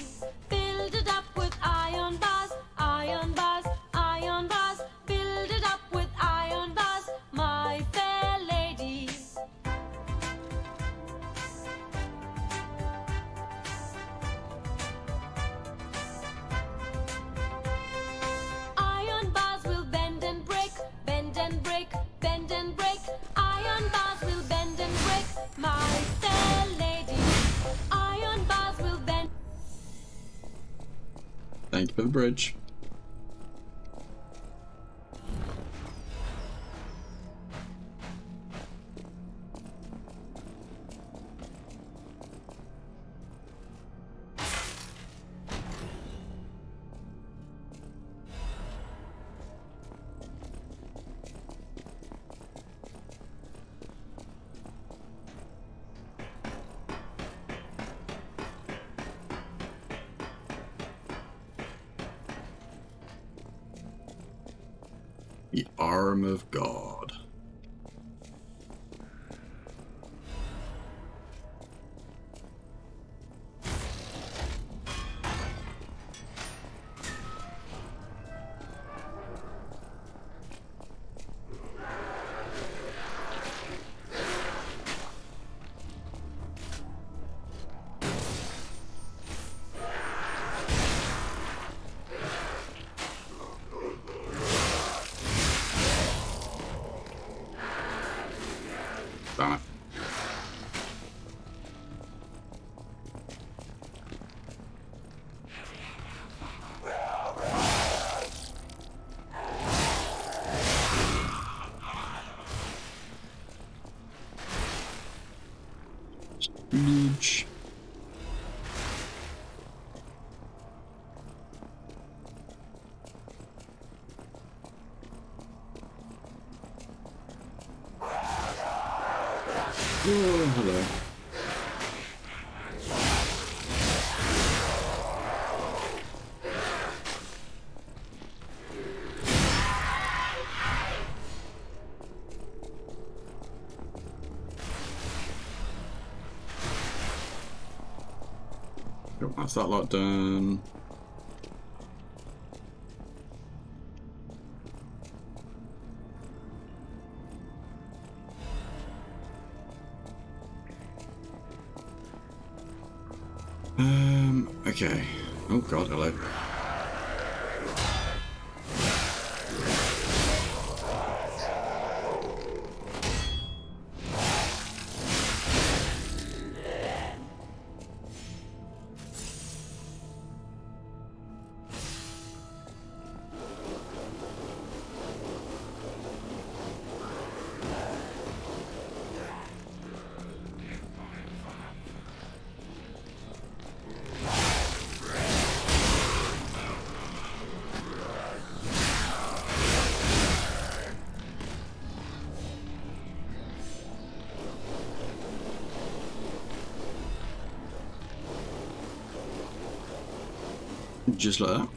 Build it up with iron bars, iron bars, iron bars. Build it up with iron bars, my fair lady. Iron bars will bend and break, bend and break, bend and break. Iron bars will bend and break, my fair lady. Iron bars will bend. Thank you for the bridge. The arm of God. Damn it. Huge. Oh, hello. Cool, that's that lot done. Okay. Oh god, hello. Just like that.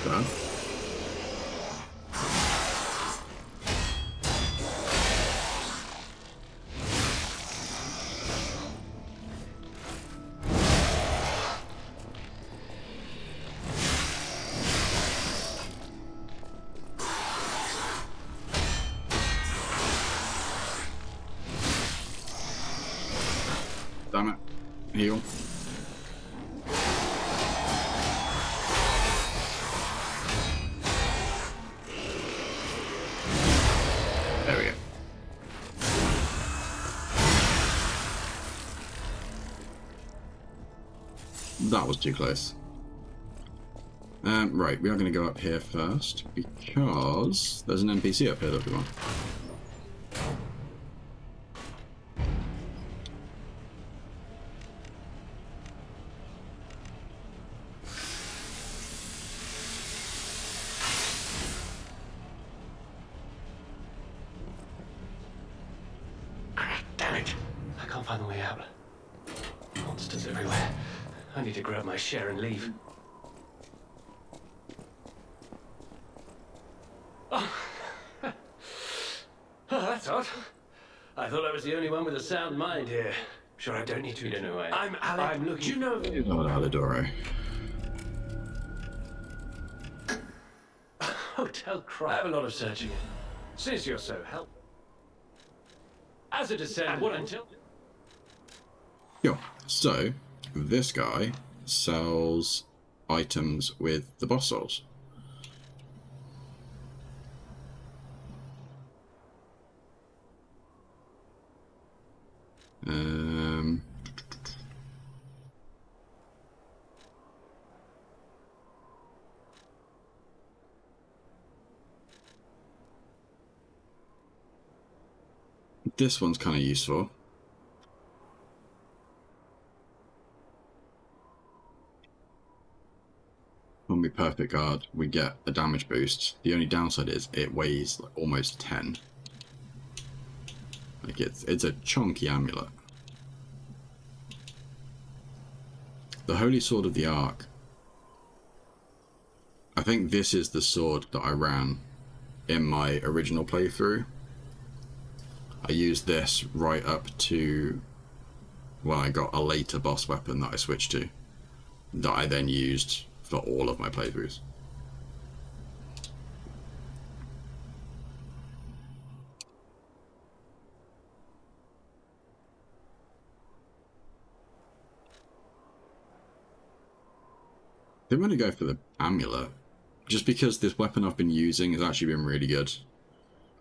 Done. heal. There we go. That was too close. Right, we are going to go up here first because there's an NPC up here that we want. Damn it! I can't find the way out. Monsters everywhere. I need to grab my share and leave. Oh, oh that's odd. I thought I was the only one with a sound mind here. Sure, I don't need to in a way. I'm Alec. I'm looking. Do you know? Oh, Alidoro. Hotel Crow. I have a lot of searching. Since you're so helpful. As a descendant, what until? Yo, so this guy sells items with the boss souls. This one's kind of useful. When we perfect guard, we get a damage boost. The only downside is it weighs like almost 10. Like it's a chunky amulet. The Holy Sword of the Ark. I think this is the sword that I ran in my original playthrough. I used this right up to when I got a later boss weapon that I switched to, that I then used for all of my playthroughs. I think I'm going to go for the amulet, just because this weapon I've been using has actually been really good.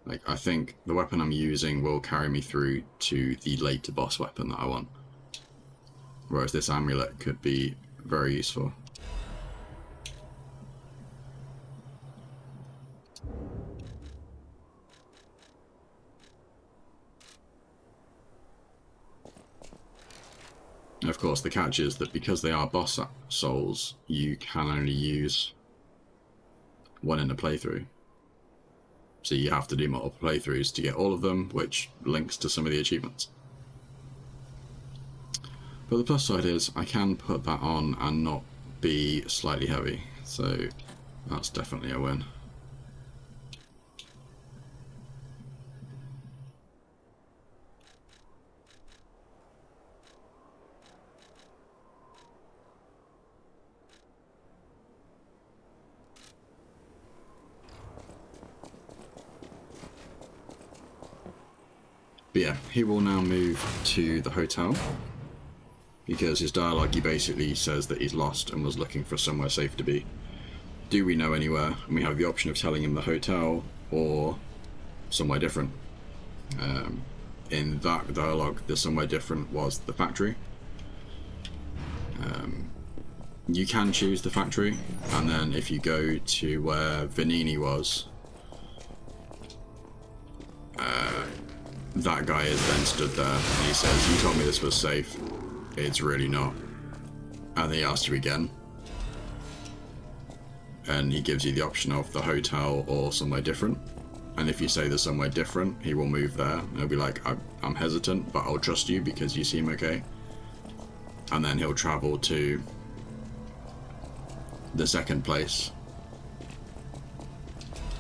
Like, I think the weapon I'm using will carry me through to the later boss weapon that I want. Whereas this amulet could be very useful. And of course, the catch is that because they are boss souls, you can only use one in a playthrough. So you have to do multiple playthroughs to get all of them, which links to some of the achievements. But the plus side is I can put that on and not be slightly heavy, so that's definitely a win. But yeah, he will now move to the hotel, because his dialogue, he basically says that he's lost and was looking for somewhere safe to be. Do we know anywhere? And we have the option of telling him the hotel or somewhere different. In that dialogue, the somewhere different was the factory. You can choose the factory, and then if you go to where Venini was, that guy is then stood there and he says, "You told me this was safe. It's really not." And he asks you again. And he gives you the option of the hotel or somewhere different. And if you say there's somewhere different, he will move there. And he'll be like, I'm hesitant, but I'll trust you because you seem okay. And then he'll travel to the second place.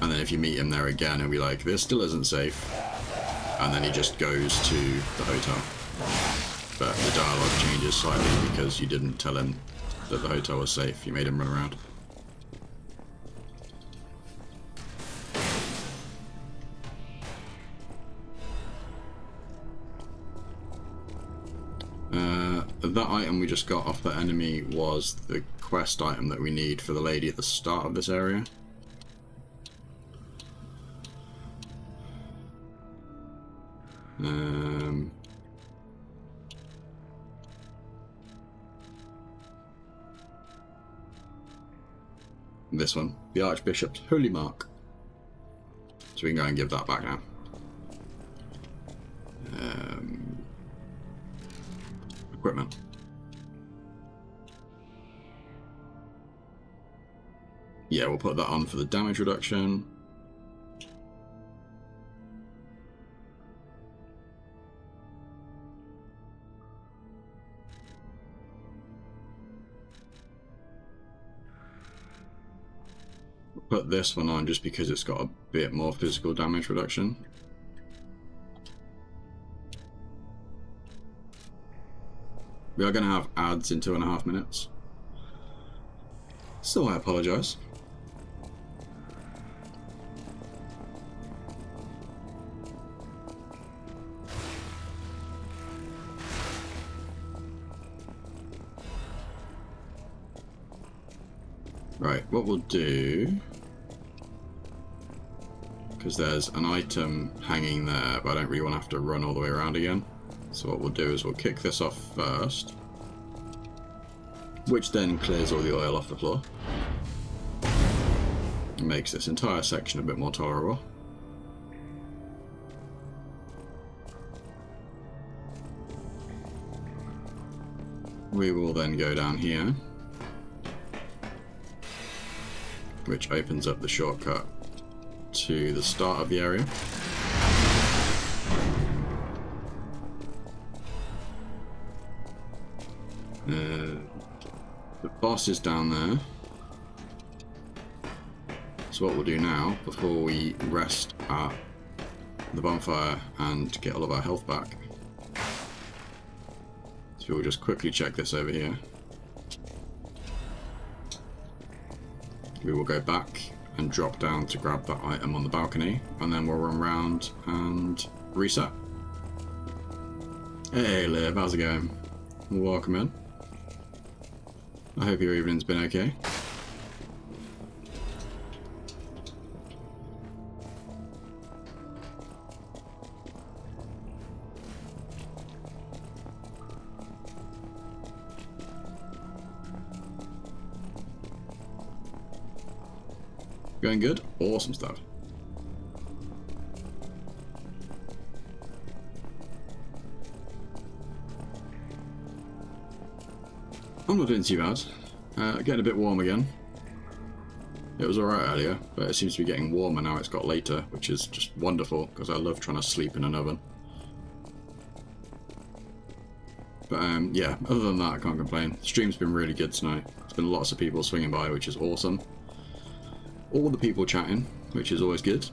And then if you meet him there again, he'll be like, this still isn't safe. And then he just goes to the hotel. But the dialogue changes slightly because you didn't tell him that the hotel was safe. You made him run around. that item we just got off the enemy was the quest item that we need for the lady at the start of this area. This one, the Archbishop's Holy Mark. So we can go and give that back now. Equipment. Yeah, we'll put that on for the damage reduction. Put this one on just because it's got a bit more physical damage reduction. We are going to have ads in 2.5 minutes, so I apologise. Right, what we'll do, because there's an item hanging there, but I don't really want to have to run all the way around again. So what we'll do is we'll kick this off first, which then clears all the oil off the floor. It makes this entire section a bit more tolerable. We will then go down here, which opens up the shortcut to the start of the area. The boss is down there. So what we'll do now, before we rest at the bonfire and get all of our health back, so we'll just quickly check this over here. We will go back and drop down to grab that item on the balcony, and then we'll run round and reset. Hey Liv, how's it going? Welcome in. I hope your evening's been okay. Going good? Awesome stuff. I'm not doing too bad. Getting a bit warm again. It was alright earlier, but it seems to be getting warmer now it's got later, which is just wonderful, because I love trying to sleep in an oven. But yeah, other than that, I can't complain. The stream's been really good tonight. There's been lots of people swinging by, which is awesome. All the people chatting, which is always good.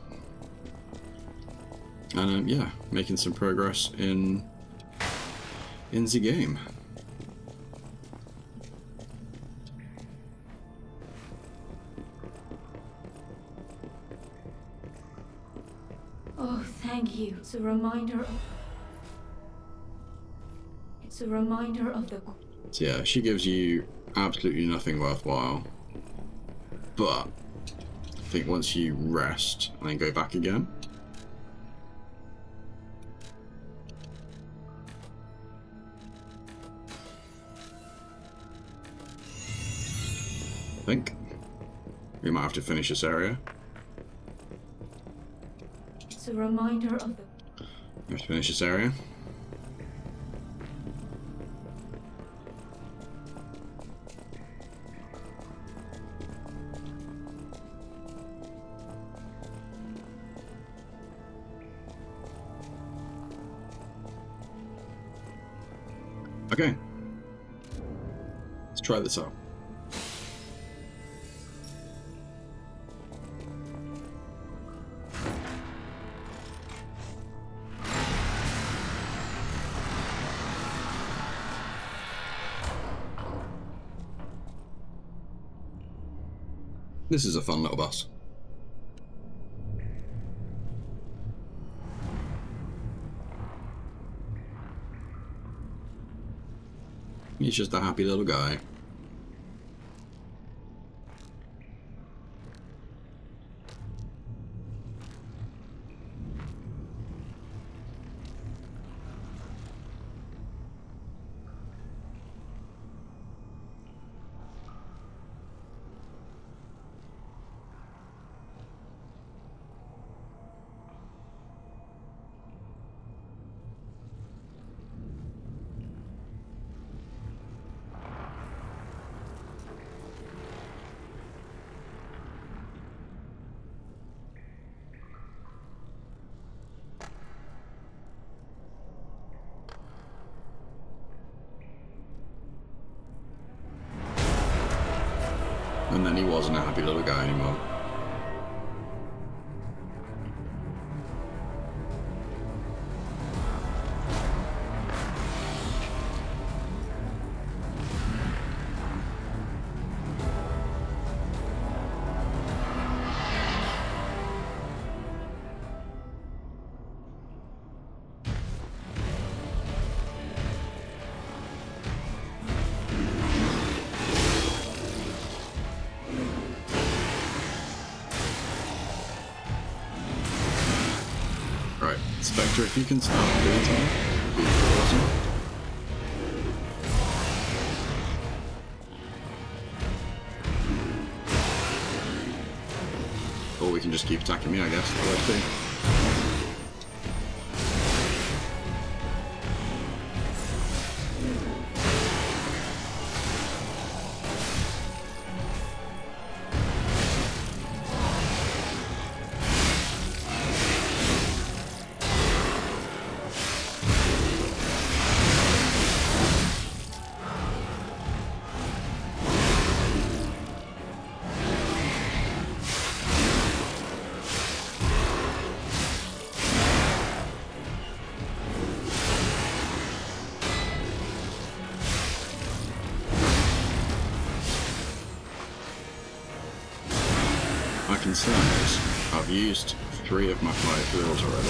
And yeah, making some progress in the game. Oh, thank you. It's a reminder of... It's a reminder of the... So yeah, she gives you absolutely nothing worthwhile. But I think once you rest and then go back again, I think we might have to finish this area. It's a reminder of the... We have to finish this area. Okay, let's try this out. This is a fun little boss. He's just a happy little guy. And then he wasn't a happy little guy anymore. Right, Spectre, if you can stop bleeding, it'd be awesome. Or we can just keep attacking me, I guess. Let's see. My concern is, I've used 3 of my 5 drills already.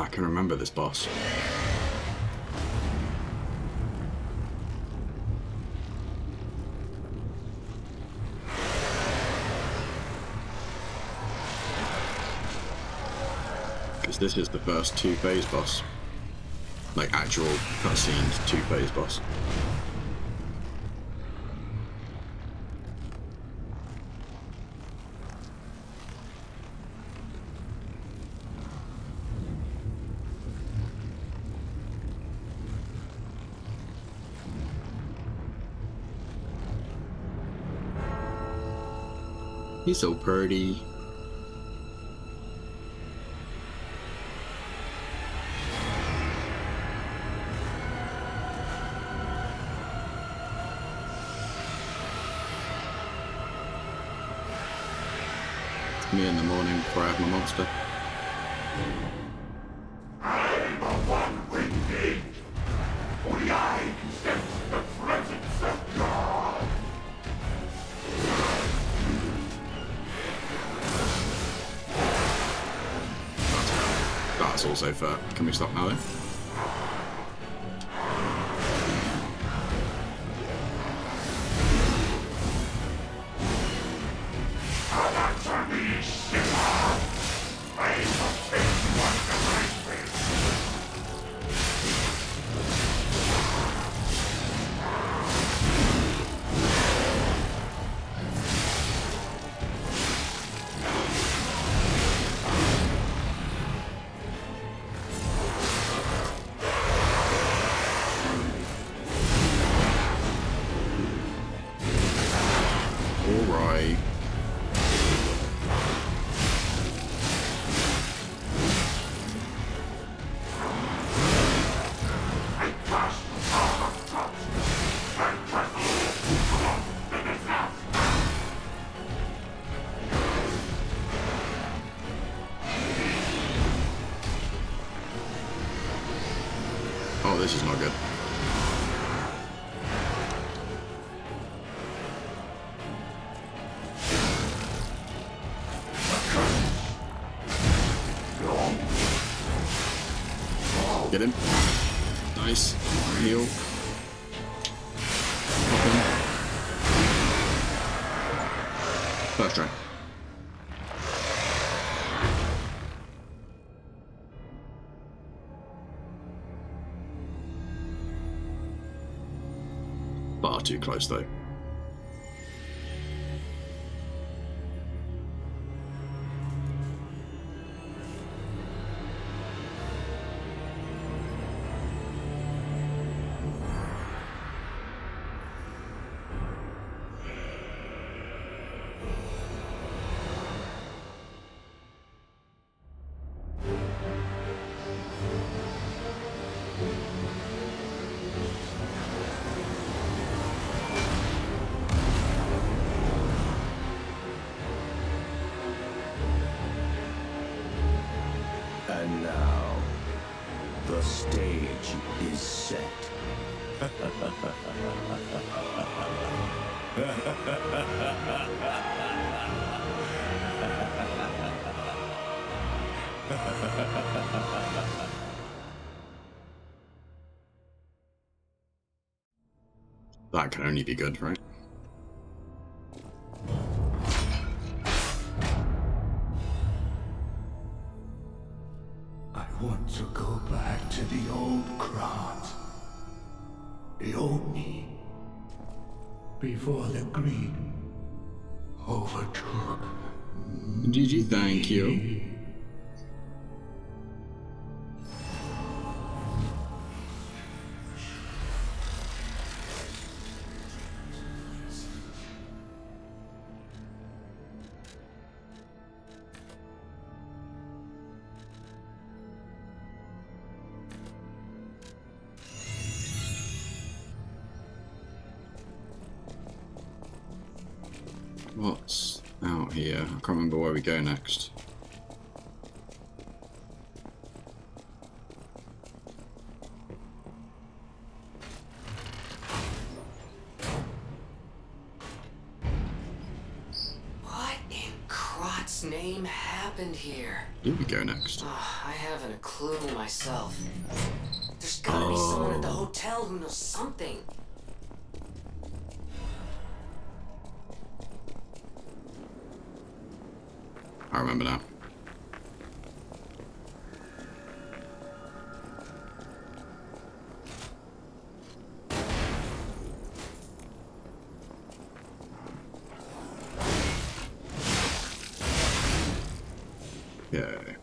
I can remember this boss. Because this is the first 2-phase boss. Like actual cutscenes 2-phase boss. He's so pretty. It's me in the morning before I have my monster. I'm a one-winged ape. Only I can sense the presence of God. That's also fair. Can we stop now then? Alright. Oh, this is not good. Get him. Nice. Nice. Heal. Pop in. First try. Far too close though. And now, the stage is set. That can only be good, right? I want to go back to the old Krat. The old me. Before the greed overtook. GG, thank you. What's out here? I can't remember where we go next. What in Krat's name happened here? Where do we go next? I haven't a clue myself. There's gotta be someone at the hotel who knows something. I remember now. Okay.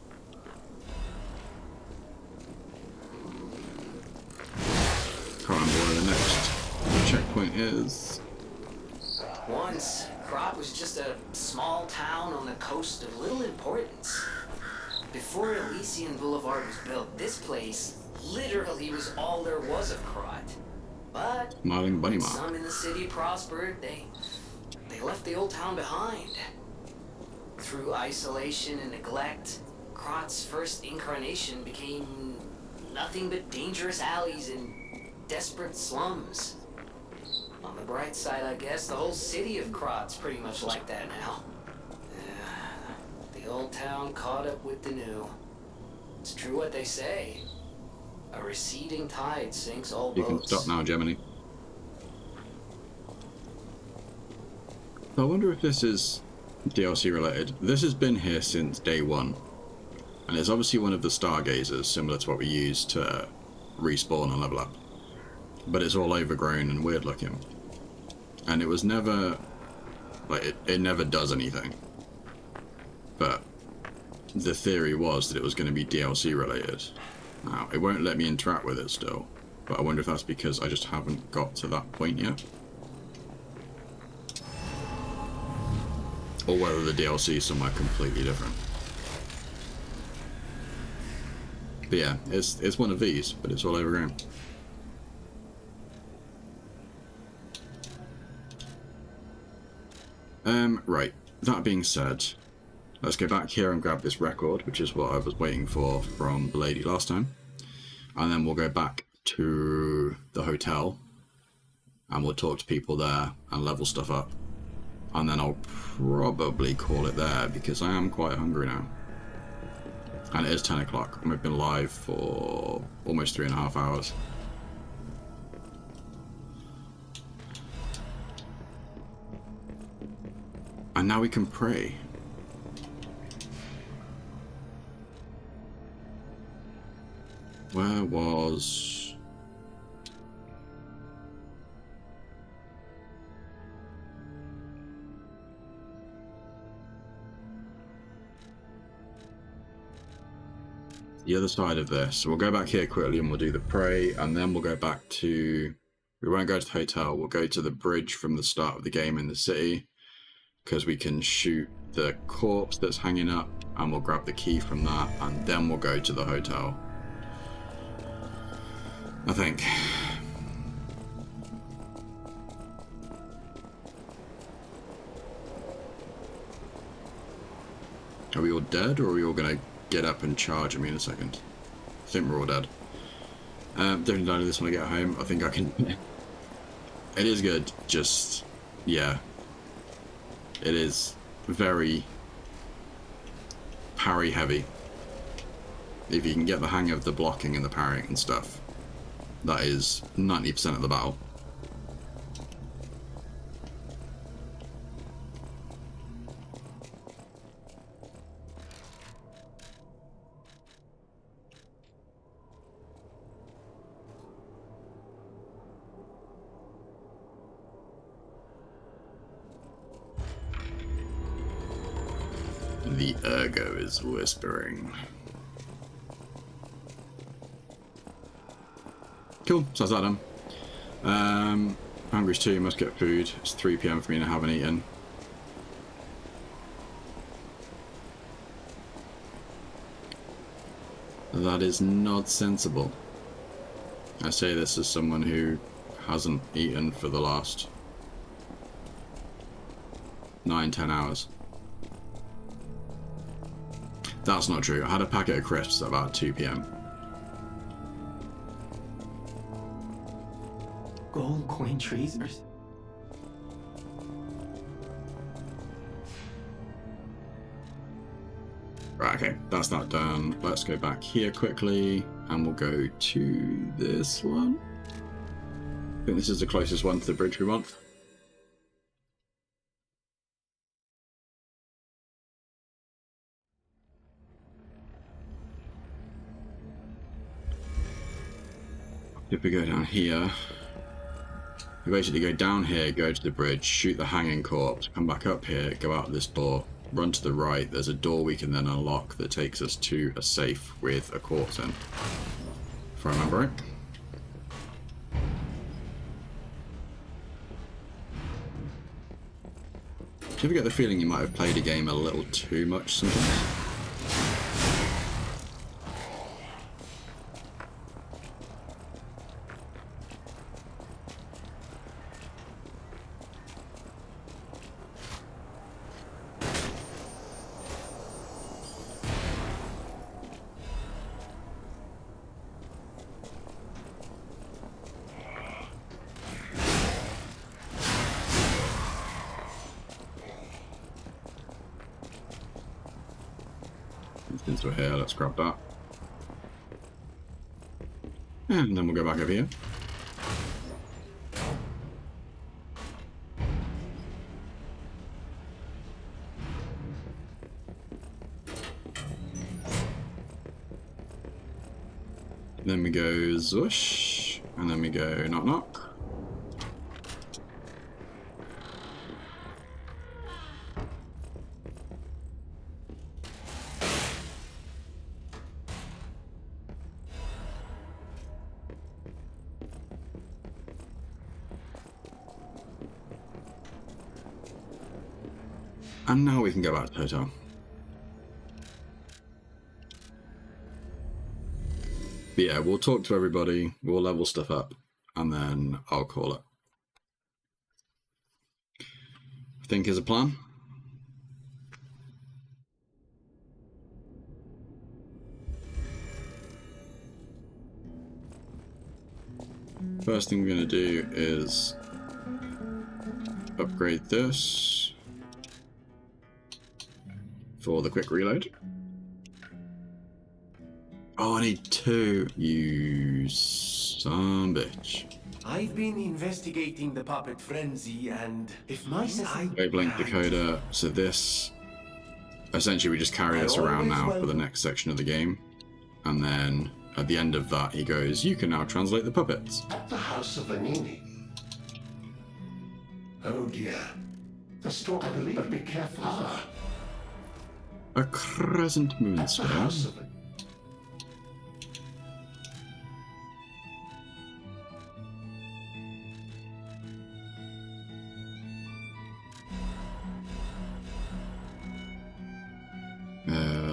Can't remember where the next checkpoint is. Once, Krat was just a small town on the coast of little importance. Before Elysian Boulevard was built, this place literally was all there was of Krat. But Smiling Bunny when Mark. some in the city prospered, they left the old town behind. Through isolation and neglect, Krat's first incarnation became nothing but dangerous alleys and desperate slums. On the bright side, I guess, the whole city of Krat's pretty much like that now. The old town caught up with the new. It's true what they say. A receding tide sinks all You can boats. stop now, Gemini. I wonder if this is DLC related. This has been here since day one. And it's obviously one of the stargazers, similar to what we use to respawn and level up. But it's all overgrown and weird looking. And it was never, like, it never does anything. But the theory was that it was going to be DLC related. Now, it won't let me interact with it still. But I wonder if that's because I just haven't got to that point yet. Or whether the DLC is somewhere completely different. But yeah, it's one of these, but it's all overgrown. Right, that being said, let's go back here and grab this record, which is what I was waiting for from the lady last time. And then we'll go back to the hotel, and we'll talk to people there and level stuff up. And then I'll probably call it there, because I am quite hungry now. And it is 10 o'clock, and we've been live for almost 3.5 hours. And now we can pray. Where was... the other side of this? So we'll go back here quickly and we'll do the pray, and then we'll go back to... we won't go to the hotel, we'll go to the bridge from the start of the game in the city, because we can shoot the corpse that's hanging up, and we'll grab the key from that, and then we'll go to the hotel. I think. Are we all dead, or are we all gonna get up and charge at me in a second? I think we're all dead. Definitely don't do this when I get home. I think I can... It is good, just... yeah. It is very parry heavy. If you can get the hang of the blocking and the parrying and stuff, that is 90% of the battle. The Ergo is whispering. Cool, so that's that done. Hungry too, must get food. It's 3 PM for me and I haven't eaten. That is not sensible. I say this as someone who hasn't eaten for the last 9-10 hours. That's not true. I had a packet of crisps at about 2 PM. Gold coin trees are... Right, okay, that's not done. Let's go back here quickly, and we'll go to this one. I think this is the closest one to the bridge we want. If we go down here, we basically go down here, go to the bridge, shoot the hanging corpse, come back up here, go out this door, run to the right, there's a door we can then unlock that takes us to a safe with a corpse in, if I remember right. Do you ever get the feeling you might have played a game a little too much sometimes? Since we're here, let's grab that. And then we'll go back over here. Then we go Zush, and then we go Knock Knock. And now we can go back to the hotel. But yeah, we'll talk to everybody, we'll level stuff up, and then I'll call it. I think is a plan. First thing we're going to do is upgrade this for the quick reload. Oh, I need 2. You son bitch. I've been investigating the puppet frenzy, and if my Wavelength decoder. So this, essentially, we just carry this around now for the next section of the game, and then at the end of that, he goes, "You can now translate the puppets." At the House of Vanini. Oh dear. The stalker, but be careful. A crescent moon The sphere. House of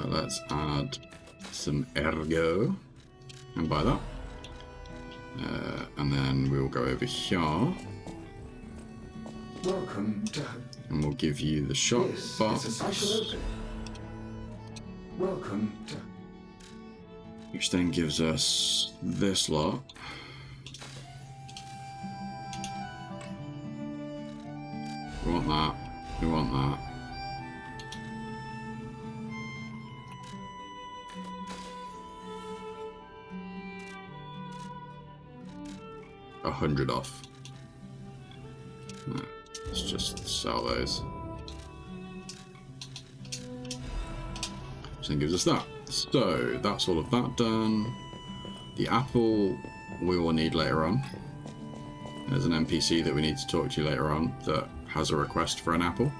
Let's add some ergo, and buy that. And then we'll go over here, Welcome to and we'll give you the shop this box, is a cycle open. Welcome to which then gives us this lot. We want that. We want that. $100 off. Let's just sell those. So it gives us that. So that's all of that done. The apple we will need later on. There's an NPC that we need to talk to later on that has a request for an apple.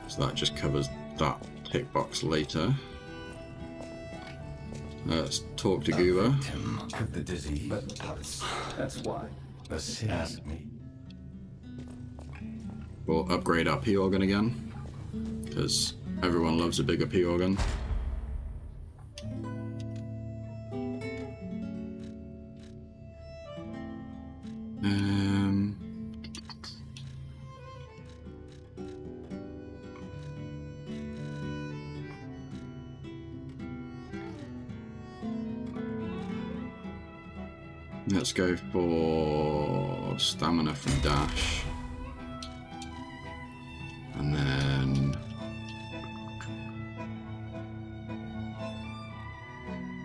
So that just covers that tick box later. Let's talk to Goober. Of the disease. But that's why. Ask me. We'll upgrade our P organ again, because everyone loves a bigger P organ. Let's go for stamina from Dash. And then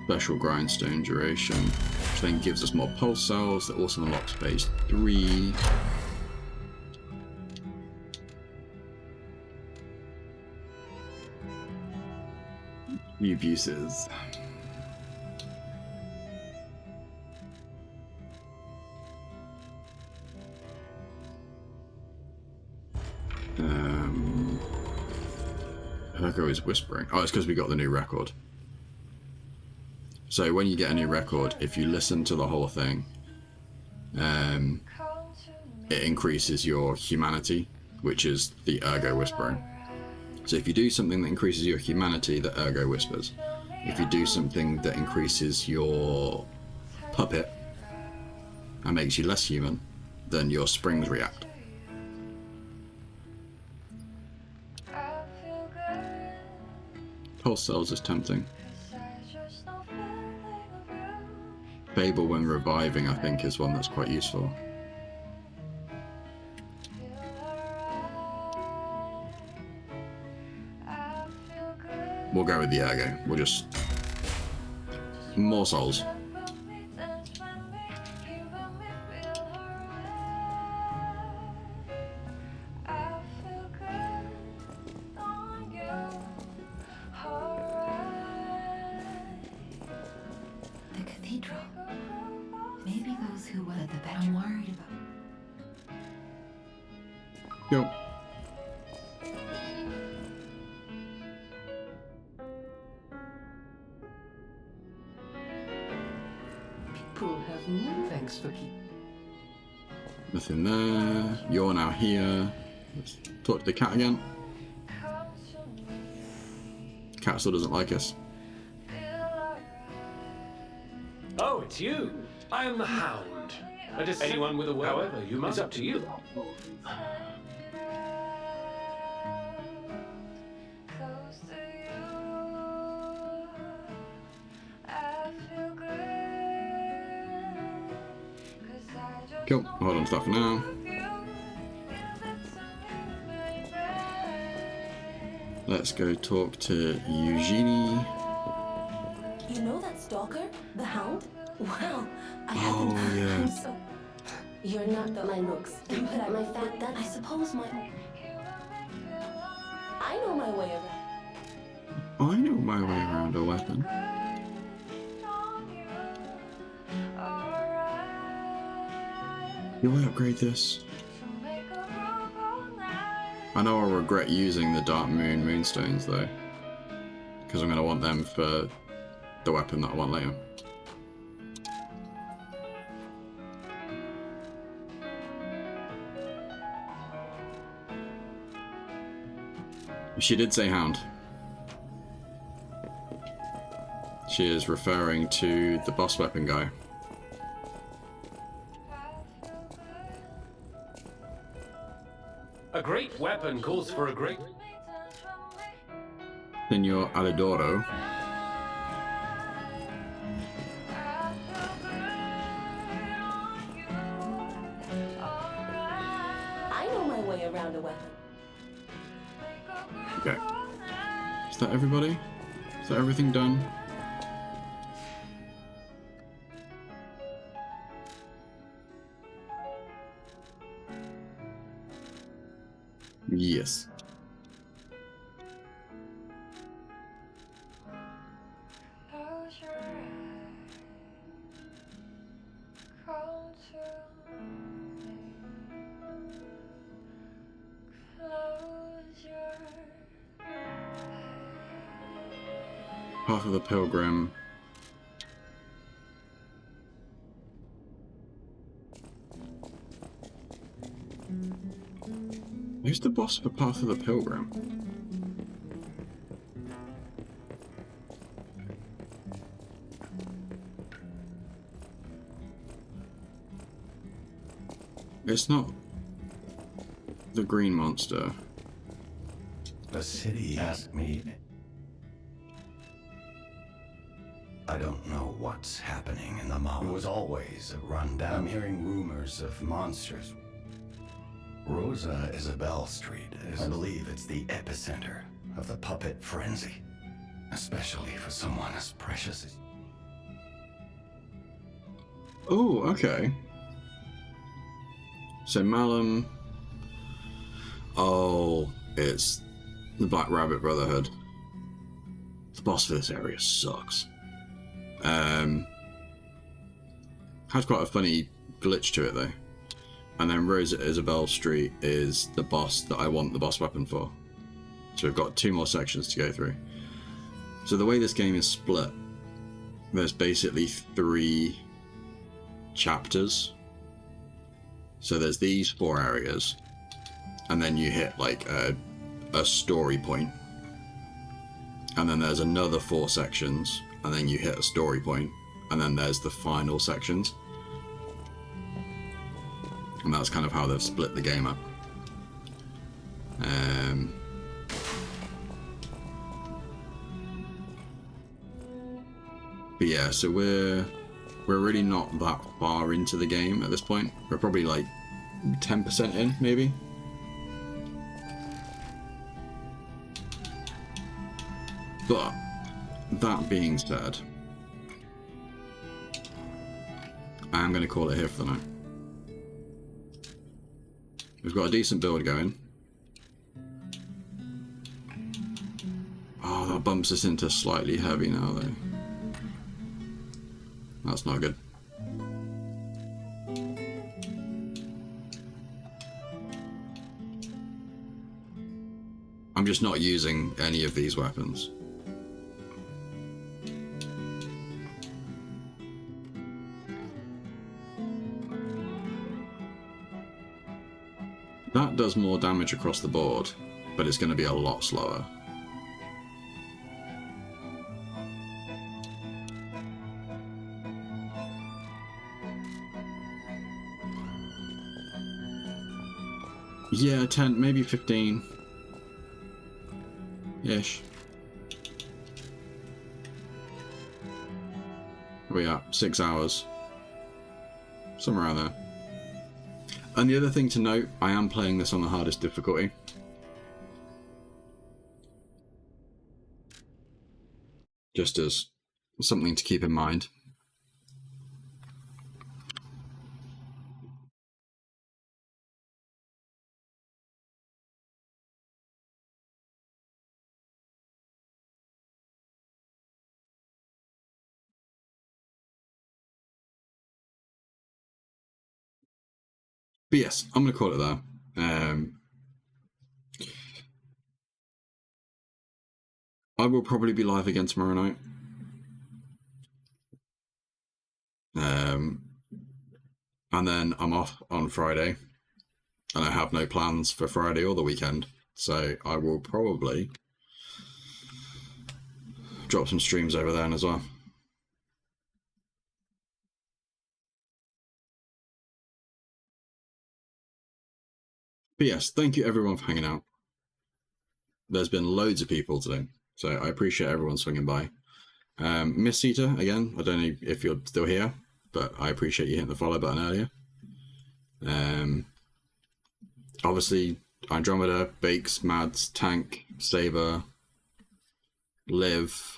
special grindstone duration, which then gives us more pulse cells. That also unlocks phase 3. The abuses. Ergo is whispering. Oh, it's because we got the new record. So when you get a new record, if you listen to the whole thing, it increases your humanity, which is the ergo whispering. So if you do something that increases your humanity, the ergo whispers. If you do something that increases your puppet and makes you less human, then your springs react. Pulse cells is tempting. Fable when reviving, I think, is one that's quite useful. We'll go with the ergo. We'll just... more souls. The cathedral. Maybe those who were the better. I'm worried about. Yo. People have no thanks for keep. Nothing there. You're now here. Let's talk to the cat again. Cat still doesn't like us. Oh, it's you. I am the Hound. Anyone with a word? However, you must. It's up to you. Cool. Hold on to that for now. Let's go talk to Eugenie. You know that stalker? The Hound? Well, I Oh, haven't... yeah. I'm so... You're not my looks, but I'm my fat. That I suppose my. I know my way around. I know my way around a weapon. Will I upgrade this? I know I'll regret using the Dark Moon Moonstones though, because I'm going to want them for the weapon that I want later. She did say hound. She is referring to the boss weapon guy. A great weapon calls for a great... Senor Alidoro. I know my way around a weapon. Okay. Is that everybody? Is that everything done? Yes. Close your eyes. Come to me. Close your Path of the Pilgrim. Who's the boss for Path of the Pilgrim? It's not the green monster. The city asked me. I don't know what's happening in the mall. It was always a rundown. I'm hearing rumors of monsters. Rosa Isabel Street is, I believe it's the epicenter of the puppet frenzy. Especially for someone as precious as... Oh, okay. So Malum... Oh, it's the Black Rabbit Brotherhood. The boss for this area sucks. Has quite a funny glitch to it though. And then Rosa Isabel Street is the boss that I want the boss weapon for. So we've got 2 more sections to go through. So the way this game is split, there's basically 3 chapters. So there's these 4 areas, and then you hit like a story point. And then there's another 4 sections, and then you hit a story point, and then there's the final sections. And that's kind of how they've split the game up. But yeah, so we're really not that far into the game at this point. We're probably like 10% in, maybe. But that being said, I'm going to call it here for the night. We've got a decent build going. Oh, that bumps us into slightly heavy now though. That's not good. I'm just not using any of these weapons. That does more damage across the board, but it's going to be a lot slower. Yeah, 10, maybe 15-ish. We are 6 hours. Somewhere around there. And the other thing to note, I am playing this on the hardest difficulty. Just as something to keep in mind. But yes, I'm going to call it there. I will probably be live again tomorrow night. And then I'm off on Friday. And I have no plans for Friday or the weekend. So I will probably drop some streams over there as well. But yes, thank you everyone for hanging out. There's been loads of people today, so I appreciate everyone swinging by. Miss Sita, again, I don't know if you're still here, but I appreciate you hitting the follow button earlier. Obviously, Andromeda, Bakes, Mads, Tank, Saber, Liv,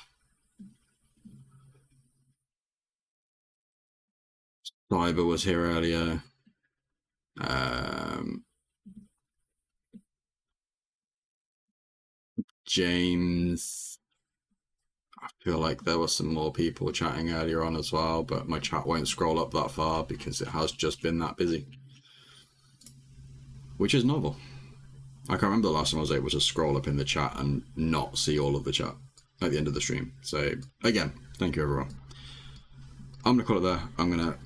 Cyber was here earlier. James. I feel like there were some more people chatting earlier on as well, but my chat won't scroll up that far because it has just been that busy. Which is novel. I can't remember the last time I was able to scroll up in the chat and not see all of the chat at the end of the stream. So, again, thank you everyone. I'm going to call it there. I'm going to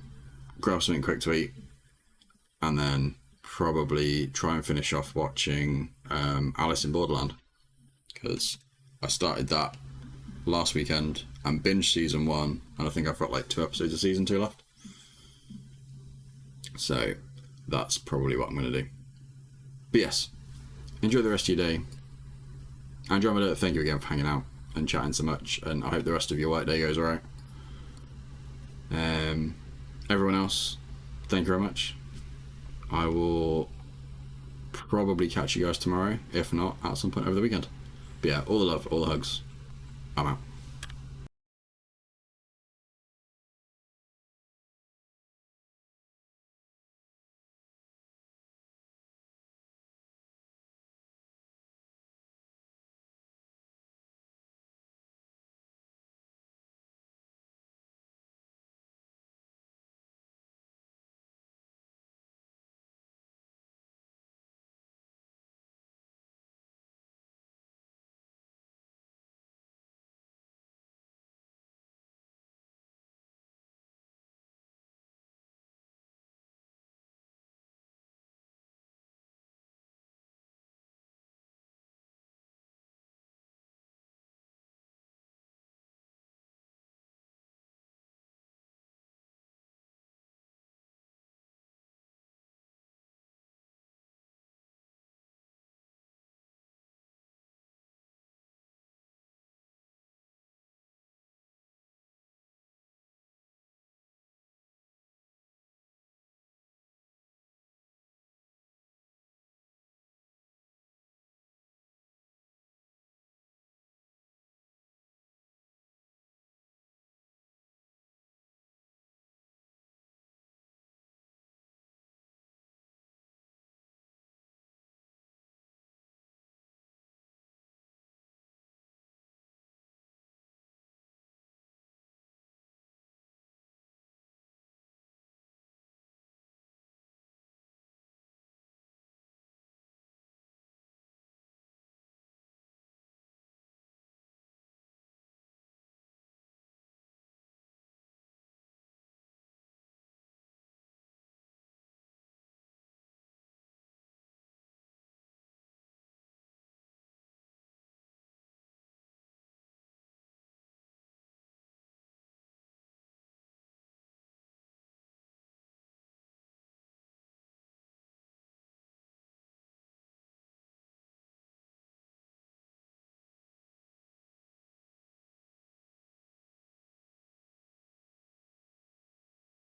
grab something quick to eat and then probably try and finish off watching Alice in Borderland, because I started that last weekend and binged season 1, and I think I've got like 2 episodes of season 2 left. So that's probably what I'm going to do. But yes, enjoy the rest of your day. Andromeda, thank you again for hanging out and chatting so much, and I hope the rest of your work day goes alright. Everyone else, thank you very much. I will probably catch you guys tomorrow, if not at some point over the weekend. But yeah, all the love, all the hugs. I'm out.